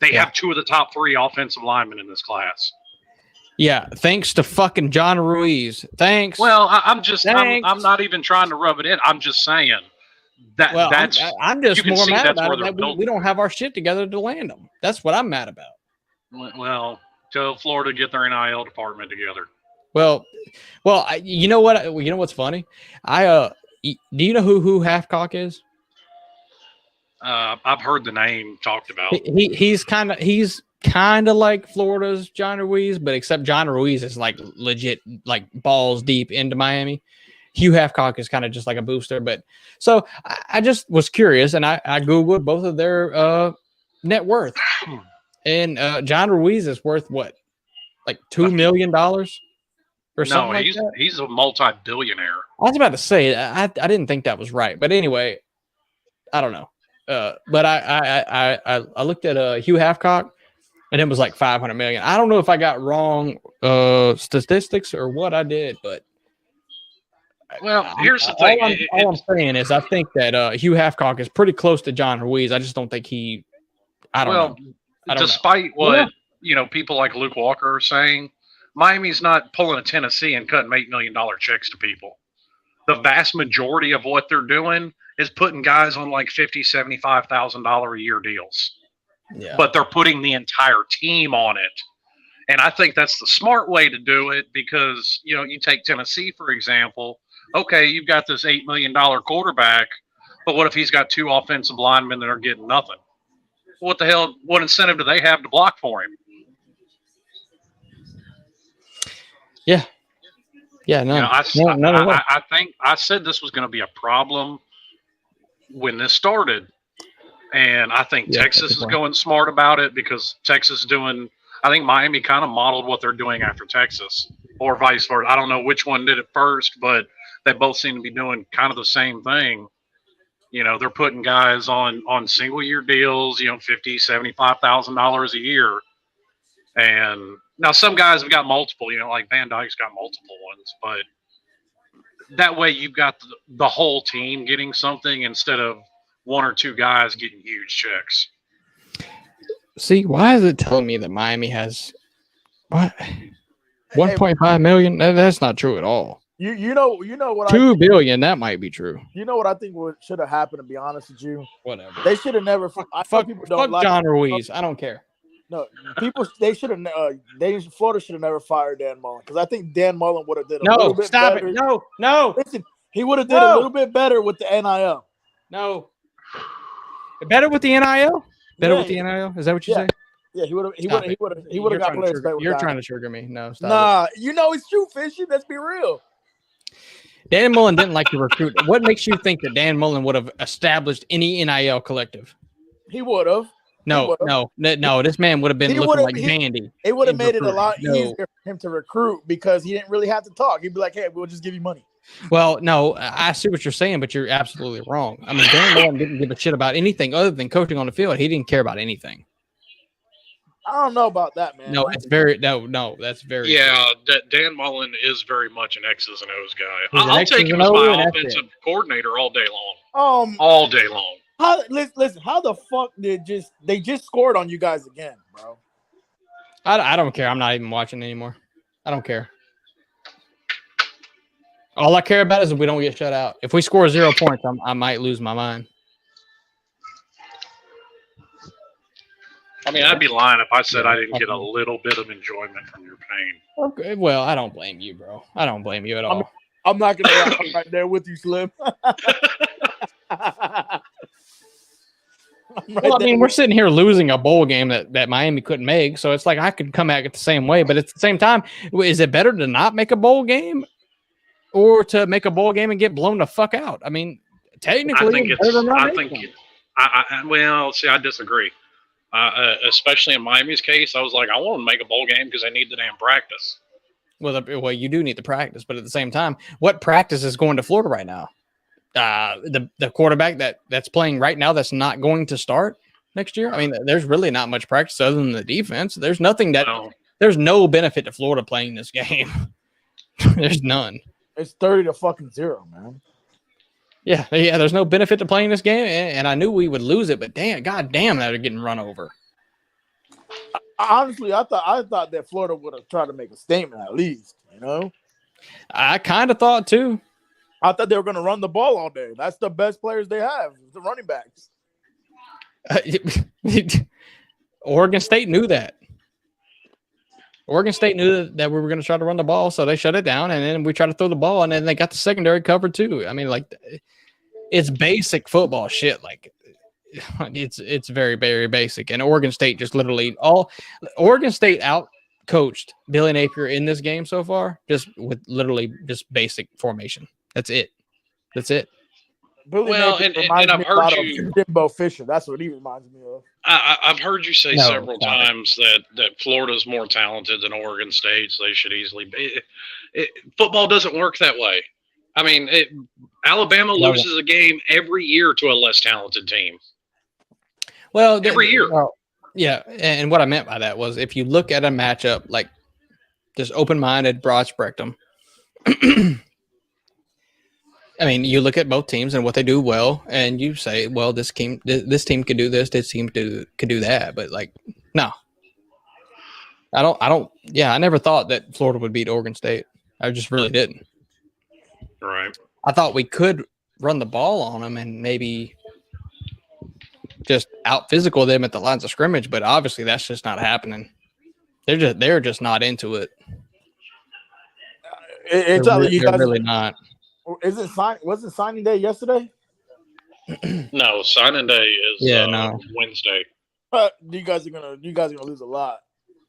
They have 2 of the top 3 offensive linemen in this class. Yeah, thanks to fucking John Ruiz. Thanks. Well, I'm not even trying to rub it in. I'm just saying that. Well, that's. I'm just more mad about it that we don't have our shit together to land them. That's what I'm mad about. Well, tell Florida to get their NIL department together. Well, you know what? You know what's funny? Do you know who Halfcock is? I've heard the name talked about. He's kind of like Florida's John Ruiz, but except John Ruiz is like legit, like balls deep into Miami. Hugh Halfcock is kind of just like a booster. But so I just was curious, and I Googled both of their net worth, and John Ruiz is worth what? like $2 million or something like that. He's a multi-billionaire. I was about to say I didn't think that was right, but anyway, I don't know. But I looked at Hugh Hathcock, and it was like 500 million. I don't know if I got wrong statistics or what I did, but here's the thing. All I'm saying is I think that Hugh Hathcock is pretty close to John Ruiz. I just don't think he. I don't know. Despite what people like Luke Walker are saying, Miami's not pulling a Tennessee and cutting $8 million checks to people. The vast majority of what they're doing is putting guys on like $50,000, $75,000 a year deals. Yeah. But they're putting the entire team on it. And I think that's the smart way to do it because, you take Tennessee, for example. Okay, you've got this $8 million quarterback, but what if he's got 2 offensive linemen that are getting nothing? What the hell? What incentive do they have to block for him? Yeah. Yeah, no. I think I said this was going to be a problem when this started. And I think Texas is going smart about it because Texas I think Miami kind of modeled what they're doing after Texas or vice versa. I don't know which one did it first, but they both seem to be doing kind of the same thing. They're putting guys on single year deals, $50,000, $75,000 a year. And now some guys have got multiple, like Van Dyke's got multiple ones, but that way you've got the whole team getting something instead of 1 or 2 guys getting huge checks. See, why is it telling me that Miami has what 1.5 million? That's not true at all. You know what? $2 billion, that might be true. You know what I think should have happened? To be honest with you, whatever. They should have never. Fuck John Ruiz. I don't care. No, they should have. Florida should have never fired Dan Mullen because I think Dan Mullen would have did a little bit better. No. Listen, he would have did a little bit better with the NIL. No. Better with the NIL? With the NIL? Is that what you say? Yeah, he would have. He would have got players. You're trying to trigger me. No, stop. Nah, it's true, Fishy. Let's be real. Dan Mullen didn't like to recruit. What makes you think that Dan Mullen would have established any NIL collective? He would have. No. This man would have been looking like Vandy. It would have made it a lot easier for him to recruit because he didn't really have to talk. He'd be like, "Hey, we'll just give you money." Well, no, I see what you're saying, but you're absolutely wrong. I mean, Dan Mullen didn't give a shit about anything other than coaching on the field. He didn't care about anything. I don't know about that, man. No, that's very Dan Mullen is very much an X's and O's guy. I'll take him as my offensive coordinator all day long. All day long. Listen, how the fuck they just scored on you guys again, bro? I don't care. I'm not even watching anymore. I don't care. All I care about is if we don't get shut out. If we score 0 points, I might lose my mind. I mean, I'd be lying if I said I didn't get a little bit of enjoyment from your pain. Okay, well, I don't blame you, bro. I don't blame you at all. I'm not going to be right there with you, Slim. Well, I mean, we're sitting here losing a bowl game that Miami couldn't make, so it's like I could come at it the same way. But at the same time, is it better to not make a bowl game or to make a bowl game and get blown the fuck out? I mean, technically, I disagree. Especially in Miami's case, I was like, I want to make a bowl game because they need the damn practice. Well, you do need the practice, but at the same time, what practice is going to Florida right now? The quarterback that's playing right now that's not going to start next year. I mean, there's really not much practice other than the defense. There's nothing there's no benefit to Florida playing this game. There's none. It's 30-0, man. Yeah. There's no benefit to playing this game, and I knew we would lose it, but god damn, they're getting run over. Honestly, I thought that Florida would have tried to make a statement at least. I kind of thought too. I thought they were going to run the ball all day. That's the best players they have, the running backs. Oregon State knew that. Oregon State knew that we were going to try to run the ball, so they shut it down, and then we tried to throw the ball, and then they got the secondary covered too. I mean, like, it's basic football shit. Like, it's very, very basic. And Oregon State just literally Oregon State out-coached Billy Napier in this game so far, just with literally just basic formation. That's it. Billy Well, Napier and reminds I've me a heard lot of you. Jimbo Fisher. That's what he reminds me of. I've heard you say No, several stop it. times that Florida's more talented than Oregon State. So they should easily be. Football doesn't work that way. I mean, Alabama doesn't. loses a game every year to a less talented team. Well, Every year. Well, yeah, and what I meant by that was if you look at a matchup like just open-minded, broad spectrum. I mean, you look at both teams and what they do well, and you say, "Well, this team could do this. This team could do that." But like, no, I don't. Yeah, I never thought that Florida would beat Oregon State. I just really didn't. Right. I thought we could run the ball on them and maybe just out physical them at the lines of scrimmage, but obviously that's just not happening. They're just not into it. They're really not. Wasn't signing day yesterday? No, signing day is Wednesday. You guys are gonna lose a lot.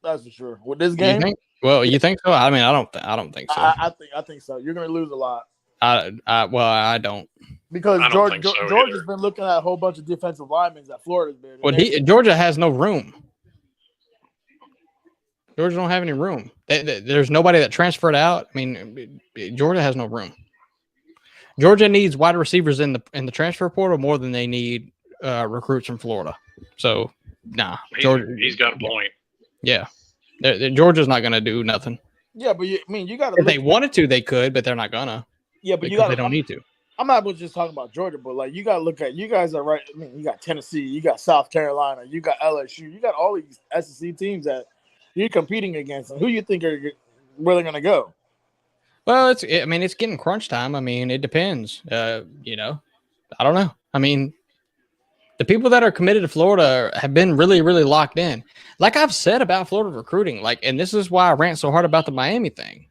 That's for sure. With this You game, think? Well, you think so? I mean, I don't think so. I think so. You're gonna lose a lot. I don't. Because I don't think so George either. has been looking at a whole bunch of defensive linemen that Florida's been. Well, Georgia has no room. Georgia don't have any room. There's nobody that transferred out. I mean, Georgia has no room. Georgia needs wide receivers in the transfer portal more than they need recruits from Florida. So, nah. He's got a point. Yeah. Georgia's not going to do nothing. Yeah, but you got to. If they wanted to, they could, but they're not gonna. Yeah, but they don't need to. I'm not just talking about Georgia, but like you got to look at you guys are right. I mean, you got Tennessee, you got South Carolina, you got LSU, you got all these SEC teams that you're competing against, and who you think are really going to go? Well, it's getting crunch time. I mean, it depends. I don't know. I mean, the people that are committed to Florida have been really, really locked in. Like I've said about Florida recruiting, and this is why I rant so hard about the Miami thing.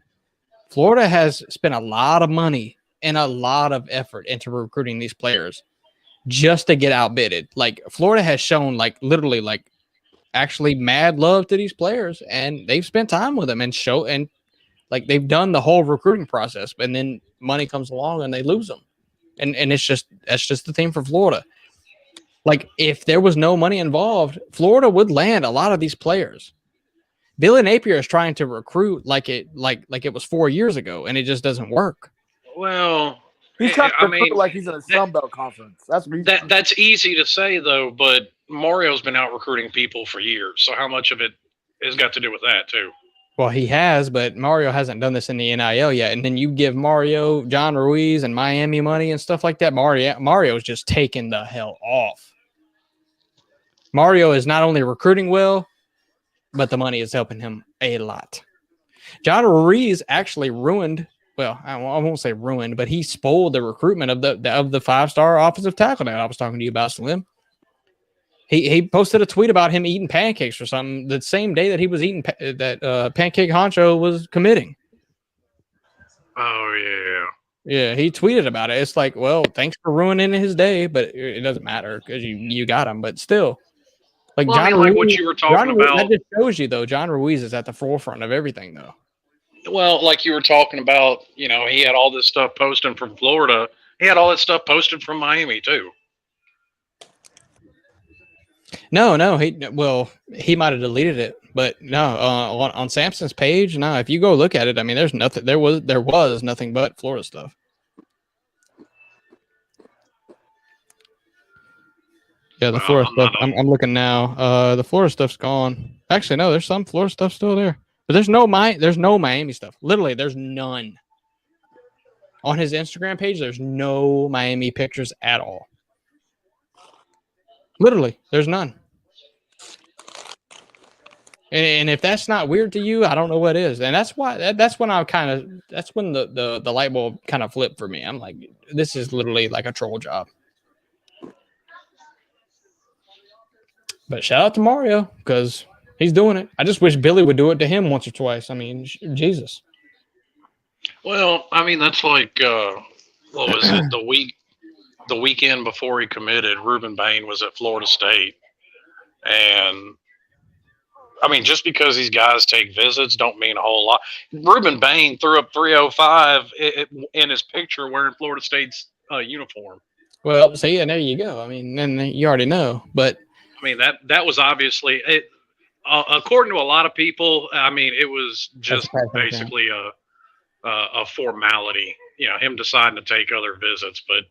Florida has spent a lot of money and a lot of effort into recruiting these players just to get outbidded. Like Florida has shown literally actually mad love to these players, and they've spent time with them and they've done the whole recruiting process, and then money comes along and they lose them. And that's just the thing for Florida. Like if there was no money involved, Florida would land a lot of these players. Billy Napier is trying to recruit like it was 4 years ago, and it just doesn't work. Well, he's trying to recruit like he's in a Sun Belt conference. That's easy to say though, but Mario's been out recruiting people for years. So how much of it has got to do with that too? Well, he has, but Mario hasn't done this in the NIL yet. And then you give Mario, John Ruiz, and Miami money and stuff like that. Mario's just taking the hell off. Mario is not only recruiting well, but the money is helping him a lot. John Ruiz actually ruined. Well, I won't say ruined, but he spoiled the recruitment of the 5-star offensive tackle that I was talking to you about, Slim. He posted a tweet about him eating pancakes or something the same day that he was eating Pancake Honcho was committing. Oh, yeah. Yeah, he tweeted about it. It's like, well, thanks for ruining his day, but it doesn't matter because you got him. But still, like John Ruiz, what you were talking about. That just shows you, though, John Ruiz is at the forefront of everything, though. Well, like you were talking about, he had all this stuff posted from Florida. He had all that stuff posted from Miami, too. No, he might have deleted it, but no, on Sampson's page, no. If you go look at it, I mean, there's nothing. There was nothing but Florida stuff. Yeah, the Florida stuff. I'm looking now. The Florida stuff's gone. Actually, no, there's some Florida stuff still there, but there's no Miami stuff. Literally, there's none. On his Instagram page, there's no Miami pictures at all. Literally, there's none. And if that's not weird to you, I don't know what is. And that's when the light bulb kind of flipped for me. I'm like, this is literally like a troll job. But shout out to Mario because he's doing it. I just wish Billy would do it to him once or twice. I mean, Jesus. Well, I mean, that's like, what was it? The weekend before he committed, Reuben Bain was at Florida State. And, I mean, just because these guys take visits don't mean a whole lot. Reuben Bain threw up 305 in his picture wearing Florida State's uniform. Well, see, and there you go. I mean, and you already know, but I mean that was obviously it. According to a lot of people, I mean, it was just basically a formality. You know, him deciding to take other visits, but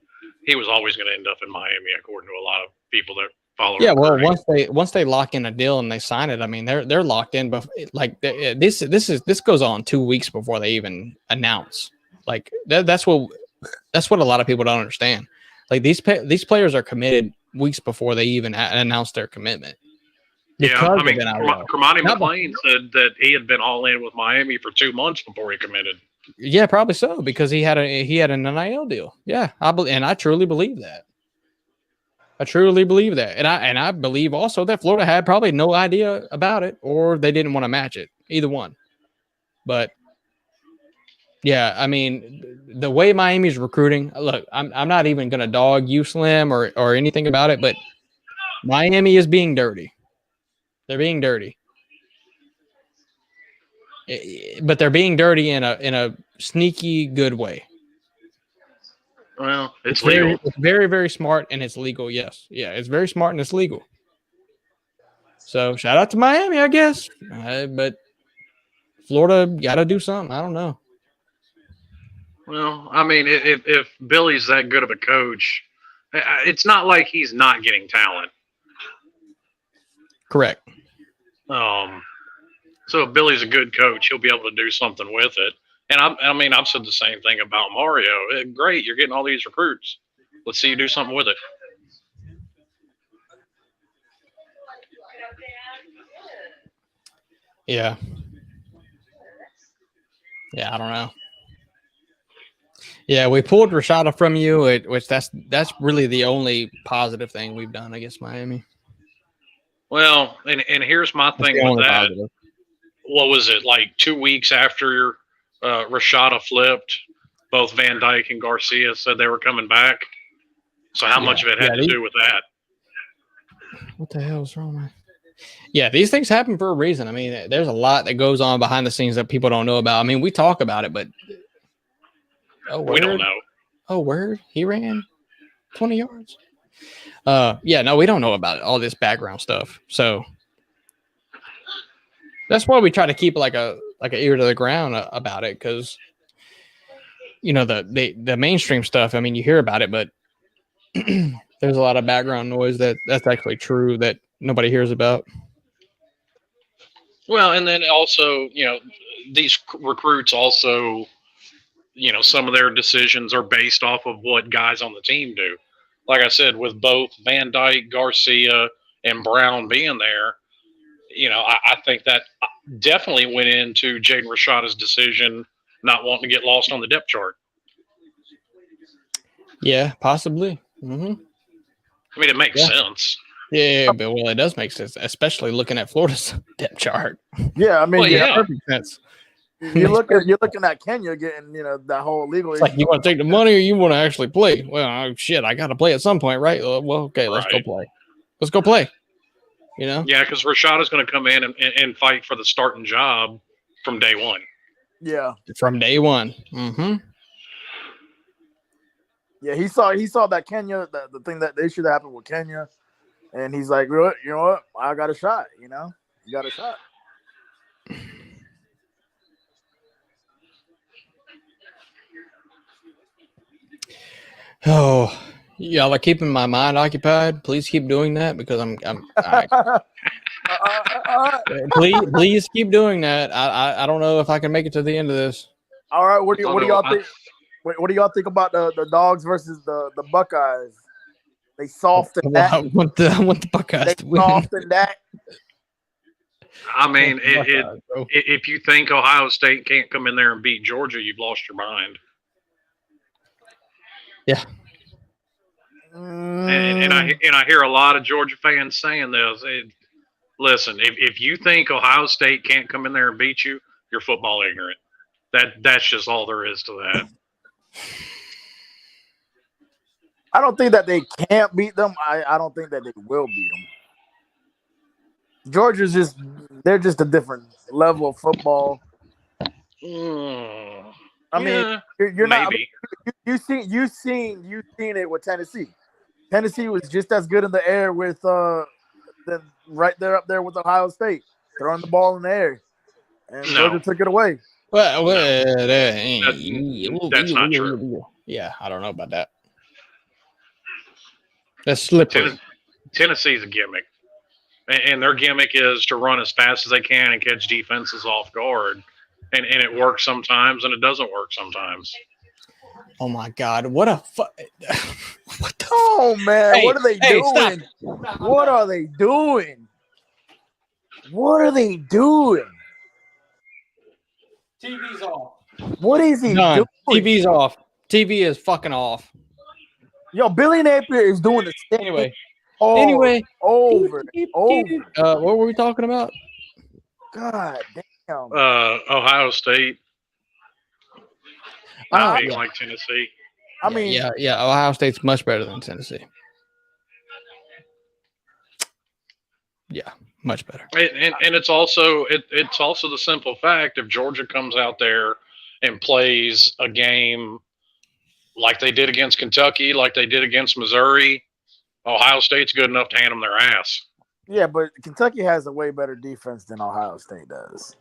he was always going to end up in Miami, according to a lot of people that follow. Yeah, well, once they lock in a deal and they sign it, I mean, they're locked in. But like this goes on 2 weeks before they even announce. Like that's what a lot of people don't understand. Like these players are committed weeks before they even announce their commitment. Yeah, I mean, Kermani McLean said that he had been all in with Miami for 2 months before he committed. Yeah, probably so, because he had an NIL deal. Yeah, I truly believe that. I truly believe that, and I believe also that Florida had probably no idea about it, or they didn't want to match it. Either one, but. Yeah, I mean, the way Miami's recruiting, look, I'm not even going to dog you, Slim, or anything about it, but Miami is being dirty. They're being dirty. But they're being dirty in a sneaky good way. Well, it's legal. It's very, very smart, and it's legal, yes. Yeah, it's very smart, and it's legal. So, shout out to Miami, I guess. But Florida got to do something. I don't know. Well, I mean, if Billy's that good of a coach, it's not like he's not getting talent. Correct. So if Billy's a good coach, he'll be able to do something with it. And I've said the same thing about Mario. Great, you're getting all these recruits. Let's see you do something with it. Yeah. Yeah, I don't know. Yeah, we pulled Rashada from you, which that's really the only positive thing we've done against Miami. Well, and here's my thing with that. Positive. What was it, like 2 weeks after Rashada flipped, both Van Dyke and Garcia said they were coming back. So how much of it had to do with that? What the hell is wrong with me? Yeah, these things happen for a reason. I mean, there's a lot that goes on behind the scenes that people don't know about. I mean, we talk about it, but we don't know. Oh, word? He ran 20 yards? Yeah, no, we don't know about all this background stuff. So that's why we try to keep like an ear to the ground about it, because you know the mainstream stuff. I mean, you hear about it, but there's a lot of background noise that's actually true that nobody hears about. Well, and then also, you know, these recruits also, you know, some of their decisions are based off of what guys on the team do. Like I said, with both Van Dyke, Garcia, and Brown being there, you know, I think that definitely went into Jaden Rashada's decision not wanting to get lost on the depth chart. Yeah, possibly. Mm-hmm. I mean, it makes sense. Yeah, but it does make sense, especially looking at Florida's depth chart. Yeah, I mean, perfect sense. You're looking at Kenya getting, you know, that whole legal. It's like, you want to take the money or you want to actually play? Well, shit, I got to play at some point, right? Well, okay, let's go play. Let's go play. You know? Yeah, because Rashada's going to come in and fight for the starting job from day one. Yeah, from day one. Mm-hmm. Yeah, he saw that Kenya, the thing that the issue that happened with Kenya, and he's like, you know what? I got a shot. You know, you got a shot. Oh, y'all are keeping my mind occupied. Please keep doing that, because I'm please keep doing that. I don't know if I can make it to the end of this. All right, what do y'all think? What do y'all think about the Dogs versus the Buckeyes? They softened that. I want the Buckeyes to win. Softened that. I mean, if you think Ohio State can't come in there and beat Georgia, you've lost your mind. Yeah. And I hear a lot of Georgia fans saying this. Listen, if you think Ohio State can't come in there and beat you, you're football ignorant. That's just all there is to that. I don't think that they can't beat them. I don't think that they will beat them. Georgia's they're just a different level of football. I mean, you're not. You've seen it with Tennessee. Tennessee was just as good in the air with right there up there with Ohio State, throwing the ball in the air, and Georgia took it away. Well, that's not true. Yeah, I don't know about that. That's slippery. Tennessee's a gimmick, and their gimmick is to run as fast as they can and catch defenses off guard, and it works sometimes and it doesn't work sometimes. Oh my God! What a what the? Oh man! Hey, what are they doing? Stop. What are they doing? What are they doing? TV's off. What is he doing? TV's off. TV is fucking off. Yo, Billy Napier is doing the same. Anyway, over. What were we talking about? God damn. Ohio State. Not being like Tennessee. I mean, yeah. Ohio State's much better than Tennessee. Yeah, much better. And it's also the simple fact if Georgia comes out there and plays a game like they did against Kentucky, like they did against Missouri, Ohio State's good enough to hand them their ass. Yeah, but Kentucky has a way better defense than Ohio State does.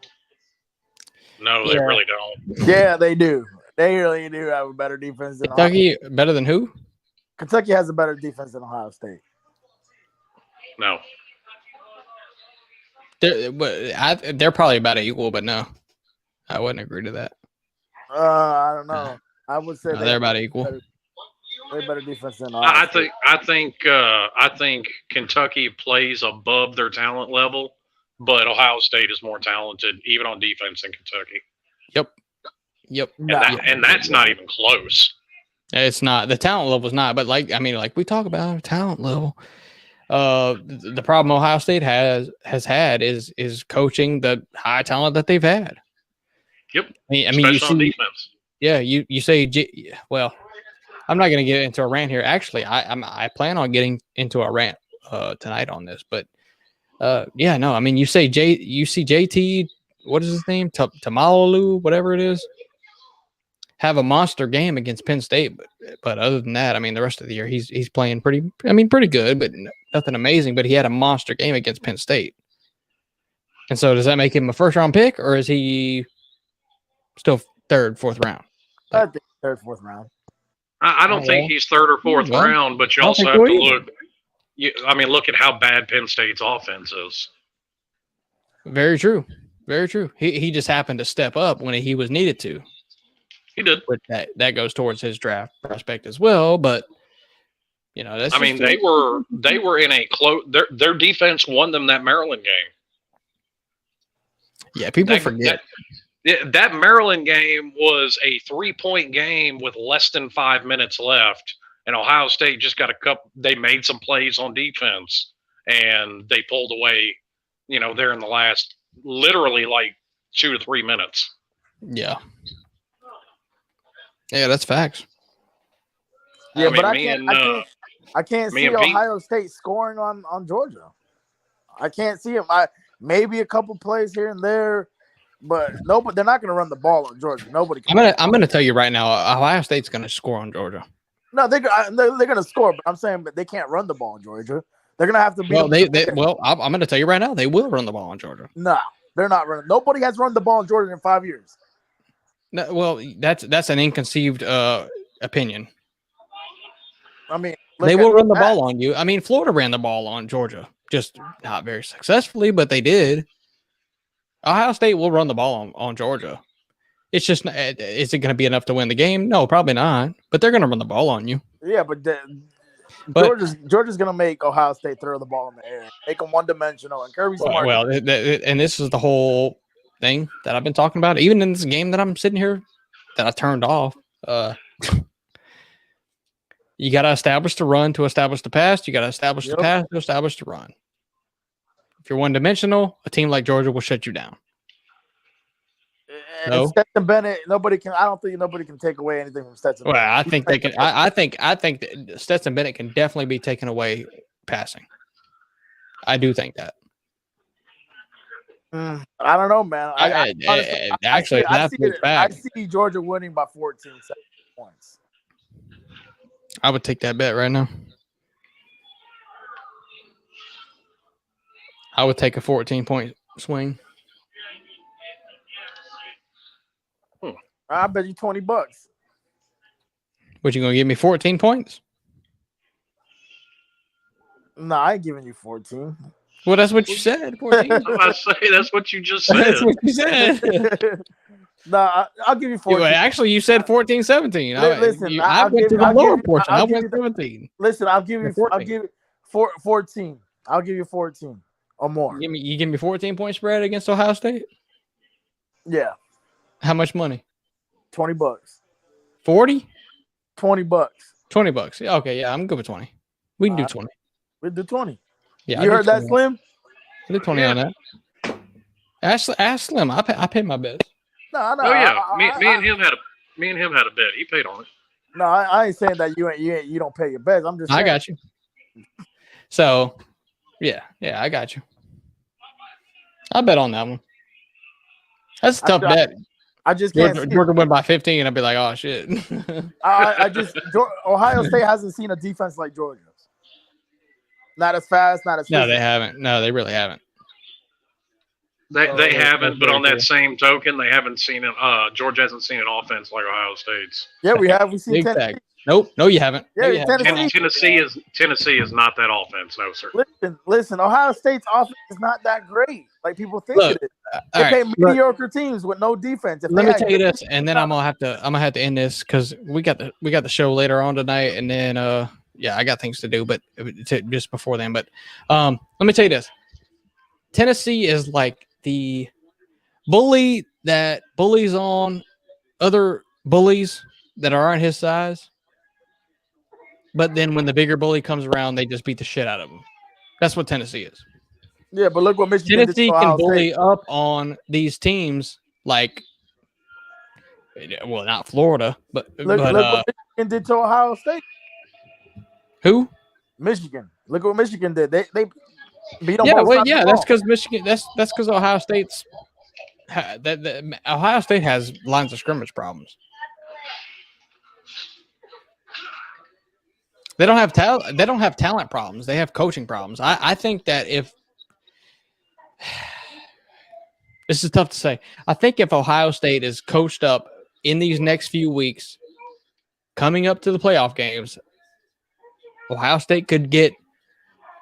No, they really don't. Yeah, they do. They really do have a better defense than Kentucky. Better than who? Kentucky has a better defense than Ohio State. No. They're probably about equal, but no, I wouldn't agree to that. I don't know. I would say they're about equal. Way better defense than Ohio State. I think Kentucky plays above their talent level, but Ohio State is more talented even on defense than Kentucky. Yep. And that's not even close. It's not. The talent level is not, but like we talk about talent level. The problem Ohio State has had is coaching the high talent that they've had. Yep. I mean, especially on defense. Yeah, you say well, I'm not going to get into a rant here. Actually, I plan on getting into a rant tonight on this, but yeah, no, I mean, you see JT, what is his name? Tamalalu, whatever it is, have a monster game against Penn State, but other than that, I mean, the rest of the year he's playing pretty good, but nothing amazing. But he had a monster game against Penn State, and so does that make him a first round pick, or is he still third, fourth round? I think third, fourth round. I don't think he's third or fourth round, but you also have to look. Look at how bad Penn State's offense is. Very true. Very true. He just happened to step up when he was needed to. He did. But that goes towards his draft prospect as well. But that's. They were in a close. Their defense won them that Maryland game. Yeah, people forget. That Maryland game was a 3-point game with less than 5 minutes left, and Ohio State just got a couple. They made some plays on defense, and they pulled away. There in the last, literally like 2 to 3 minutes. Yeah. Yeah, that's facts. Yeah, but I can't see Ohio State scoring on Georgia. I can't see them. Maybe a couple plays here and there. But they're not going to run the ball on Georgia. Nobody. I'm going to tell you right now, Ohio State's going to score on Georgia. No, they're going to score, but I'm saying, but they can't run the ball on Georgia. They're going to have to be. I'm going to tell you right now, they will run the ball on Georgia. No, they're not running. Nobody has run the ball on Georgia in 5 years. No, well, that's an inconceived opinion. I mean, they will run the ball on you. I mean, Florida ran the ball on Georgia, just not very successfully, but they did. Ohio State will run the ball on Georgia. It's just, is it going to be enough to win the game? No, probably not. But they're going to run the ball on you. Yeah, but Georgia's going to make Ohio State throw the ball in the air, make them one-dimensional, and Kirby Smart. Well, and this is the whole thing that I've been talking about. Even in this game that I'm sitting here, that I turned off. You got to establish the run to establish the pass. You got to establish the pass to establish the run. If you're one-dimensional, a team like Georgia will shut you down. No. Stetson Bennett, nobody can. I don't think nobody can take away anything from Stetson Bennett. Well, I think they can. I think that Stetson Bennett can definitely be taken away passing. I do think that. I don't know, man. I see Georgia winning by 14 points. I would take that bet right now. I would take a 14-point swing. I bet you $20. What, you gonna give me 14 points? No, I ain't giving you 14. Well, that's what you said. 14. I say that's what you just said. That's what you said. Nah, I'll give you 14. Actually, you said 14, 17. Listen, I went to the lower portion. I went 17. Listen, I'll give you 14. 14. I'll give you 14 or more. You give me 14 point spread against Ohio State? Yeah. How much money? $20. 40? $20. $20. Okay, yeah, I'm good with 20. We can do 20. We'll do 20. Yeah, you heard that, Slim? I do 20 on that. Ask Slim. I pay my bets. No. Oh yeah, me and him had a bet. He paid on it. No, I ain't saying that you don't pay your bets. I'm just saying. I got you. So, yeah, I got you. I bet on that one. That's a tough bet. I just can't. Georgia win by 15. I'd be like, oh shit. Ohio State hasn't seen a defense like Georgia's. Not as fast, not as. No, they haven't. No, they really haven't. They haven't, but on that same token, they haven't seen it. Georgia hasn't seen an offense like Ohio State's. Yeah, we have. We've seen Tennessee. Nope, no, you haven't. Yeah, no, Tennessee is not that offense, no sir. Listen. Ohio State's offense is not that great, like people think it is. They play mediocre teams with no defense. Let me tell you this, and then I'm gonna have to end this because we got the show later on tonight, and then I got things to do, but just before then. But let me tell you this: Tennessee is like the bully that bullies on other bullies that aren't his size. But then when the bigger bully comes around, they just beat the shit out of him. That's what Tennessee is. Yeah, but look what Michigan Tennessee did to can Ohio bully State. up on these teams like, well, not Florida, but look what Michigan did to Ohio State. Who? Michigan. Look what Michigan did. They beat them. Yeah, that's because Michigan. That's because Ohio State's. Ohio State has lines of scrimmage problems. They don't have talent. They don't have talent problems. They have coaching problems. I think that if this is tough to say, I think if Ohio State is coached up in these next few weeks, coming up to the playoff games, Ohio State could get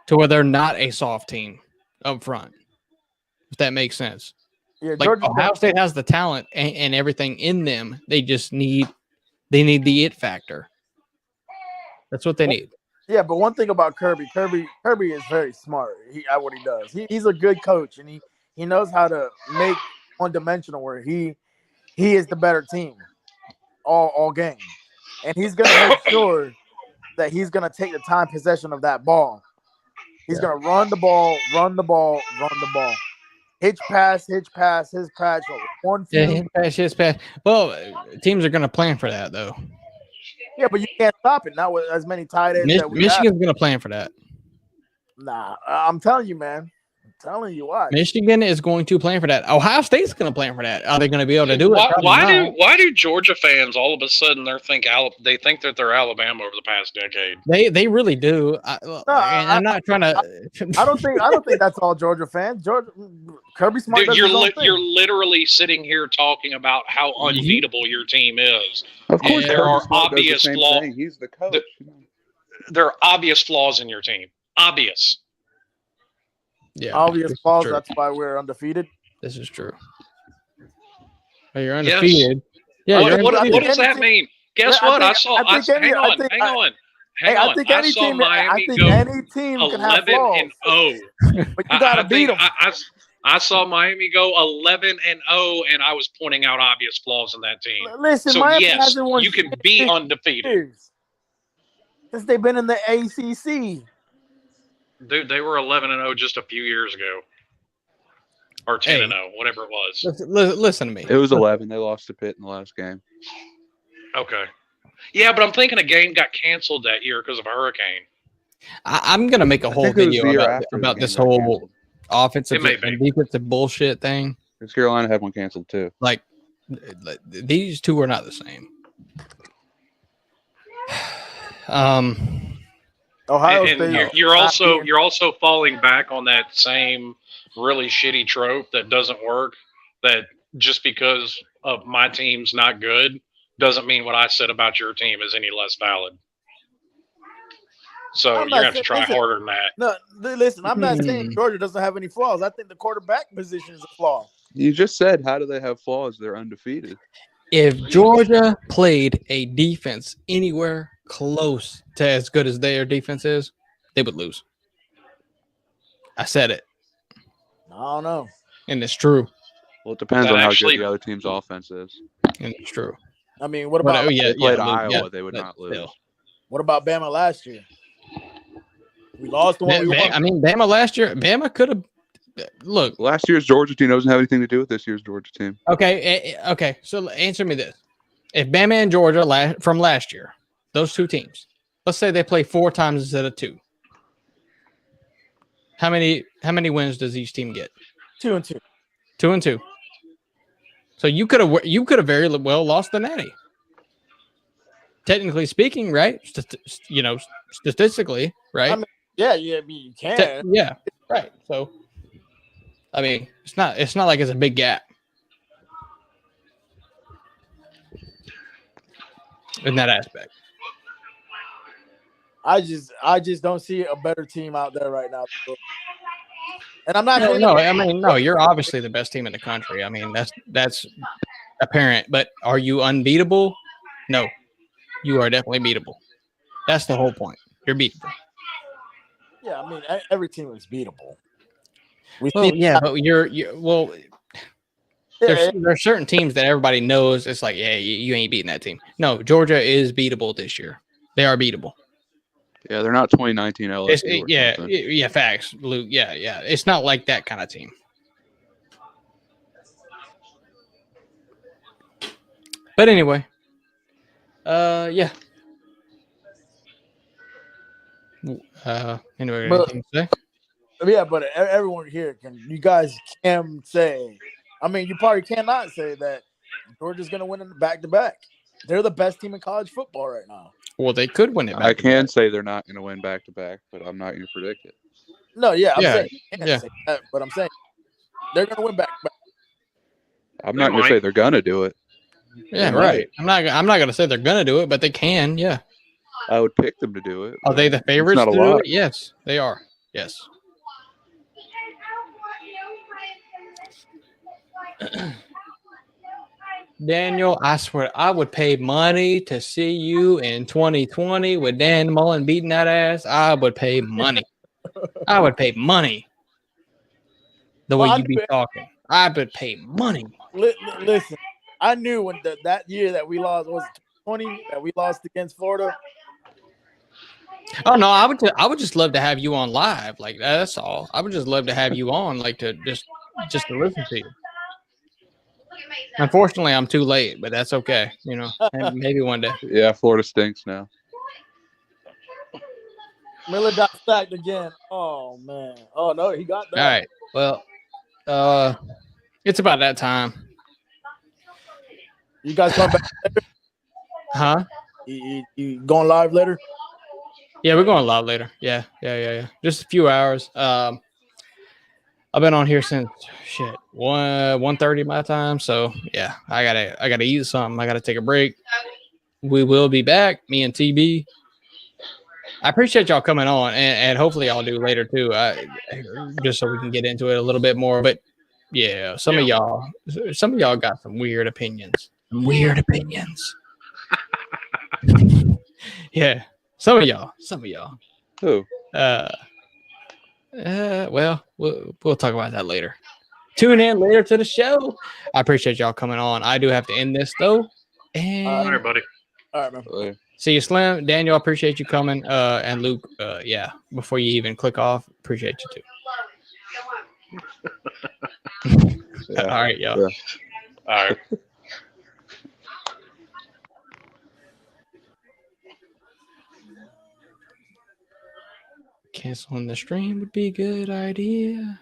to where they're not a soft team up front. If that makes sense. Yeah, like Ohio State has the talent and everything in them. They just need the it factor. That's what they need. Yeah, but one thing about Kirby is very smart. At what he does. He's a good coach, and he knows how to make one-dimensional where he is the better team all game, and he's gonna make sure that he's gonna take the time possession of that ball. He's gonna run the ball. Hitch pass, his patch. His pass. Well, teams are gonna plan for that though. Yeah, but you can't stop it. Not with as many tight ends. Michigan's going to plan for that. Nah, I'm telling you, man. I'm telling you why. Michigan is going to plan for that. Ohio State's going to plan for that. Are they going to be able to do it? Why do Georgia fans all of a sudden they think that they're Alabama over the past decade? They really do. I'm not trying to. I don't think that's all Georgia fans. Kirby Smart. Dude, you're literally sitting here talking about how unbeatable your team is. Of course, there are obvious flaws. He's the coach. There are obvious flaws in your team. Obvious. Yeah, obvious flaws. That's why we're undefeated. This is true. Oh, you're undefeated. Yes. Yeah. What does that mean? Guess what? Hang on. I think any team can have flaws. 11-0. But you gotta beat them. I saw Miami go 11-0, and I was pointing out obvious flaws in that team. Listen, so Miami yes, hasn't won you can be undefeated. Since they've been in the ACC. Dude, they were 11-0 just a few years ago. Or 10-0, whatever it was. Listen to me. It was 11. They lost to Pitt in the last game. Okay. Yeah, but I'm thinking a game got canceled that year because of a hurricane. I'm going to make a whole video about this whole offensive and defensive bullshit thing. Because Carolina had one canceled too. Like, these two are not the same. Ohio And State. you're also falling back on that same really shitty trope that doesn't work. That just because of my team's not good doesn't mean what I said about your team is any less valid. So I'm you're not gonna have to saying- try harder than that. No, listen. I'm not saying Georgia doesn't have any flaws. I think the quarterback position is a flaw. You just said, how do they have flaws? They're undefeated. If Georgia played a defense anywhere close to as good as their defense is, they would lose. I said it, I don't know. and it's true. Well, it depends That on how actually- good the other team's offense is. And it's true. I mean, what But, about If they played Luke, Iowa, they would but not lose. still. what about Bama last year? We lost the one we won. I mean, Bama last year, Bama could have. Look, Last year's Georgia team doesn't have anything to do with this year's Georgia team. okay. So answer me this: if Bama and Georgia from last year, those two teams, let's say they play 4 times instead of 2. How many wins does each team get? 2-2. 2-2. So you could have very well lost the Natty. Technically speaking, right? Statistically, right? I mean, yeah, you can. Yeah, right. So, I mean, it's not like it's a big gap in that aspect. I just don't see a better team out there right now. And I'm not saying No. I mean, no. You're obviously the best team in the country. I mean, that's apparent. But are you unbeatable? No, you are definitely beatable. That's the whole point. You're beatable. Yeah, I mean, every team is beatable. Well, yeah, but there's certain teams that everybody knows. It's like, yeah, you ain't beating that team. No, Georgia is beatable this year. They are beatable. Yeah, they're not 2019 LSU. Yeah, facts, Luke. Yeah. It's not like that kind of team. But anyway, yeah. Anyway, anything to say? Yeah, but everyone here you guys can say. I mean, you probably cannot say that Georgia's going to win in the back-to-back. They're the best team in college football right now. Well, they could win it. I can say they're not going to win back-to-back, but I'm not going to predict it. No, yeah, I'm saying you yeah. can't say that, but I'm saying they're going to win back-to-back. I'm not going to say they're going to do it. Yeah, right. I'm not going to say they're going to do it, but they can. Yeah. I would pick them to do it. Are they the favorites to do it? Yes, they are. Yes. Daniel, I swear I would pay money to see you in 2020 with Dan Mullen beating that ass. I would pay money. I would pay money. The way you be talking, I would pay money. Listen, I knew when that year that we lost was 20 that we lost against Florida. Oh no, I would just love to have you on live. Like that's all. I would just love to have you on, like to just to listen to you. Unfortunately, I'm too late, but that's okay. You know, maybe one day. Yeah, Florida stinks now. Miller got sacked again. Oh man. Oh no, he got that. All right. Well, it's about that time. You guys going back later? Huh? You going live later? Yeah, we're going live later. Yeah. Just a few hours. I've been on here since 1:30 my time. So yeah, I gotta eat something. I gotta take a break. We will be back, me and TB. I appreciate y'all coming on, and hopefully I'll do later too. Just so we can get into it a little bit more. But yeah, some of y'all got some weird opinions. Yeah, some of y'all. Who? Well, we'll talk about that later. Tune in later to the show. I appreciate y'all coming on. I do have to end this though. And All right, buddy. All right, man. See you, Slim. Daniel, I appreciate you coming. And Luke, yeah, before you even click off, appreciate you too. Yeah. All right, y'all. Yeah. All right. Canceling the stream would be a good idea.